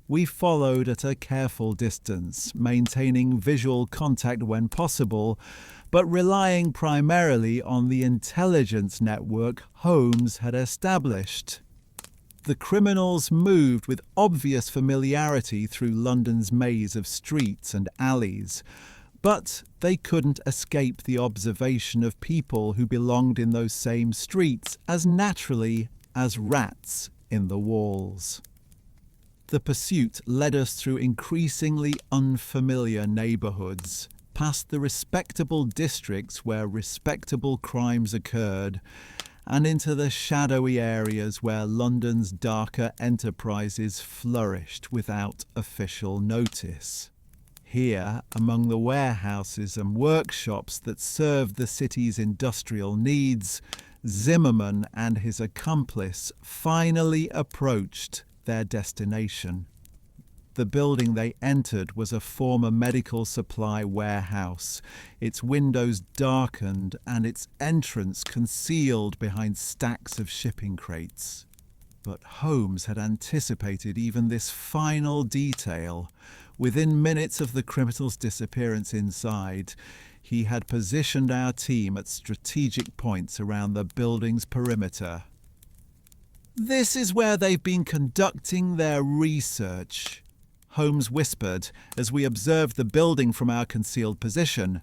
Speaker 1: We followed at a careful distance, maintaining visual contact when possible, but relying primarily on the intelligence network Holmes had established. The criminals moved with obvious familiarity through London's maze of streets and alleys, but they couldn't escape the observation of people who belonged in those same streets as naturally as rats in the walls. The pursuit led us through increasingly unfamiliar neighbourhoods, past the respectable districts where respectable crimes occurred, and into the shadowy areas where London's darker enterprises flourished without official notice. Here, among the warehouses and workshops that served the city's industrial needs, Zimmerman and his accomplice finally approached their destination. The building they entered was a former medical supply warehouse, its windows darkened and its entrance concealed behind stacks of shipping crates. But Holmes had anticipated even this final detail. Within minutes of the criminal's disappearance inside, he had positioned our team at strategic points around the building's perimeter. "This is where they've been conducting their research," Holmes whispered as we observed the building from our concealed position.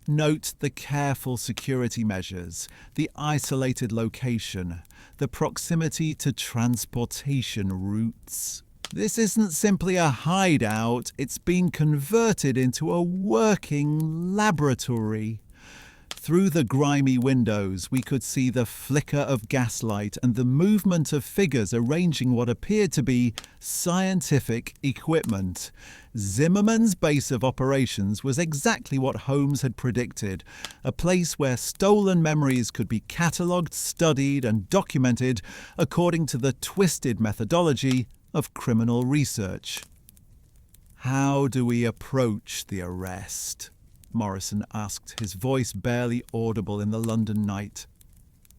Speaker 1: "Note the careful security measures, the isolated location, the proximity to transportation routes. This isn't simply a hideout, it's been converted into a working laboratory." Through the grimy windows, we could see the flicker of gaslight and the movement of figures arranging what appeared to be scientific equipment. Zimmerman's base of operations was exactly what Holmes had predicted, a place where stolen memories could be catalogued, studied, and documented according to the twisted methodology of criminal research. "How do we approach the arrest?" Morrison asked, his voice barely audible in the London night.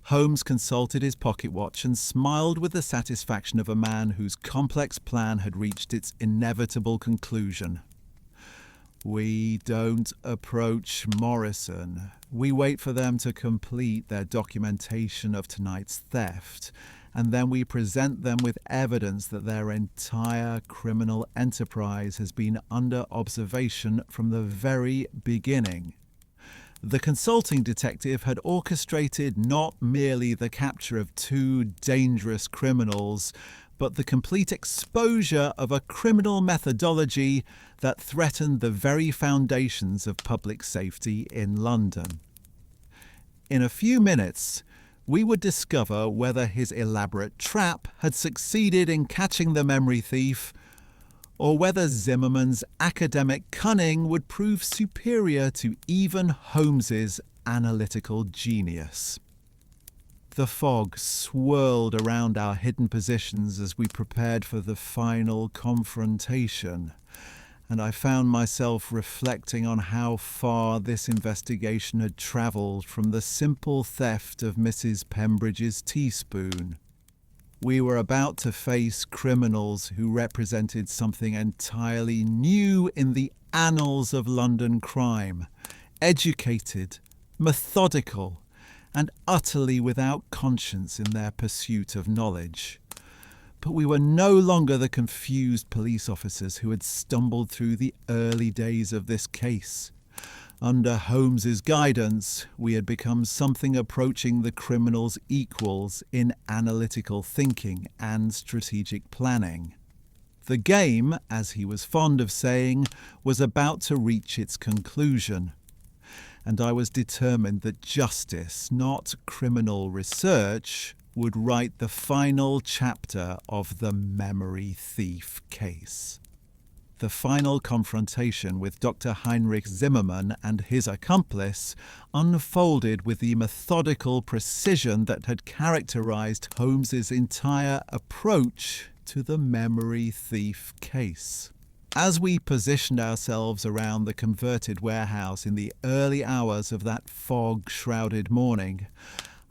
Speaker 1: Holmes consulted his pocket watch and smiled with the satisfaction of a man whose complex plan had reached its inevitable conclusion. "We don't approach Morrison. We wait for them to complete their documentation of tonight's theft, and then we present them with evidence that their entire criminal enterprise has been under observation from the very beginning." The consulting detective had orchestrated not merely the capture of two dangerous criminals, but the complete exposure of a criminal methodology that threatened the very foundations of public safety in London. In a few minutes, we would discover whether his elaborate trap had succeeded in catching the memory thief, or whether Zimmerman's academic cunning would prove superior to even Holmes's analytical genius. The fog swirled around our hidden positions as we prepared for the final confrontation, and I found myself reflecting on how far this investigation had travelled from the simple theft of Mrs. Pembridge's teaspoon. We were about to face criminals who represented something entirely new in the annals of London crime, educated, methodical, and utterly without conscience in their pursuit of knowledge. But we were no longer the confused police officers who had stumbled through the early days of this case. Under Holmes's guidance, we had become something approaching the criminal's equals in analytical thinking and strategic planning. The game, as he was fond of saying, was about to reach its conclusion, and I was determined that justice, not criminal research, would write the final chapter of the memory thief case. The final confrontation with Dr. Heinrich Zimmerman and his accomplice unfolded with the methodical precision that had characterized Holmes's entire approach to the memory thief case. As we positioned ourselves around the converted warehouse in the early hours of that fog-shrouded morning,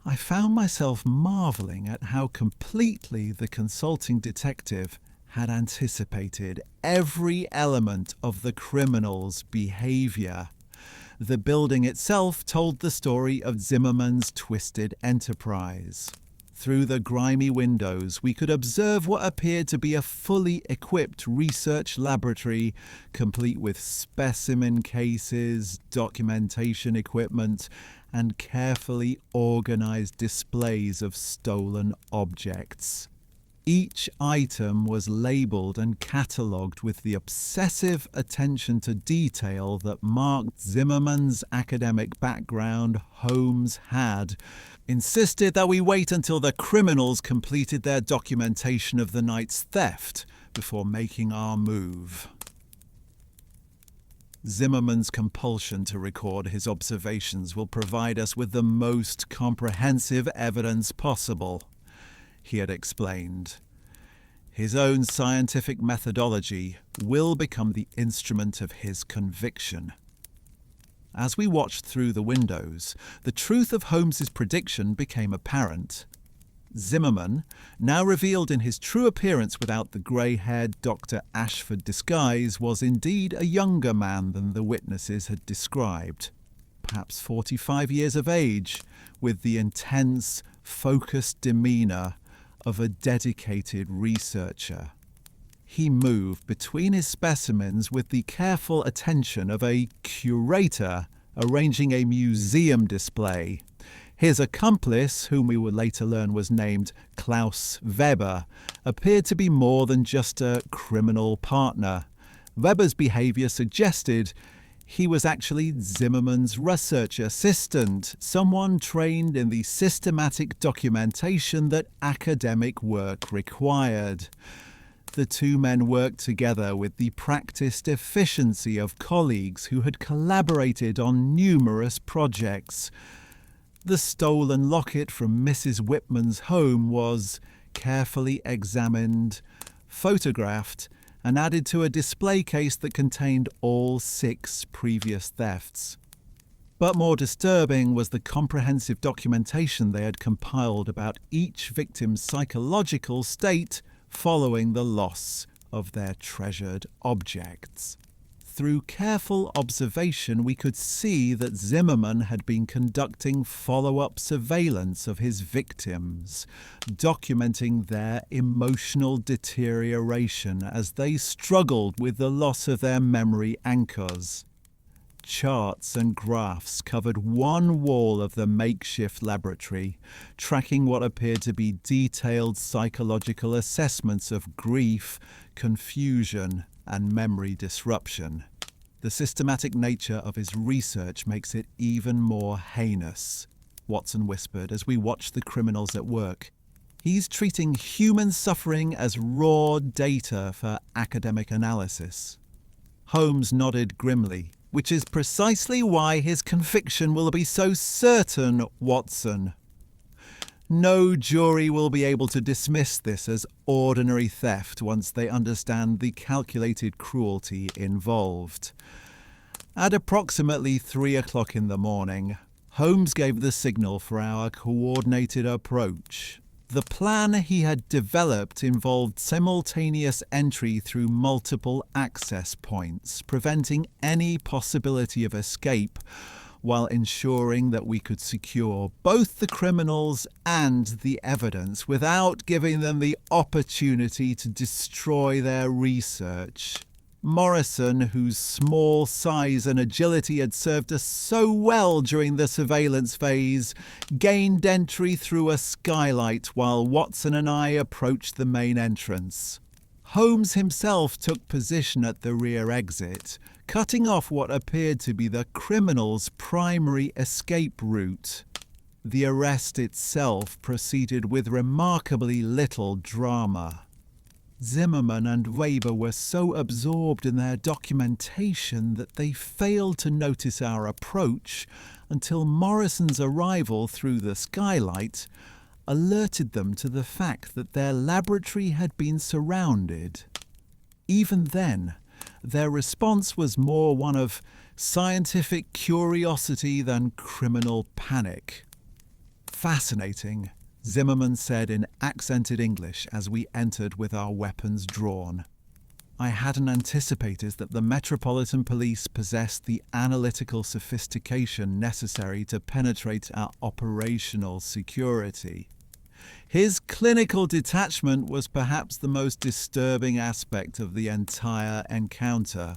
Speaker 1: I found myself marvelling at how completely the consulting detective had anticipated every element of the criminal's behaviour. The building itself told the story of Zimmerman's twisted enterprise. Through the grimy windows, we could observe what appeared to be a fully equipped research laboratory, complete with specimen cases, documentation equipment, and carefully organized displays of stolen objects. Each item was labelled and catalogued with the obsessive attention to detail that marked Zimmerman's academic background. Holmes had insisted that we wait until the criminals completed their documentation of the night's theft before making our move. Zimmerman's compulsion to record his observations will provide us with the most comprehensive evidence possible, he had explained. His own scientific methodology will become the instrument of his conviction. As we watched through the windows, the truth of Holmes's prediction became apparent. Zimmerman, now revealed in his true appearance without the grey-haired Dr. Ashford disguise, was indeed a younger man than the witnesses had described, perhaps 45 years of age, with the intense, focused demeanour of a dedicated researcher. He moved between his specimens with the careful attention of a curator arranging a museum display. His accomplice, whom we would later learn was named Klaus Weber, appeared to be more than just a criminal partner. Weber's behaviour suggested he was actually Zimmerman's research assistant, someone trained in the systematic documentation that academic work required. The two men worked together with the practiced efficiency of colleagues who had collaborated on numerous projects. The stolen locket from Mrs. Whitman's home was carefully examined, photographed, and added to a display case that contained all 6 previous thefts. But more disturbing was the comprehensive documentation they had compiled about each victim's psychological state following the loss of their treasured objects. Through careful observation, we could see that Zimmerman had been conducting follow-up surveillance of his victims, documenting their emotional deterioration as they struggled with the loss of their memory anchors. Charts and graphs covered one wall of the makeshift laboratory, tracking what appeared to be detailed psychological assessments of grief, confusion, and memory disruption. The systematic nature of his research makes it even more heinous, Watson whispered as we watched the criminals at work. He's treating human suffering as raw data for academic analysis. Holmes nodded grimly, which is precisely why his conviction will be so certain, Watson. No jury will be able to dismiss this as ordinary theft once they understand the calculated cruelty involved. At approximately 3 o'clock in the morning, Holmes gave the signal for our coordinated approach. The plan he had developed involved simultaneous entry through multiple access points, preventing any possibility of escape, while ensuring that we could secure both the criminals and the evidence without giving them the opportunity to destroy their research. Morrison, whose small size and agility had served us so well during the surveillance phase, gained entry through a skylight while Watson and I approached the main entrance. Holmes himself took position at the rear exit, cutting off what appeared to be the criminal's primary escape route. The arrest itself proceeded with remarkably little drama. Zimmerman and Weber were so absorbed in their documentation that they failed to notice our approach until Morrison's arrival through the skylight alerted them to the fact that their laboratory had been surrounded. Even then, their response was more one of scientific curiosity than criminal panic. "Fascinating," Zimmerman said in accented English as we entered with our weapons drawn. "I hadn't anticipated that the Metropolitan Police possessed the analytical sophistication necessary to penetrate our operational security." His clinical detachment was perhaps the most disturbing aspect of the entire encounter.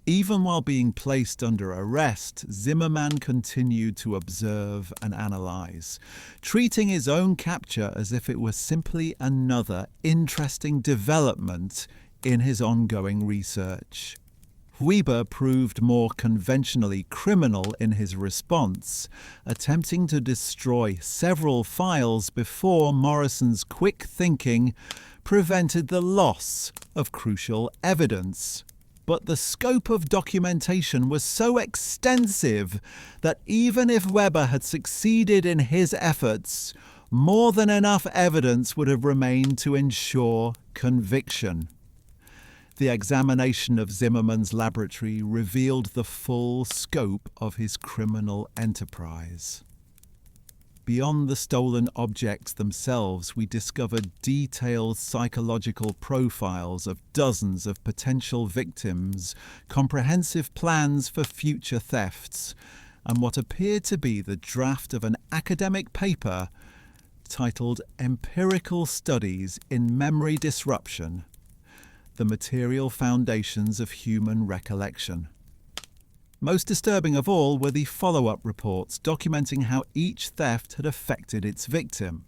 Speaker 1: Even while being placed under arrest, Zimmerman continued to observe and analyze, treating his own capture as if it were simply another interesting development in his ongoing research. Weber proved more conventionally criminal in his response, attempting to destroy several files before Morrison's quick thinking prevented the loss of crucial evidence. But the scope of documentation was so extensive that even if Weber had succeeded in his efforts, more than enough evidence would have remained to ensure conviction. The examination of Zimmerman's laboratory revealed the full scope of his criminal enterprise. Beyond the stolen objects themselves, we discovered detailed psychological profiles of dozens of potential victims, comprehensive plans for future thefts, and what appeared to be the draft of an academic paper titled Empirical Studies in Memory Disruption: The Material Foundations of Human Recollection. Most disturbing of all were the follow-up reports documenting how each theft had affected its victim.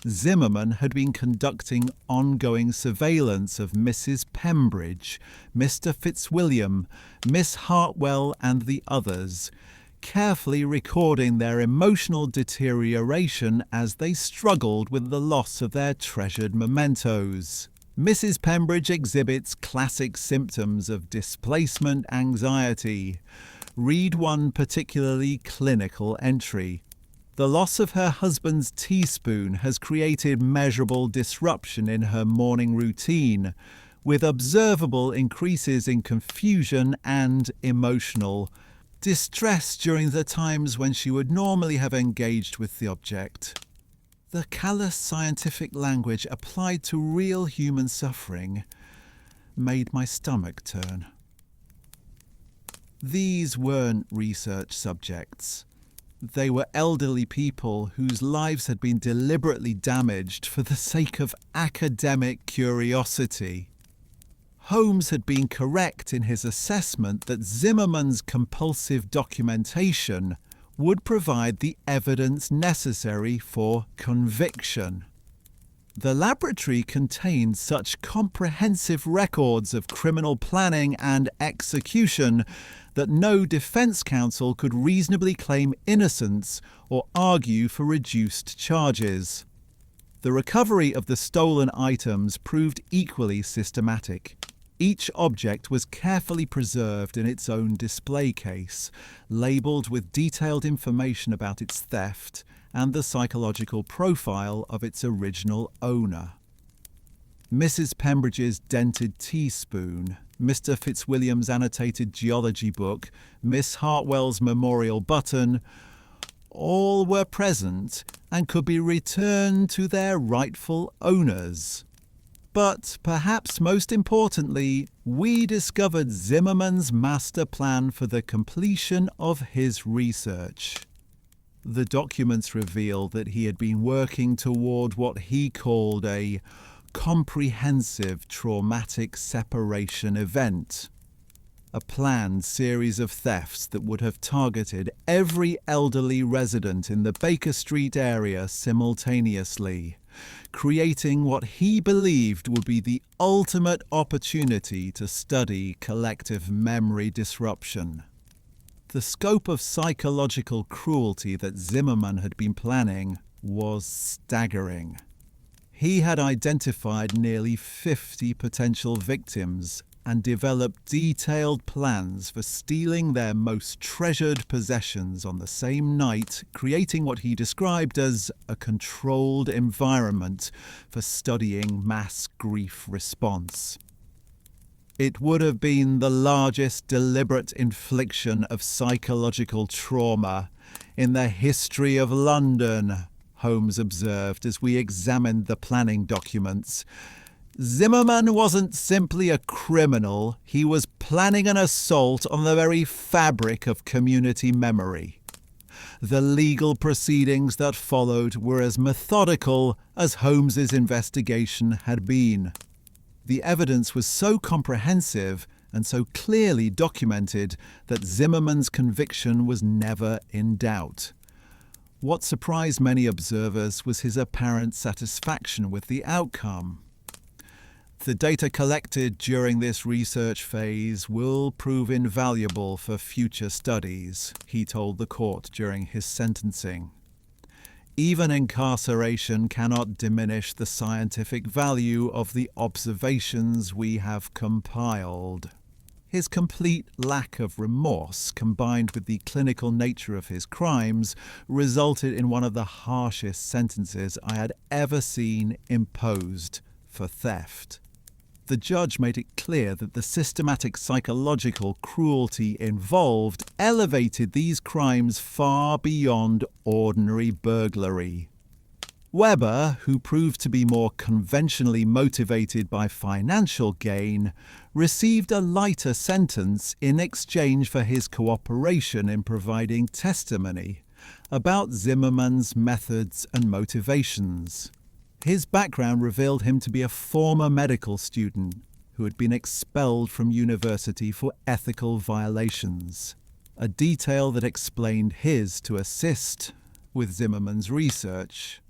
Speaker 1: Zimmerman had been conducting ongoing surveillance of Mrs. Pembridge, Mr. Fitzwilliam, Miss Hartwell and the others, carefully recording their emotional deterioration as they struggled with the loss of their treasured mementos. Mrs. Pembridge exhibits classic symptoms of displacement anxiety. Read one particularly clinical entry. The loss of her husband's teaspoon has created measurable disruption in her morning routine, with observable increases in confusion and emotional distress during the times when she would normally have engaged with the object. The callous scientific language applied to real human suffering made my stomach turn. These weren't research subjects. They were elderly people whose lives had been deliberately damaged for the sake of academic curiosity. Holmes had been correct in his assessment that Zimmerman's compulsive documentation would provide the evidence necessary for conviction. The laboratory contained such comprehensive records of criminal planning and execution that no defense counsel could reasonably claim innocence or argue for reduced charges. The recovery of the stolen items proved equally systematic. Each object was carefully preserved in its own display case, labelled with detailed information about its theft and the psychological profile of its original owner. Mrs. Pembridge's dented teaspoon, Mr. Fitzwilliam's annotated geology book, Miss Hartwell's memorial button, all were present and could be returned to their rightful owners. But perhaps most importantly, we discovered Zimmerman's master plan for the completion of his research. The documents reveal that he had been working toward what he called a comprehensive traumatic separation event, a planned series of thefts that would have targeted every elderly resident in the Baker Street area simultaneously, creating what he believed would be the ultimate opportunity to study collective memory disruption. The scope of psychological cruelty that Zimmerman had been planning was staggering. He had identified nearly 50 potential victims and developed detailed plans for stealing their most treasured possessions on the same night, creating what he described as a controlled environment for studying mass grief response. It would have been the largest deliberate infliction of psychological trauma in the history of London, Holmes observed as we examined the planning documents. Zimmerman wasn't simply a criminal, he was planning an assault on the very fabric of community memory. The legal proceedings that followed were as methodical as Holmes's investigation had been. The evidence was so comprehensive and so clearly documented that Zimmermann's conviction was never in doubt. What surprised many observers was his apparent satisfaction with the outcome. The data collected during this research phase will prove invaluable for future studies, he told the court during his sentencing. Even incarceration cannot diminish the scientific value of the observations we have compiled. His complete lack of remorse, combined with the clinical nature of his crimes, resulted in one of the harshest sentences I had ever seen imposed for theft. The judge made it clear that the systematic psychological cruelty involved elevated these crimes far beyond ordinary burglary. Weber, who proved to be more conventionally motivated by financial gain, received a lighter sentence in exchange for his cooperation in providing testimony about Zimmermann's methods and motivations. His background revealed him to be a former medical student who had been expelled from university for ethical violations, a detail that explained his to assist with Zimmermann's research.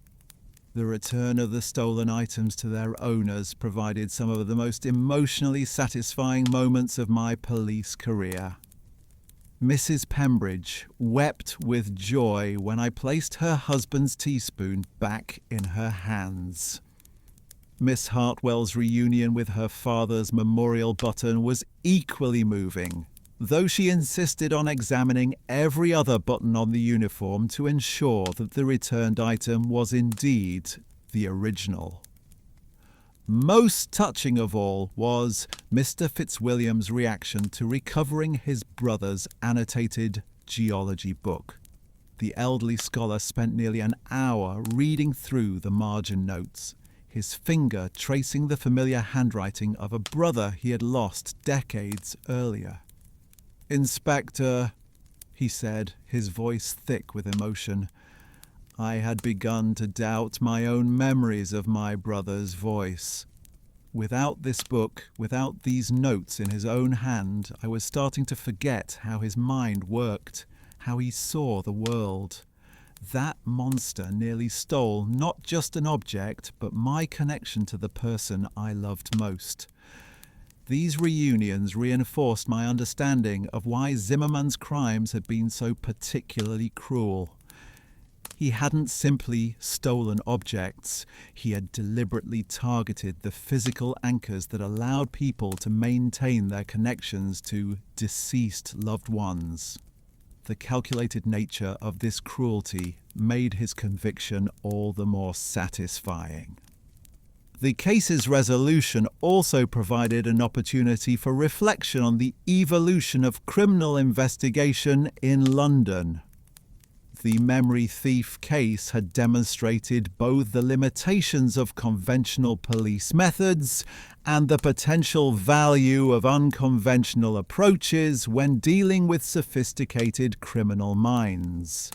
Speaker 1: The return of the stolen items to their owners provided some of the most emotionally satisfying moments of my police career. Mrs. Pembridge wept with joy when I placed her husband's teaspoon back in her hands. Miss Hartwell's reunion with her father's memorial button was equally moving, though she insisted on examining every other button on the uniform to ensure that the returned item was indeed the original. Most touching of all was Mr. Fitzwilliam's reaction to recovering his brother's annotated geology book. The elderly scholar spent nearly an hour reading through the margin notes, his finger tracing the familiar handwriting of a brother he had lost decades earlier. "Inspector," he said, his voice thick with emotion, "I had begun to doubt my own memories of my brother's voice. Without this book, without these notes in his own hand, I was starting to forget how his mind worked, how he saw the world. That monster nearly stole not just an object, but my connection to the person I loved most. These reunions reinforced my understanding of why Zimmermann's crimes had been so particularly cruel. He hadn't simply stolen objects, he had deliberately targeted the physical anchors that allowed people to maintain their connections to deceased loved ones. The calculated nature of this cruelty made his conviction all the more satisfying. The case's resolution also provided an opportunity for reflection on the evolution of criminal investigation in London. The memory thief case had demonstrated both the limitations of conventional police methods and the potential value of unconventional approaches when dealing with sophisticated criminal minds.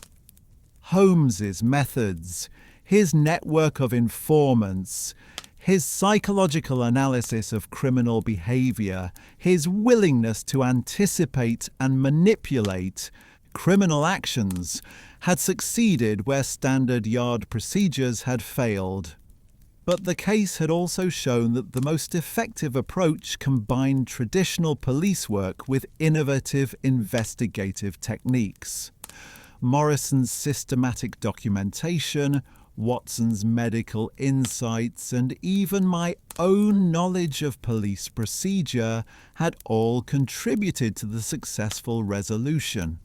Speaker 1: Holmes's methods, his network of informants, his psychological analysis of criminal behavior, his willingness to anticipate and manipulate criminal actions had succeeded where standard yard procedures had failed. But the case had also shown that the most effective approach combined traditional police work with innovative investigative techniques. Morrison's systematic documentation, Watson's medical insights, and even my own knowledge of police procedure had all contributed to the successful resolution.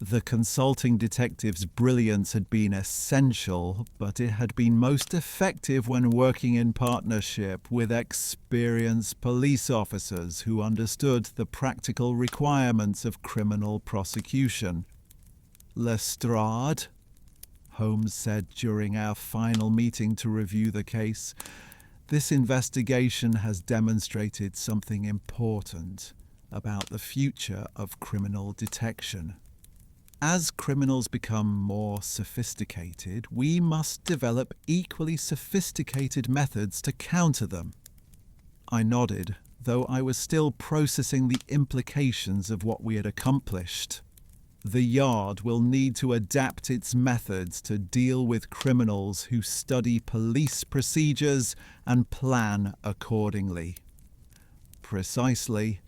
Speaker 1: The consulting detective's brilliance had been essential, but it had been most effective when working in partnership with experienced police officers who understood the practical requirements of criminal prosecution. "Lestrade," Holmes said during our final meeting to review the case, "this investigation has demonstrated something important about the future of criminal detection. As criminals become more sophisticated, we must develop equally sophisticated methods to counter them." I nodded, though I was still processing the implications of what we had accomplished. The Yard will need to adapt its methods to deal with criminals who study police procedures and plan accordingly. Precisely.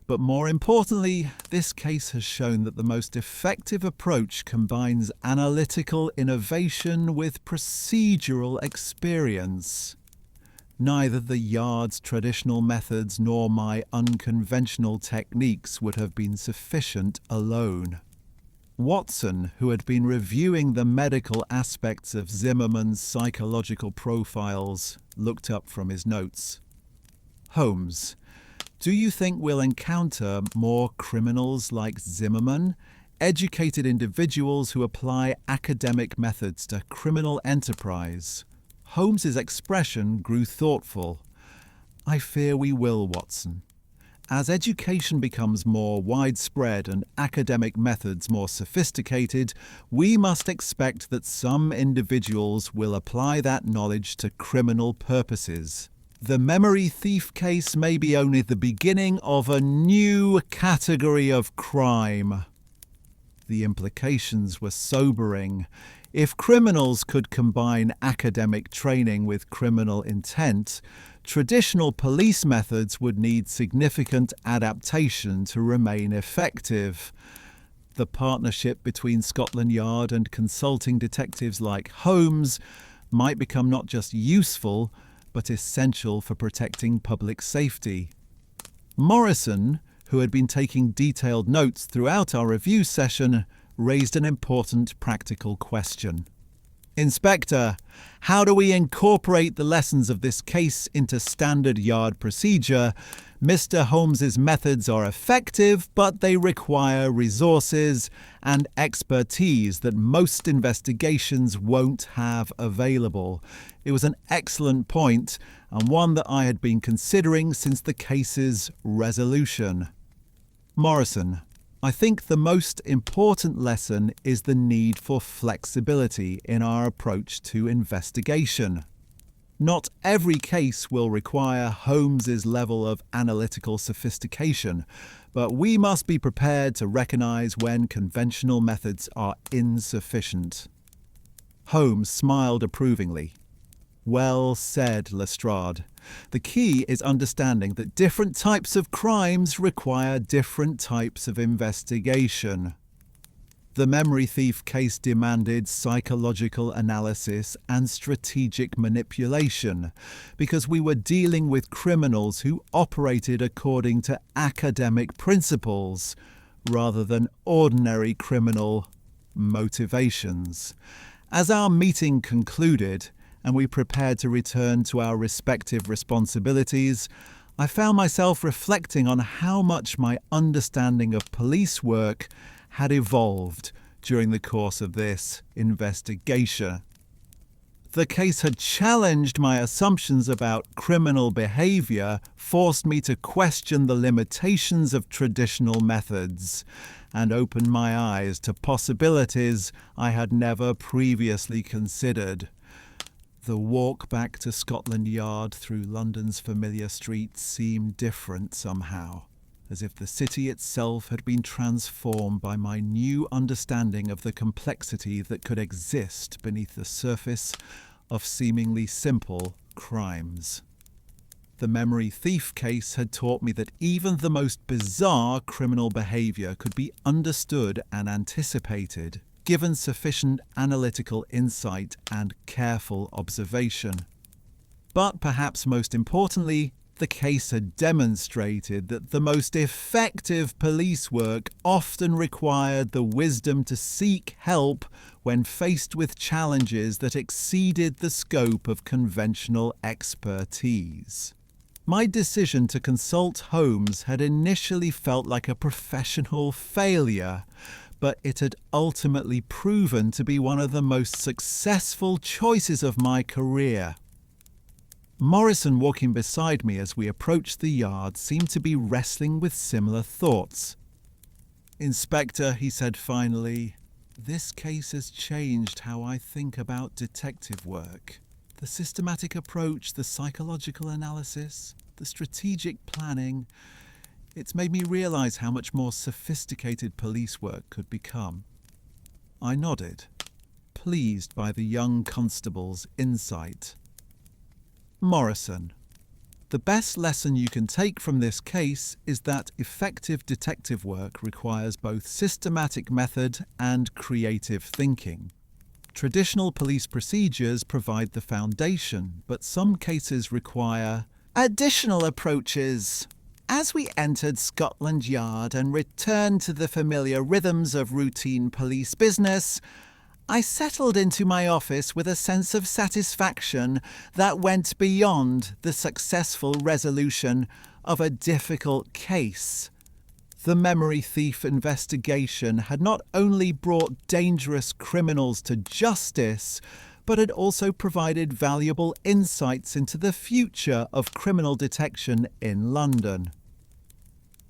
Speaker 1: But more importantly, this case has shown that the most effective approach combines analytical innovation with procedural experience. Neither the Yard's traditional methods nor my unconventional techniques would have been sufficient alone. Watson, who had been reviewing the medical aspects of Zimmerman's psychological profiles, looked up from his notes. Holmes, do you think we'll encounter more criminals like Zimmerman, educated individuals who apply academic methods to criminal enterprise? Holmes's expression grew thoughtful. I fear we will, Watson. As education becomes more widespread and academic methods more sophisticated, we must expect that some individuals will apply that knowledge to criminal purposes. The memory thief case may be only the beginning of a new category of crime. The implications were sobering. If criminals could combine academic training with criminal intent, traditional police methods would need significant adaptation to remain effective. The partnership between Scotland Yard and consulting detectives like Holmes might become not just useful, but essential for protecting public safety. Morrison, who had been taking detailed notes throughout our review session, raised an important practical question. Inspector, how do we incorporate the lessons of this case into standard Yard procedure? Mr. Holmes's methods are effective, but they require resources and expertise that most investigations won't have available. It was an excellent point, and one that I had been considering since the case's resolution. Morrison, I think the most important lesson is the need for flexibility in our approach to investigation. Not every case will require Holmes's level of analytical sophistication, but we must be prepared to recognize when conventional methods are insufficient. Holmes smiled approvingly. Well said, Lestrade. The key is understanding that different types of crimes require different types of investigation. The memory thief case demanded psychological analysis and strategic manipulation because we were dealing with criminals who operated according to academic principles rather than ordinary criminal motivations. As our meeting concluded, and we prepared to return to our respective responsibilities, I found myself reflecting on how much my understanding of police work had evolved during the course of this investigation. The case had challenged my assumptions about criminal behaviour, forced me to question the limitations of traditional methods, and opened my eyes to possibilities I had never previously considered. The walk back to Scotland Yard through London's familiar streets seemed different somehow, as if the city itself had been transformed by my new understanding of the complexity that could exist beneath the surface of seemingly simple crimes. The memory thief case had taught me that even the most bizarre criminal behaviour could be understood and anticipated, given sufficient analytical insight and careful observation. But perhaps most importantly, the case had demonstrated that the most effective police work often required the wisdom to seek help when faced with challenges that exceeded the scope of conventional expertise. My decision to consult Holmes had initially felt like a professional failure, but it had ultimately proven to be one of the most successful choices of my career. Morrison, walking beside me as we approached the yard, seemed to be wrestling with similar thoughts. "Inspector," he said finally, "this case has changed how I think about detective work. The systematic approach, the psychological analysis, the strategic planning. It's made me realise how much more sophisticated police work could become. I nodded, pleased by the young constable's insight. Morrison. The best lesson you can take from this case is that effective detective work requires both systematic method and creative thinking. Traditional police procedures provide the foundation, but some cases require additional approaches. As we entered Scotland Yard and returned to the familiar rhythms of routine police business, I settled into my office with a sense of satisfaction that went beyond the successful resolution of a difficult case. The memory thief investigation had not only brought dangerous criminals to justice, but had also provided valuable insights into the future of criminal detection in London.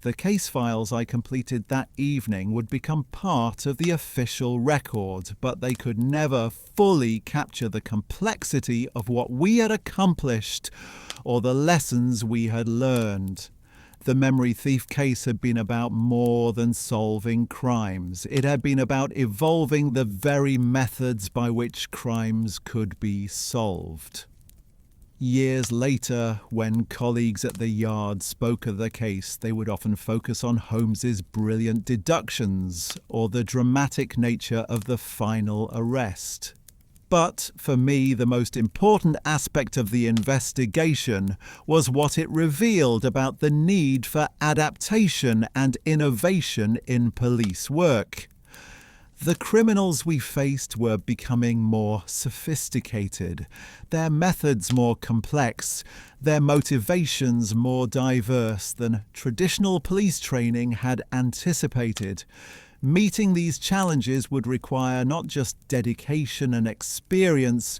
Speaker 1: The case files I completed that evening would become part of the official record, but they could never fully capture the complexity of what we had accomplished or the lessons we had learned. The memory thief case had been about more than solving crimes. It had been about evolving the very methods by which crimes could be solved. Years later, when colleagues at the Yard spoke of the case, they would often focus on Holmes's brilliant deductions or the dramatic nature of the final arrest. But for me, the most important aspect of the investigation was what it revealed about the need for adaptation and innovation in police work. The criminals we faced were becoming more sophisticated, their methods more complex, their motivations more diverse than traditional police training had anticipated. Meeting these challenges would require not just dedication and experience,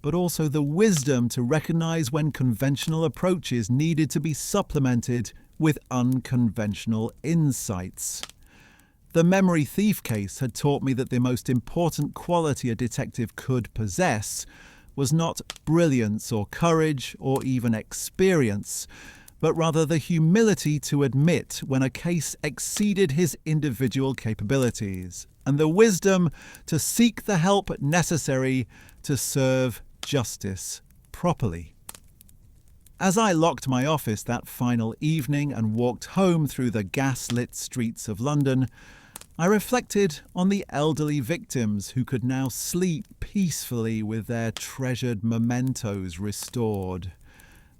Speaker 1: but also the wisdom to recognize when conventional approaches needed to be supplemented with unconventional insights. The memory thief case had taught me that the most important quality a detective could possess was not brilliance or courage or even experience, but rather the humility to admit when a case exceeded his individual capabilities, and the wisdom to seek the help necessary to serve justice properly. As I locked my office that final evening and walked home through the gaslit streets of London, I reflected on the elderly victims who could now sleep peacefully with their treasured mementos restored.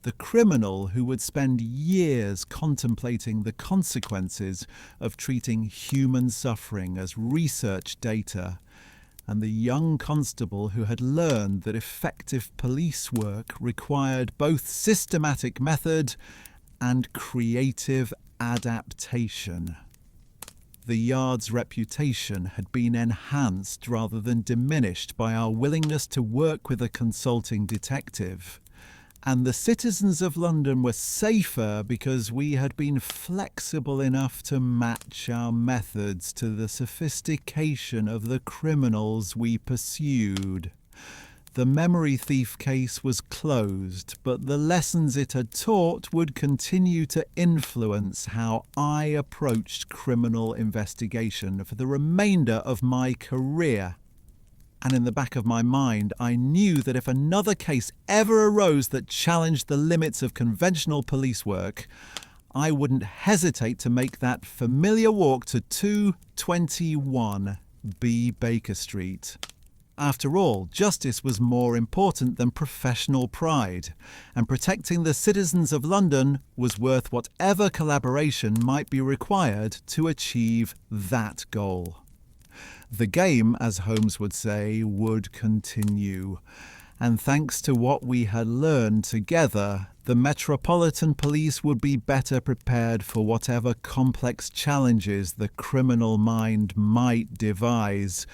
Speaker 1: The criminal who would spend years contemplating the consequences of treating human suffering as research data, and the young constable who had learned that effective police work required both systematic method and creative adaptation. The Yard's reputation had been enhanced rather than diminished by our willingness to work with a consulting detective. And the citizens of London were safer because we had been flexible enough to match our methods to the sophistication of the criminals we pursued. The memory thief case was closed, but the lessons it had taught would continue to influence how I approached criminal investigation for the remainder of my career. And in the back of my mind, I knew that if another case ever arose that challenged the limits of conventional police work, I wouldn't hesitate to make that familiar walk to 221 B. Baker Street. After all, justice was more important than professional pride, and protecting the citizens of London was worth whatever collaboration might be required to achieve that goal. The game, as Holmes would say, would continue, and thanks to what we had learned together, the Metropolitan Police would be better prepared for whatever complex challenges the criminal mind might devise,